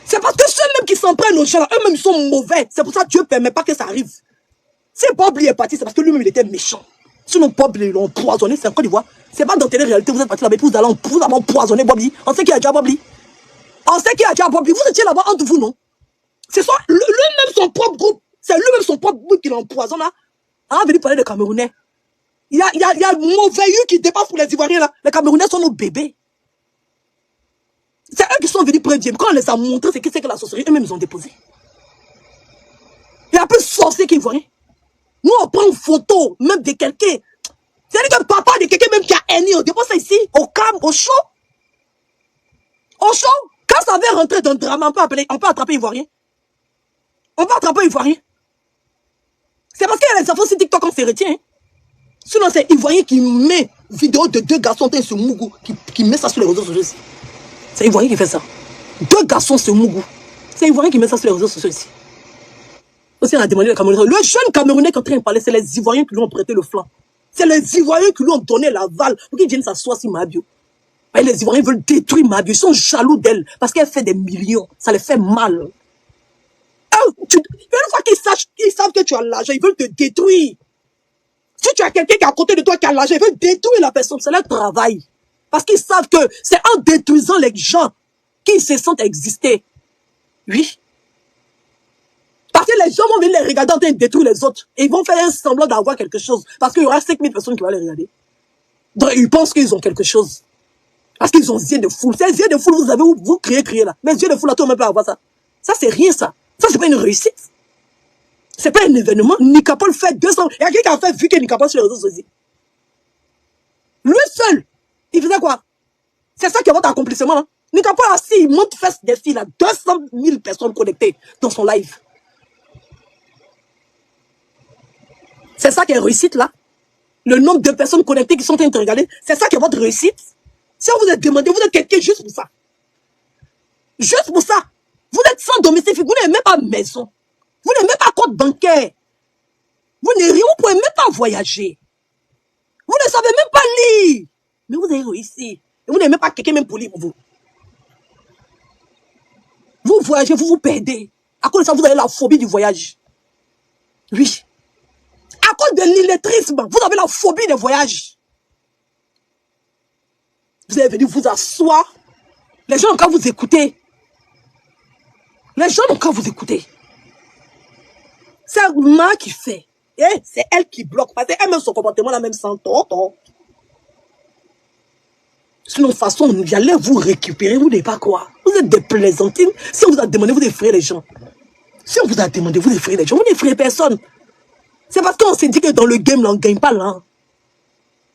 C'est parce que ceux-mêmes qui s'en prennent aux gens, eux-mêmes, ils sont mauvais. C'est pour ça que Dieu ne permet pas que ça arrive. Si Bob Lee est parti, c'est parce que lui-même, il était méchant. Sinon, Bob Lee, ils l'ont empoisonné, c'est en Côte d'Ivoire. C'est pas dans télé-réalité, vous êtes parti là-bas, vous allez empoisonner Bob Lee. On sait qui a déjà Bob Lee. On sait qui a déjà Bob Lee. Vous étiez là-bas entre vous, non? C'est ça, lui-même, son propre groupe. C'est lui-même son propre groupe qui l'empoisonne, là. On va venir parler des Camerounais. Il y a mauvais eu qui dépasse pour les Ivoiriens, là. Les Camerounais sont nos bébés. C'est eux qui sont venus premier. Quand on les a montré c'est que la sorcellerie, eux-mêmes, ils ont déposé. Il y a plus sorcier qu'Ivoirien. Nous, on prend une photo, même de quelqu'un. C'est-à-dire que papa de quelqu'un même qui a haigné, on dépose ça ici, au calme, au chaud. Au chaud. Quand ça va rentrer dans le drame, on peut attraper Ivoirien. On peut attraper Ivoirien. C'est parce qu'il y a les enfants sur TikTok, on se retient. Hein. Sinon, c'est Ivoirien qui met vidéo de 2 garçons sur Mougou, qui met ça sur les réseaux sociaux ici. C'est Ivoirien qui fait ça. 2 garçons sur Mougou. C'est Ivoirien qui met ça sur les réseaux sociaux ici. Aussi, on a demandé le Camerounais. Le jeune Camerounais qui est en train de parler, c'est les Ivoiriens qui lui ont prêté le flanc. C'est les Ivoiriens qui lui ont donné l'aval pour qu'ils viennent s'asseoir sur Mahabio. Et les Ivoiriens veulent détruire Mahabio. Ils sont jaloux d'elle parce qu'elle fait des millions. Ça les fait mal. Une fois qu'ils savent que tu as l'argent, ils veulent te détruire. Si tu as quelqu'un qui est à côté de toi qui a l'argent, ils veulent détruire la personne. C'est leur travail. Parce qu'ils savent que c'est en détruisant les gens qu'ils se sentent exister. Oui. Parce que les gens vont venir les regarder en train de détruire les autres. Et ils vont faire un semblant d'avoir quelque chose. Parce qu'il y aura 5000 personnes qui vont les regarder. Donc ils pensent qu'ils ont quelque chose. Parce qu'ils ont yeux de foule. Ces yeux de foule, vous avez vous criez là. Mais yeux de foule, là, tout le monde peut avoir ça. Ça, c'est rien, ça. Ça, c'est pas une réussite. C'est pas un événement. Nicapol fait 200. Il y a quelqu'un qui a fait vu que Nicapol sur les réseaux sociaux. Lui seul, il faisait quoi? C'est ça qui est votre accomplissement. Hein? Nicapol assis, il monte face des filles là. 200 000 personnes connectées dans son live. C'est ça qui est réussite là. Le nombre de personnes connectées qui sont en train de regarder. C'est ça qui est votre réussite. Si on vous a demandé, vous êtes quelqu'un juste pour ça. Juste pour ça. Vous êtes sans domicile, vous n'avez même pas maison. Vous n'avez même pas compte bancaire. Vous n'avez rien, vous ne pouvez même pas voyager. Vous ne savez même pas lire. Mais vous avez réussi. Et vous n'avez même pas quelqu'un même pour lire pour vous. Vous voyagez, vous vous perdez. À cause de ça, vous avez la phobie du voyage. Oui. À cause de l'illettrisme, vous avez la phobie des voyages. Vous avez venu vous asseoir. Les gens n'ont qu'à vous écouter. Les gens n'ont qu'à vous écouter. C'est Ma qui fait. Et c'est elle qui bloque. Parce qu'elle même son comportement là même sans tort. Sinon, de toute façon, j'allais vous récupérer. Vous n'avez pas quoi. Vous êtes des plaisantines. Si on vous a demandé, vous effrayez les gens. Si on vous a demandé, vous effrayez les gens. Vous n'effrayez personne. C'est parce qu'on s'est dit que dans le game, là, on ne gagne pas là.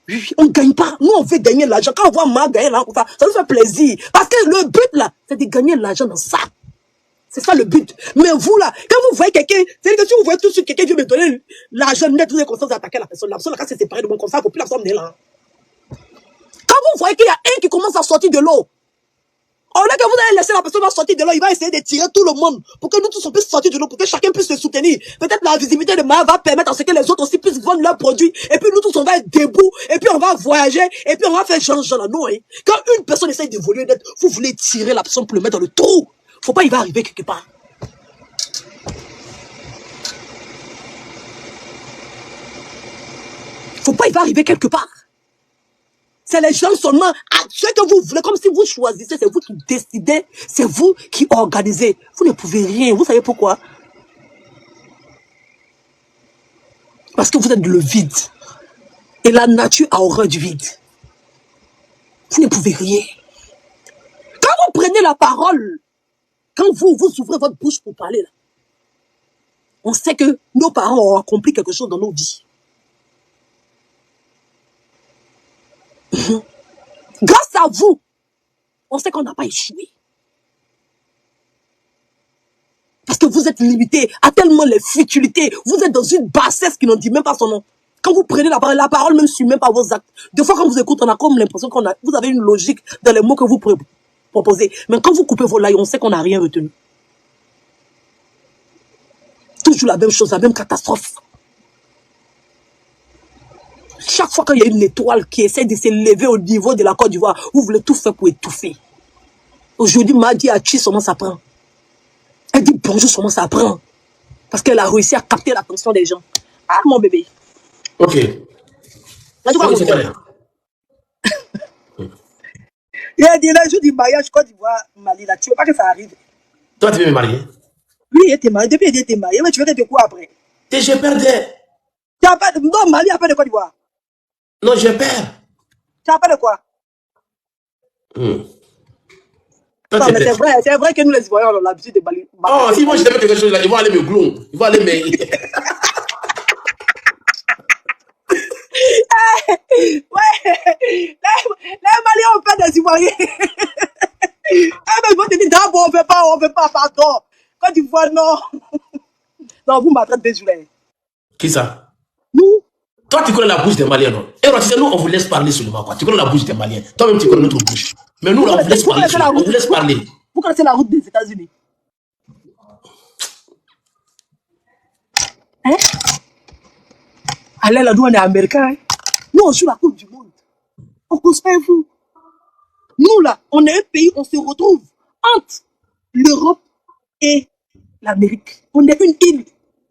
Oui, on ne gagne pas. Nous, on veut gagner l'argent. Quand on voit Ma gagner là, ça nous fait plaisir. Parce que le but là, c'est de gagner l'argent dans ça. C'est ça le but. Mais vous là, quand vous voyez quelqu'un, c'est-à-dire que si vous voyez tout de suite quelqu'un qui veut me donner l'argent net, vous êtes conscient d'attaquer la personne. La personne, quand c'est séparé de mon comme ça, il ne faut plus la personne venir là. Quand vous voyez qu'il y a un qui commence à sortir de l'eau, au lieu que vous allez laisser la personne sortir de l'eau, il va essayer de tirer tout le monde pour que nous tous on puisse sortir de l'eau, pour que chacun puisse se soutenir. Peut-être la visibilité de Ma va permettre à ce que les autres aussi puissent vendre leurs produits. Et puis nous tous on va être debout, et puis on va voyager, et puis on va faire genre là. Non, hein. Quand une personne essaye d'évoluer, vous voulez tirer la personne pour le mettre dans le trou. Faut pas, il va arriver quelque part. Faut pas, il va arriver quelque part. C'est les gens seulement, ce que vous voulez, comme si vous choisissez, c'est vous qui décidez, c'est vous qui organisez. Vous ne pouvez rien, vous savez pourquoi? Parce que vous êtes le vide. Et la nature a horreur du vide. Vous ne pouvez rien. Quand vous prenez la parole, quand vous ouvrez votre bouche pour parler, là, on sait que nos parents ont accompli quelque chose dans nos vies. Grâce à vous, on sait qu'on n'a pas échoué. Parce que vous êtes limité à tellement les futilités. Vous êtes dans une bassesse qui n'en dit même pas son nom. Quand vous prenez la parole même suit même pas vos actes. Des fois, quand vous écoutez, on a comme l'impression vous avez une logique dans les mots que vous proposez. Mais quand vous coupez vos lailles, on sait qu'on n'a rien retenu. Toujours la même chose, la même catastrophe. Chaque fois qu'il y a une étoile qui essaie de s'élever au niveau de la Côte d'Ivoire, vous voulez tout faire pour étouffer. Aujourd'hui, Madi Achi, comment ça prend? Elle dit bonjour, comment ça prend? Parce qu'elle a réussi à capter l'attention des gens. Ah, mon bébé. Ok. Là, tu vois, il a dit le jour du mariage Côte d'Ivoire, Mali, là, tu veux pas que ça arrive? Toi, tu veux me marier? Oui, il était marié. Depuis, il était marié, mais tu veux que tu quoi après? J'ai peur de... Tu as pas de... Non, Mali a peur de Côte d'Ivoire. Non, j'ai peur. Tu as peur de quoi? Non, mais c'est vrai que nous, les Ivoiriens, on a l'habitude de balayer. Oh, si moi, je t'avais quelque chose là, ils vont aller me glon. Ils vont aller me... Ouais, les Maliens ont peur des Ivoiriens. Ah, mais ils vont te dire, d'abord, on veut pas, pardon. Côte d'Ivoire, non. Non, vous m'attrapez désolé. Qui ça? Nous. Toi, tu connais la bouche des Maliens, non? Et nous, on vous laisse parler seulement, quoi. Tu connais la bouche des Maliens. Toi-même, tu connais notre bouche. Mais nous, là, on vous laisse parler. On vous laisse parler. Vous connaissez la route des États-Unis? Hein? Allez, là, nous, on est américains. Hein? Nous, on joue la Coupe du Monde. On prospère vous. Nous, là, on est un pays, on se retrouve entre l'Europe et l'Amérique. On est une île.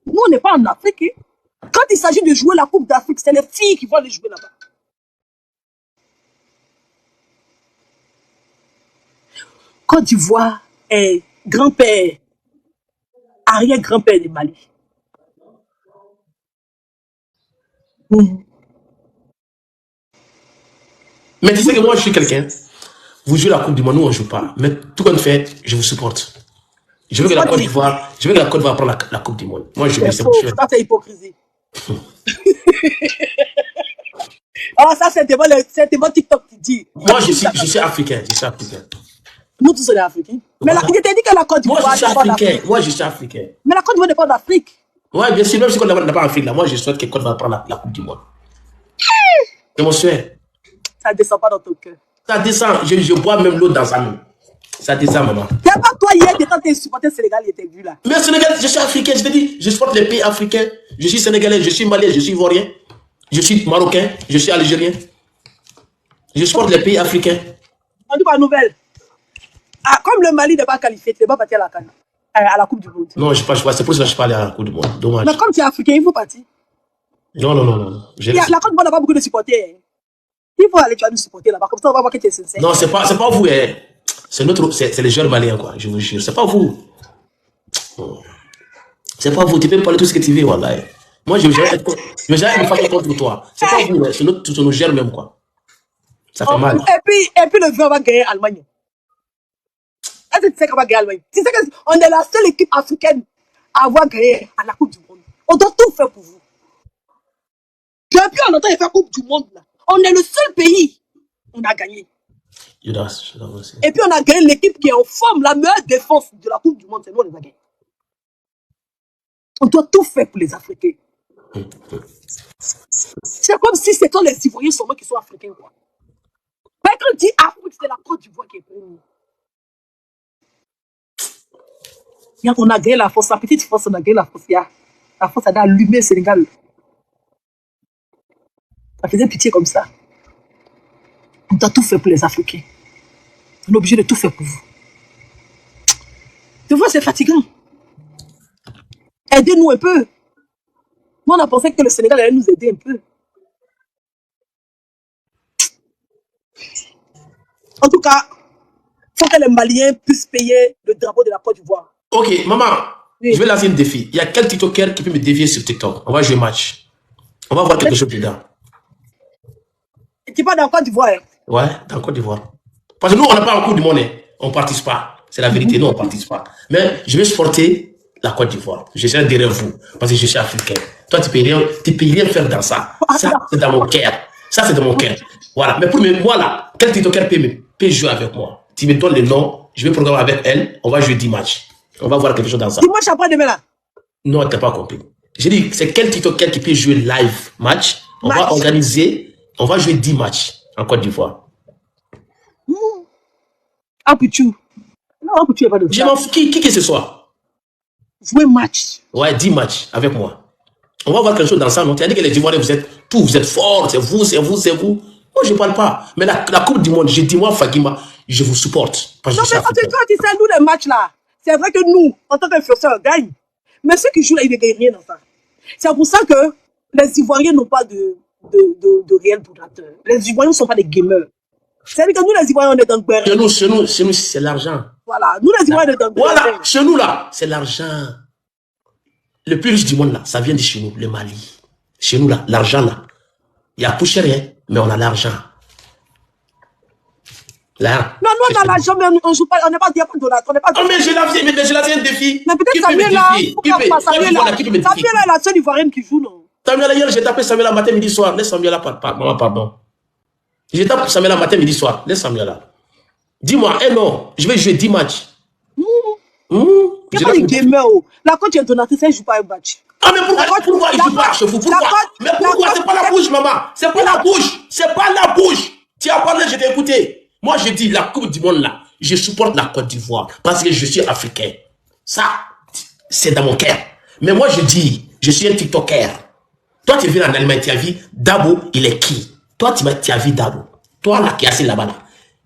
Nous, on n'est pas en Afrique. Hein? Quand il s'agit de jouer la Coupe d'Afrique, c'est les filles qui vont aller jouer là-bas. Côte d'Ivoire est grand-père, arrière-grand-père du Mali. Mais tu sais que moi, je suis quelqu'un. Vous jouez la Coupe du Monde, nous, on ne joue pas. Mais tout comme fait, je vous supporte. Je veux que la Côte d'Ivoire prenne la Coupe du Monde. Moi, je veux ça. C'est hypocrisie. Alors ça, c'est mon TikTok qui dit. Moi, je suis africain. Je suis africain. Nous tous, on est africains. Mais voilà. Je t'ai dit que la Côte d'Ivoire. Moi, je suis africain. Moi, je suis africain. Mais la Côte d'Ivoire n'est pas d'Afrique. Ouais, bien sûr, même si on n'est pas en Afrique, là, moi, je souhaite que Côte d'Ivoire prenne la Coupe du Monde. C'est mon souhait. Ça ne descend pas dans ton cœur. Ça descend. Je bois même l'eau dans sa main. Ça descend, maman. C'est pas toi hier, quand tu es supporté Sénégal, il était vu là. Mais Sénégal, je suis africain, je te dis. Je supporte les pays africains. Je suis sénégalais, je suis malien, je suis ivoirien. Je suis marocain, je suis algérien. Je supporte les pays africains. On dit pas nouvelle. Ah, comme le Mali n'est pas qualifié, tu n'es pas parti à la Coupe du Monde. Non, je ne sais pas. C'est pour ça que je ne suis pas allé à la Coupe du Monde. Dommage. Mais comme tu es africain, il faut partir. Non. La Côte d'Ivoire n'a pas beaucoup de supporters. Il faut aller, tu vas nous supporter là-bas. Comme ça, on va voir que tu es sincère. Non, c'est pas vous. Hein. C'est les jeunes Maliens, quoi. Je vous jure. C'est pas vous. C'est pas vous. Tu peux parler tout ce que tu veux, voilà. Moi, je vais jamais me faire contre toi. C'est pas vous. C'est nos jeunes même, quoi. Ça fait mal. Et puis le vin va gagner Allemagne. Est-ce que tu sais qu'on va gagner Allemagne? Tu sais qu'on est la seule équipe africaine à avoir gagné à la Coupe du Monde. On doit tout faire pour vous. Depuis on entend faire Coupe du Monde, là. On est le seul pays. On a gagné. Et puis on a gagné l'équipe qui est en forme, la meilleure défense de la Coupe du Monde, c'est nous, on les a gagnés. On doit tout faire pour les Africains. C'est comme si c'était les Ivoiriens seulement qui sont africains, quoi. Mais quand on dit Afrique, c'est la Côte d'Ivoire qui est première. On a gagné la force, la petite force, on a gagné la force. La force, elle a allumé le Sénégal. Ça faisait pitié comme ça. On doit tout faire pour les Africains. On est obligé de tout faire pour vous. Tu vois, c'est fatigant. Aidez-nous un peu. Nous, on a pensé que le Sénégal allait nous aider un peu. En tout cas, il faut que les Maliens puissent payer le drapeau de la Côte d'Ivoire. Ok, maman, oui. Je vais lancer un défi. Il y a quel TikToker qui peut me dévier sur TikTok? On va jouer match. On va voir quelque chose dedans. Tu parles dans Côte d'Ivoire? Ouais, dans Côte d'Ivoire. Parce que nous, on n'a pas un coup du monde. On ne participe pas. C'est la vérité, non, on ne participe pas. Mais je vais supporter la Côte d'Ivoire. Je serai derrière vous, parce que je suis africain. Toi, tu ne peux rien faire dans ça. Ça, c'est dans mon cœur. Ça, c'est dans mon cœur. Voilà. Mais pour moi, là, quel TikToker peut jouer avec moi? Tu me donnes le nom, je vais programmer avec elle, on va jouer 10 matchs. On va voir quelque chose dans ça. 10 matchs après demain, là? Non, tu n'as pas compris. J'ai dit, c'est quel TikToker qui peut jouer live match? On va organiser, on va jouer 10 matchs en Côte d'Ivoire. Apuchu. Non, Apuchu n'est pas de ça. Je m'en fous, qui que ce soit. Jouer match. Ouais, 10 matchs avec moi. On va voir quelque chose dans ça. Tu as dit que les Ivoiriens, vous êtes forts, c'est vous, c'est vous, c'est vous. Moi, je ne parle pas. Mais la Coupe du Monde, j'ai dit, moi, Fagima, je vous supporte. Non, mais toi, tu sais, nous, les matchs là, c'est vrai que nous, en tant qu'influenceurs, on gagne. Mais ceux qui jouent là, ils ne gagnent rien dans ça. C'est pour ça que les Ivoiriens n'ont pas de réels donateurs. Les Ivoiriens ne sont pas des gamers. C'est-à-dire que nous, les Ivoiriens, on est dans le beurre. Chez nous, c'est l'argent. Voilà, nous, les Ivoiriens, on est dans le beurre. Voilà, chez nous, là, c'est l'argent. Le plus riche du monde, là, ça vient de chez nous, le Mali. Chez nous, là, l'argent, là. Il y a poussière, rien, mais on a l'argent. Là. Non, nous, on a l'argent, mais on joue pas, on n'est pas donateur. Oh, mais j'ai lancé un défi. Mais peut-être Samuel, là, Samuel, là, la seule Ivoirienne qui joue, non? Samuel, hier, j'ai tapé Samuel matin, midi, soir. Laisse Samuel là, maman, pardon. J'ai tapé Samuel matin, midi, soir. Laisse Samuel là. Dis-moi, non, je vais jouer 10 matchs. Il n'y a pas de gamer. La coach est donatrice, elle ne joue pas un match. Ah, mais pourquoi il ne joue pas chez vous? Pourquoi? Mais pourquoi? C'est pas la bouche, maman. C'est pas la bouche. C'est pas la bouche. Tu as parlé, je t'ai écouté. Moi, je dis, la Coupe du Monde, là, je supporte la Côte d'Ivoire parce que je suis africain. Ça, c'est dans mon cœur. Mais moi, je dis, je suis un TikToker. Toi, tu es venu en Allemagne, tu as vu Dabo, il est qui? Toi, tu as vu Dabo. Toi, là, qui est assis là-bas, là,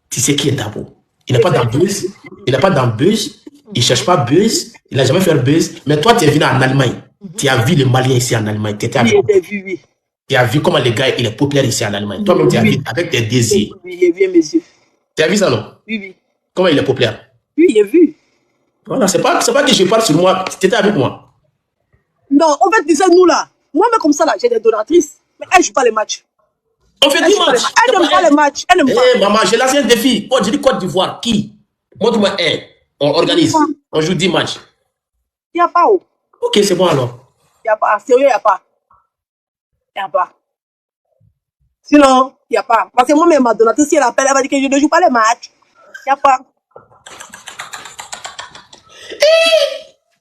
tu sais qui est Dabo. Il n'est pas dans Buzz. Il n'est pas dans Buzz. Il ne cherche pas Buzz. Il n'a jamais fait Buzz. Mais toi, tu es venu en Allemagne. Tu as vu les Maliens ici en Allemagne. Tu as vu comment les gars, il est populaire ici en Allemagne. Toi-même, tu as vu avec tes désirs. Oui, j'ai vu, monsieur. Tu as vu ça, non? Oui, oui. Comment il est populaire? Oui, j'ai vu. Voilà, c'est pas que je parle sur moi. Tu étais avec moi. Non, en fait, disais-nous là. Moi-même, comme ça, là, j'ai des donatrices. Mais elle ne joue pas les matchs. On fait 10 matchs. Elle n'aime pas les matchs. Elle n'aime pas. Eh, maman, j'ai lancé un défi. Moi, je dis Côte d'Ivoire. Qui? Montre-moi un. On organise. On joue 10 matchs. Il n'y a pas. Ok, c'est bon alors. Il n'y a pas. Sérieux, il n'y a pas. Il n'y a pas. Sinon, il n'y a pas. Parce que moi-même, ma donatrice, si elle appelle, elle va dire que je ne joue pas les matchs. Il n'y a pas.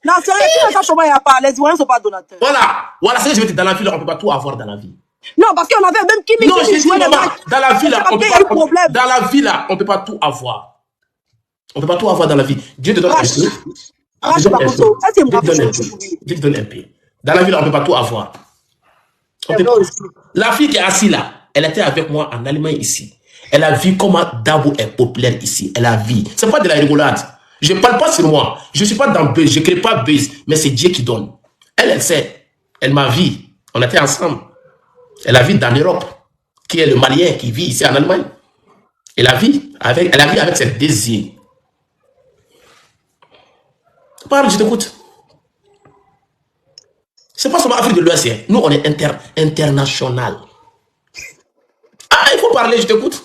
Non, sérieux, si il n'y a pas. Les Ivoiriens ne sont pas donateurs. Voilà, c'est ce que je veux dire. Dans la vie, on ne peut pas tout avoir dans la vie. Non, parce qu'on avait même Kimi qui jouait les matchs. Dans la vie, là, on peut pas. Dans la vie, là, on ne peut pas tout avoir. On ne peut pas tout avoir dans la vie. Dieu te donne un peu. Dieu te donne un peu. Dans la vie, là, on ne peut pas tout avoir. La fille qui est assise là, elle était avec moi en Allemagne ici. Elle a vu comment Dabo est populaire ici. Elle a vu. Ce n'est pas de la rigolade. Je ne parle pas sur moi. Je ne suis pas dans Buzz. Je ne crée pas Buzz. Mais c'est Dieu qui donne. Elle sait. Elle m'a vu. On était ensemble. Elle a vu dans l'Europe. Qui est le Malien qui vit ici en Allemagne. Elle a vu avec ses désirs. Parle, je t'écoute. C'est pas seulement Afrique de l'Ouest. Nous, on est international. Ah, il faut parler, je t'écoute.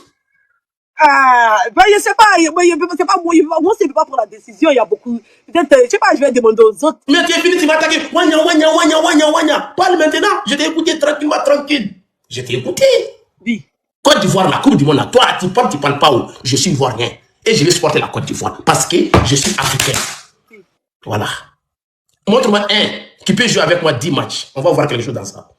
Ah, ben, je sais pas, c'est pas moi, moi, c'est pas pour la décision, il y a beaucoup. Peut-être, je sais pas, je vais demander aux autres. Mais tu es fini, tu m'as attaqué. Wanya. Parle maintenant. Je t'ai écouté tranquillement, tranquille. Je t'ai écouté. Oui. Côte d'Ivoire, la Coupe du Monde, là. Toi, tu parles pas où? Je suis ivoirien. Et je vais supporter la Côte d'Ivoire. Parce que je suis africain. Oui. Voilà. Montre-moi un qui peut jouer avec moi 10 matchs. On va voir quelque chose dans ça.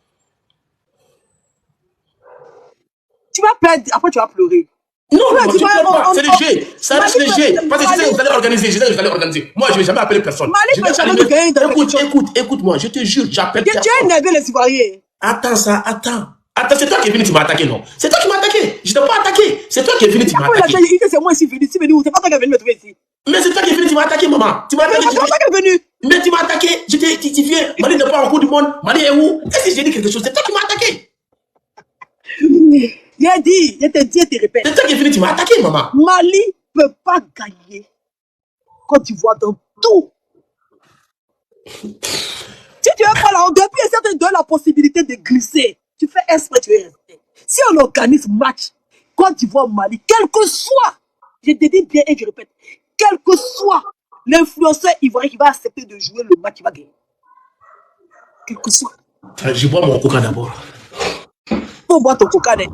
Tu vas perdre, après tu vas pleurer. Non, tu pleures pas, c'est léger. Ça reste léger. Parce que je sais que vous allez organiser. Moi, je ne vais jamais appeler personne. Écoute-moi, je te jure, j'appelle personne. Tu as énervé les Ivoiriens. Attends, c'est toi qui es venu, tu m'as attaqué, non? C'est toi qui m'as attaqué. Je ne t'ai pas attaqué. C'est toi qui es venu, tu m'as attaqué. C'est moi ici venu. C'est pas toi qui es venu me trouver ici. Mais c'est toi qui es venu, tu m'as attaqué, maman. Tu m'as attaqué. C'est toi qui es venu. Mais tu m'as attaqué. Je t'ai identifié. Mali n'est pas en Coupe du Monde. Mali est où? Est-ce que j'ai dit quelque chose? C'est toi qui m'as attaqué. Je te dis et te répète. C'est toi qui es venu, tu m'as attaqué, maman. Mali ne peut pas gagner quand tu vois dans tout. Si tu es pas là, depuis un certain donne la possibilité de glisser. Tu fais exprès, tu es resté. Si on organise match, quand tu vois Mali, quel que soit, je te dis bien et je répète, quel que soit l'influenceur ivoirien qui va accepter de jouer le match, il va gagner. Quel que soit. Je bois mon coca d'abord. Faut boire ton coca. Attendez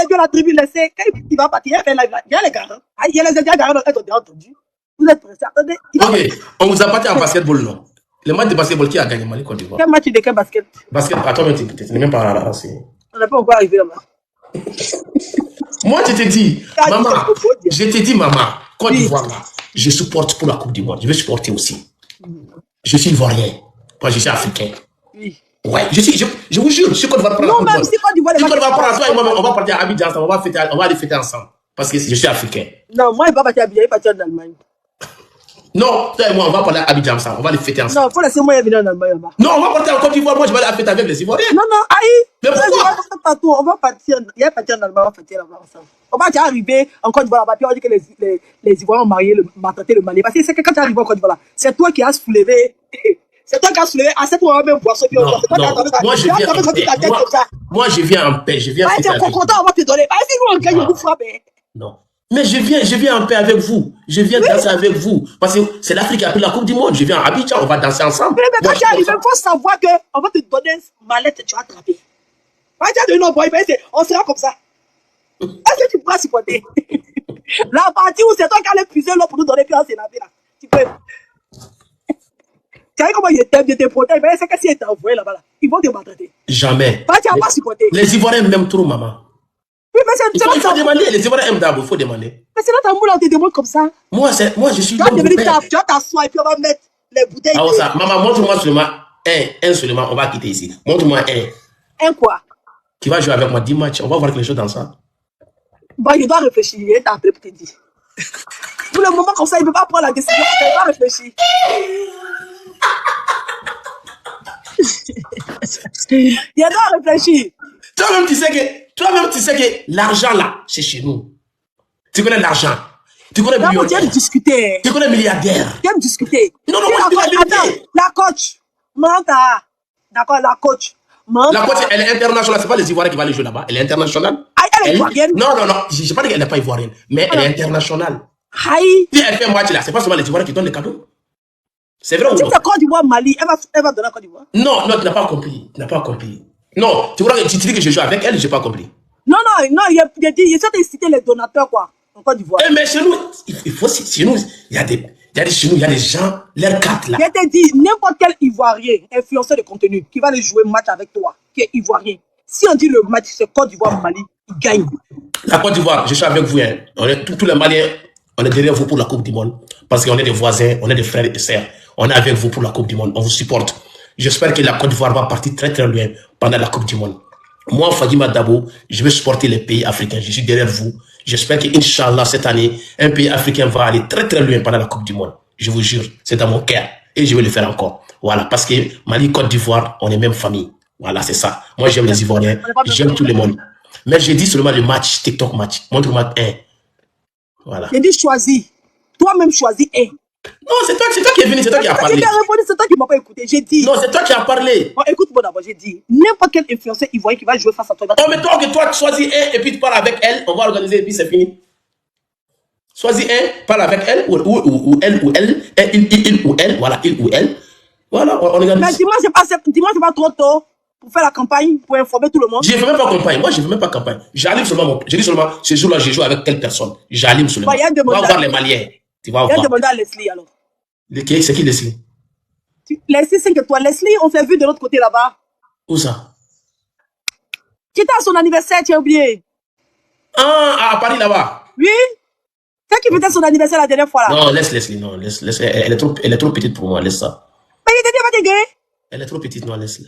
bien la tribune, laissez. Quand il va partir, il y a les gars. Il y a les gars qui ont entendu. Vous êtes pressés, attendez. Ok, on vous a parti en basketball, non? Le match de basketball, qui a gagné Mali Côte d'Ivoire? Quel match de quel basket? Basket, attends, tu n'es même pas là. On n'est pas encore arrivé là-bas. Moi, je te dis, maman, Côte d'Ivoire, là, je supporte pour la Coupe du Monde. Je vais supporter aussi. Je suis ivoirien. Moi, je suis africain. Oui. Ouais, je vous jure, je suis Côte d'Ivoire pour la Coupe du Monde. Si Côte d'Ivoire pour toi et moi, on va partir à Abidjan, on va aller fêter ensemble. Parce que je suis africain. Non, moi, il va partir à Abidjan, il va partir en Allemagne. Non, toi et moi, on va parler à Abidjan ensemble. On va les fêter ensemble. Non, faut laisser moi venir en Allemagne. Non, on va partir en Côte d'Ivoire. Moi, je vais aller fêter avec les Ivoiriens. Non, aïe. Mais pourquoi? On va partir en Allemagne, on va fêter là-bas ensemble. On va déjà arriver en Côte d'Ivoire là-bas, puis on dit que les Ivoiriens ont maltraité le Mali. Parce que c'est que quand tu arrives en Côte d'Ivoire là, c'est toi qui as soulevé. C'est toi qui as soulevé. À cette fois, on va même boire ce pion. Moi, je viens en paix. Moi, je viens en paix. Je viens fêter avec vous. On va te donner. Si nous, on gagne, on vous frappe. Non. Mais je viens en paix avec vous. Je viens danser avec vous. Parce que c'est l'Afrique qui a pris la Coupe du Monde. Je viens à Abidjan, on va danser ensemble. Mais quand tu arrives, il faut savoir qu'on va te donner ma lettre, tu vas attraper. On sera comme ça. Est-ce que tu pourras supporter? La partie où c'est toi qui allais puiser l'eau pour nous donner, puis on s'est lavé là. Tu peux. Tu sais comment je te protège, mais c'est que si ils t'envoient là-bas, là, ils vont te maltraiter. Jamais. Tu vas pas supporter. Les Ivoiriens m'aiment trop, maman. Oui, mais c'est il faut demander. Les Ivoiriens aiment d'abord, il faut demander. Mais c'est dans ta moule, on te demande comme ça. Moi, je suis. Tu vas t'asseoir et puis on va mettre les bouteilles. Ah, ça. Maman, montre-moi seulement un seulement, on va quitter ici. Montre-moi un. Un quoi? Qui va jouer avec moi 10 matchs. On va voir quelque chose dans ça. Bon, je dois réfléchir. Il t'a appelé pour te dire. Pour le moment, comme ça, il ne peut pas prendre la décision. Il doit réfléchir. Il doit réfléchir. Toi-même, tu sais que l'argent là, c'est chez nous. Tu connais l'argent. Tu connais millionnaire. Tu aimes discuter. Tu connais milliardaire. Tu aimes discuter. Non, attends, la coach. Manta. D'accord, la coach. La coach, elle est internationale. C'est pas les Ivoiriens qui vont aller jouer là-bas. Elle est internationale. Elle est ivoirienne. Non. Je ne pas dire qu'elle n'est pas ivoirienne, mais elle est internationale. Aïe. Si elle fait un match là, c'est pas seulement les Ivoiriens qui donnent les cadeaux. C'est vrai ou non? Si c'est Côte d'Ivoire, Mali, elle va donner à Côte d'Ivoire. Non, tu n'as pas compris. Tu n'as pas compris. Non, tu dis que je joue avec elle, je n'ai pas compris. Non, il a cité les donateurs, quoi, en Côte d'Ivoire. Mais chez nous, chez nous, il y a des gens, leurs cartes là. Je te dis, n'importe quel Ivoirien, influenceur de contenu, qui va aller jouer match avec toi, qui est Ivoirien, si on dit le match, c'est Côte d'Ivoire-Mali, il gagne. La Côte d'Ivoire, je suis avec vous, hein. Tous les Maliens, on est derrière vous pour la Coupe du Monde, parce qu'on est des voisins, on est des frères et sœurs. On est avec vous pour la Coupe du Monde, on vous supporte. J'espère que la Côte d'Ivoire va partir très très loin pendant la Coupe du Monde. Moi, Fadima Dabo, je vais supporter les pays africains. Je suis derrière vous. J'espère qu'Inch'Allah, cette année, un pays africain va aller très très loin pendant la Coupe du Monde. Je vous jure, c'est dans mon cœur. Et je vais le faire encore. Voilà, parce que Mali, Côte d'Ivoire, on est même famille. Voilà, c'est ça. Moi, j'aime les Ivoiriens. J'aime tout le monde. Mais j'ai dit seulement le match, TikTok match. Montre-moi un. Voilà. J'ai dit choisis. Toi-même choisis un. Non, c'est toi qui es venu, c'est toi qui as parlé. C'est toi qui ne m'as pas écouté. J'ai dit. Non, c'est toi qui as parlé. Bon, écoute-moi d'abord, j'ai dit. N'importe quel influenceur ivoirien qui va jouer face à toi. Oh, mais toi, tu choisis un et puis tu parles avec elle, on va organiser et puis c'est fini. Choisis un, parle avec elle, ou elle, il ou elle, voilà, il ou elle. Voilà, on organise. Mais dis-moi, c'est pas trop tôt pour faire la campagne, pour informer tout le monde. Je ne fais même pas campagne. Moi, je ne fais même pas campagne. J'allume seulement, je dis seulement, ce jour-là, je joue avec telle personne. J'allume seulement. Tu vas voir les Maliens. Tu vas voir. Il y a demandé à Leslie alors. C'est qui Leslie? Leslie 5 étoiles. Leslie, on s'est vu de l'autre côté là-bas. Où ça? Qui était à son anniversaire, tu as oublié? Ah, à Paris là-bas. Oui. C'est qui fêtait son anniversaire la dernière fois là? Non, laisse Leslie, non, laisse. Elle est trop petite pour moi, laisse ça. Mais il t'a dit, va te gagner. Elle est trop petite, non, laisse. Hey,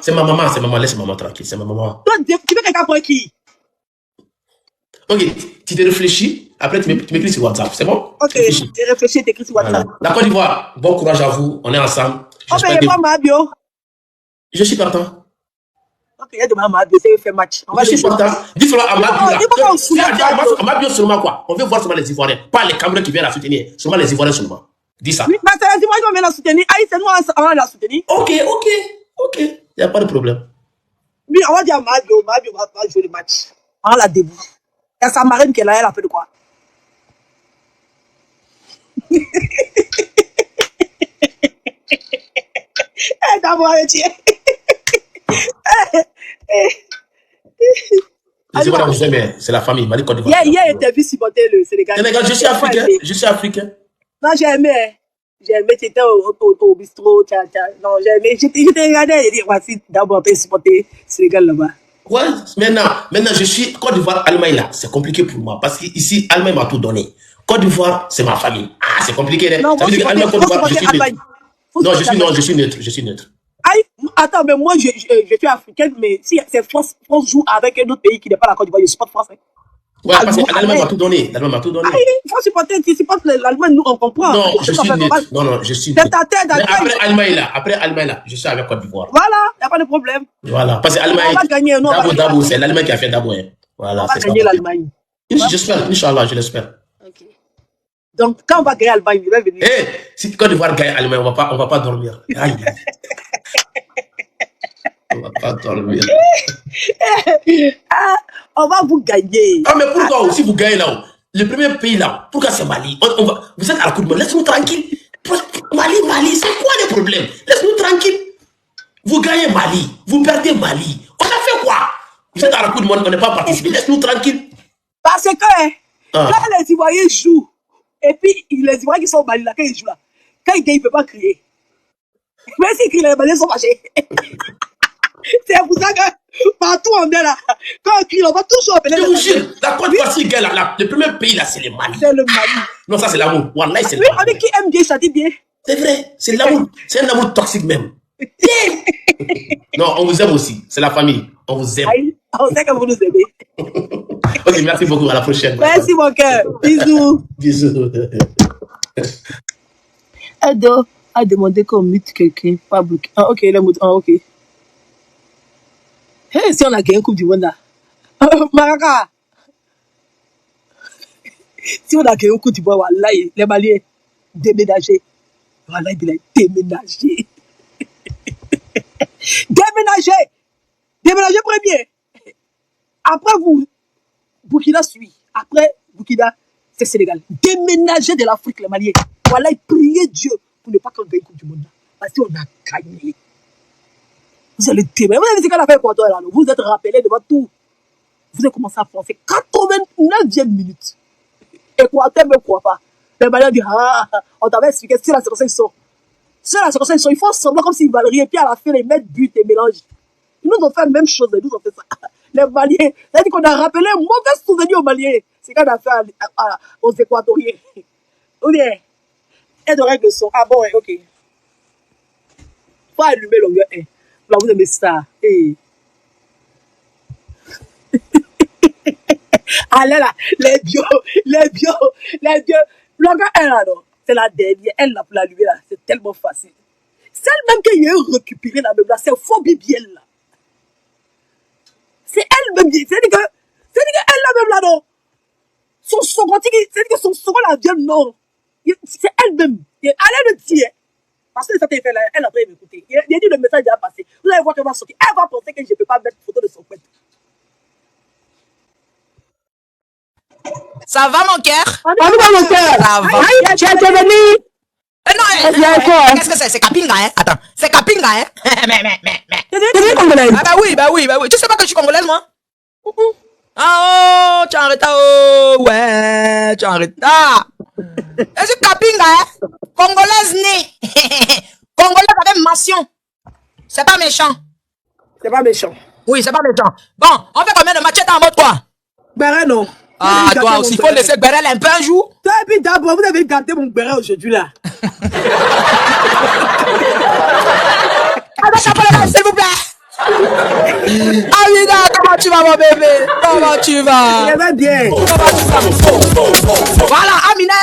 c'est ma maman, laisse maman tranquille, c'est ma maman. Toi, tu veux quelqu'un pour qui? Ok, tu te réfléchis, après tu m'écris sur WhatsApp, c'est bon? Ok, tu réfléchis, tu écris sur WhatsApp. Voilà. La Côte d'Ivoire, bon courage à vous, on est ensemble. Oh, mais il y a pas Mabio. Je suis partant. Ok, il y a demandé à Mabio, c'est fait match. Je suis partant. Dis seulement à Mabio. Mabio seulement quoi? On veut voir seulement les Ivoiriens, pas les Camerounais qui viennent la soutenir, seulement les Ivoiriens seulement. Dis ça. Oui, mais c'est les Ivoiriens qui viennent la soutenir. Aïe, c'est nous on va la soutenir. Ok, il n'y a pas de problème. Oui, on va dire à Mabio va jouer le match. On la debout. y a sa marraine qui est là, elle a fait de quoi? D'abord, c'est la famille. Mali Côte d'Ivoire. Hier, il était vu supporter le Sénégal. Sénégal, je suis africain. Je suis africain. Non, j'ai aimé. J'ai aimé, tu étais au bistrot. Non, j'ai aimé. Je t'ai regardé et dit, voici d'abord, tu supporter le Sénégal là-bas. Ouais, maintenant, je suis Côte d'Ivoire, Allemagne là. C'est compliqué pour moi parce qu'ici, Allemagne m'a tout donné. Côte d'Ivoire, c'est ma famille. Ah, c'est compliqué. Non, ça veut dire Allemagne, Côte d'Ivoire, je suis neutre. Non, je suis neutre. Je suis neutre. Attends, mais moi, je suis africaine, mais si c'est France joue avec un autre pays qui n'est pas la Côte d'Ivoire, je supporte français. Ouais, parce que l'Allemagne m'a tout donné. L'Allemagne m'a tout donné. Il faut supporter, tu supportes l'Allemagne, nous, on comprend. Non, je suis neutre. Non, je suis neutre. C'est ta tête, après Allemagne là, je suis avec Côte d'Ivoire. Voilà, il n'y a pas de problème. Voilà, parce que l'Allemagne. On va gagner, non. D'abord, c'est l'Allemagne qui a fait d'abord. Voilà, on va gagner l'Allemagne. J'espère, Inch'Allah, je l'espère. Ok. Donc, quand on va gagner l'Allemagne, il va venir. Eh, si Côte d'Ivoire gagne l'Allemagne, on va pas dormir. Aïe. On va pas dormir. On va vous gagner. Ah, mais pourquoi si vous gagnez là-haut? Le premier pays là, pourquoi c'est Mali? Vous êtes à la Coupe du Monde, laisse-nous tranquille. Mali, c'est quoi le problème? Laisse-nous tranquille. Vous gagnez Mali, vous perdez Mali. On a fait quoi? Vous êtes à la Coupe du Monde, on n'est pas participé, laisse-nous tranquille. Parce que quand les Ivoiriens jouent, et puis les Ivoiriens qui sont au Mali là, quand ils jouent là, quand ils gagnent, ils ne peuvent pas crier. Même s'ils crient, les Maliens sont fâchés. C'est pour ça que partout on est là. Quand on crie, on va tous appeler. Je vous jure, la Côte d'Ivoire, si gagne le premier pays là, c'est le Mali. C'est le Mali. Non, ça c'est l'amour. Wallah, c'est oui, on dit qui aime bien, ça dit bien. C'est vrai, c'est l'amour. C'est un amour toxique même. Non, on vous aime aussi. C'est la famille. On vous aime. Aïe, on sait que vous nous aimez. Ok, merci beaucoup. À la prochaine. Merci mon cœur. Bisous. Bisous. Ado a demandé qu'on mute quelqu'un, pas bloqué. Ah, ok, il est mute. Ah, ok. Hey, si on a gagné une Coupe du Monde là. Maraka. Si on a gagné une Coupe du Monde, voilà, les Maliens déménagés. Voilà, il est déménagé. Déménagé. Déménagé premier. Après vous, Burkina suit. Après Burkina, c'est Sénégal. Déménagé de l'Afrique, les Maliens. Voilà, il priait Dieu pour ne pas qu'on gagne une Coupe du Monde là. Parce qu'on a gagné. Vous allez témoigner. Vous avez dit qu'on a fait quoi, toi, là? Vous êtes rappelé devant tout. Vous avez commencé à penser 89e minute. Équateur ne me croit pas. Les Maliens disent, on t'avait expliqué, c'est la circonstance, ils sont. C'est la circonstance, ils sont. Ils font semblant comme s'ils valent rien. Et puis à la fin, ils mettent but et mélangent. Ils nous ont fait la même chose. Ils nous ont fait ça. Les Maliens. C'est-à-dire qu'on a rappelé un mauvais souvenir aux Maliens. C'est qu'on a fait aux Équatoriens. Ou bien, aide aux règles de son. Ah bon, ok. Faut allumer longueur 1. Là, vous aimez ça. Hey. Allez là, les bio. Longueur 1 là, non. C'est la dernière. Elle là pour l'allumer là. C'est tellement facile. Celle même qu'il y a récupéré la même là, c'est faux bibiel là. C'est elle même. C'est-à-dire que elle là même là, non. Son second, c'est-à-dire que son second la vient, non. C'est elle-même. Allez le dire. Parce que ça t'a fait là, elle a pas écouté. Il a dit le message a passé. Vous allez voir qu'elle va sortir. Elle va penser que je ne peux pas mettre photo de son père. Ça va mon cœur? Ça va mon cœur? Ça va. Tu es venu? Non, qu'est-ce que c'est? C'est Kapinga, hein? Attends, c'est Kapinga, hein? Tu es congolaise? Ah bah oui. Tu sais pas que je suis congolaise, moi? Ah oh, tu es en retard, oh, ouais, tu es en retard. Je suis Kapinga, hein? Congolaise née. Congolaise avec mention. C'est pas méchant. C'est pas méchant. Oui, c'est pas méchant. Bon, on fait combien de matchs en mode quoi? Béret, non. Ah, toi aussi, il faut laisser Béret un peu un jour. Toi, et puis d'abord, vous avez gâté mon Béret aujourd'hui là. S'il vous plaît. Amina, comment tu vas mon bébé? Comment tu vas? Je vais bien. Comment tu vas? Voilà, Amina est là.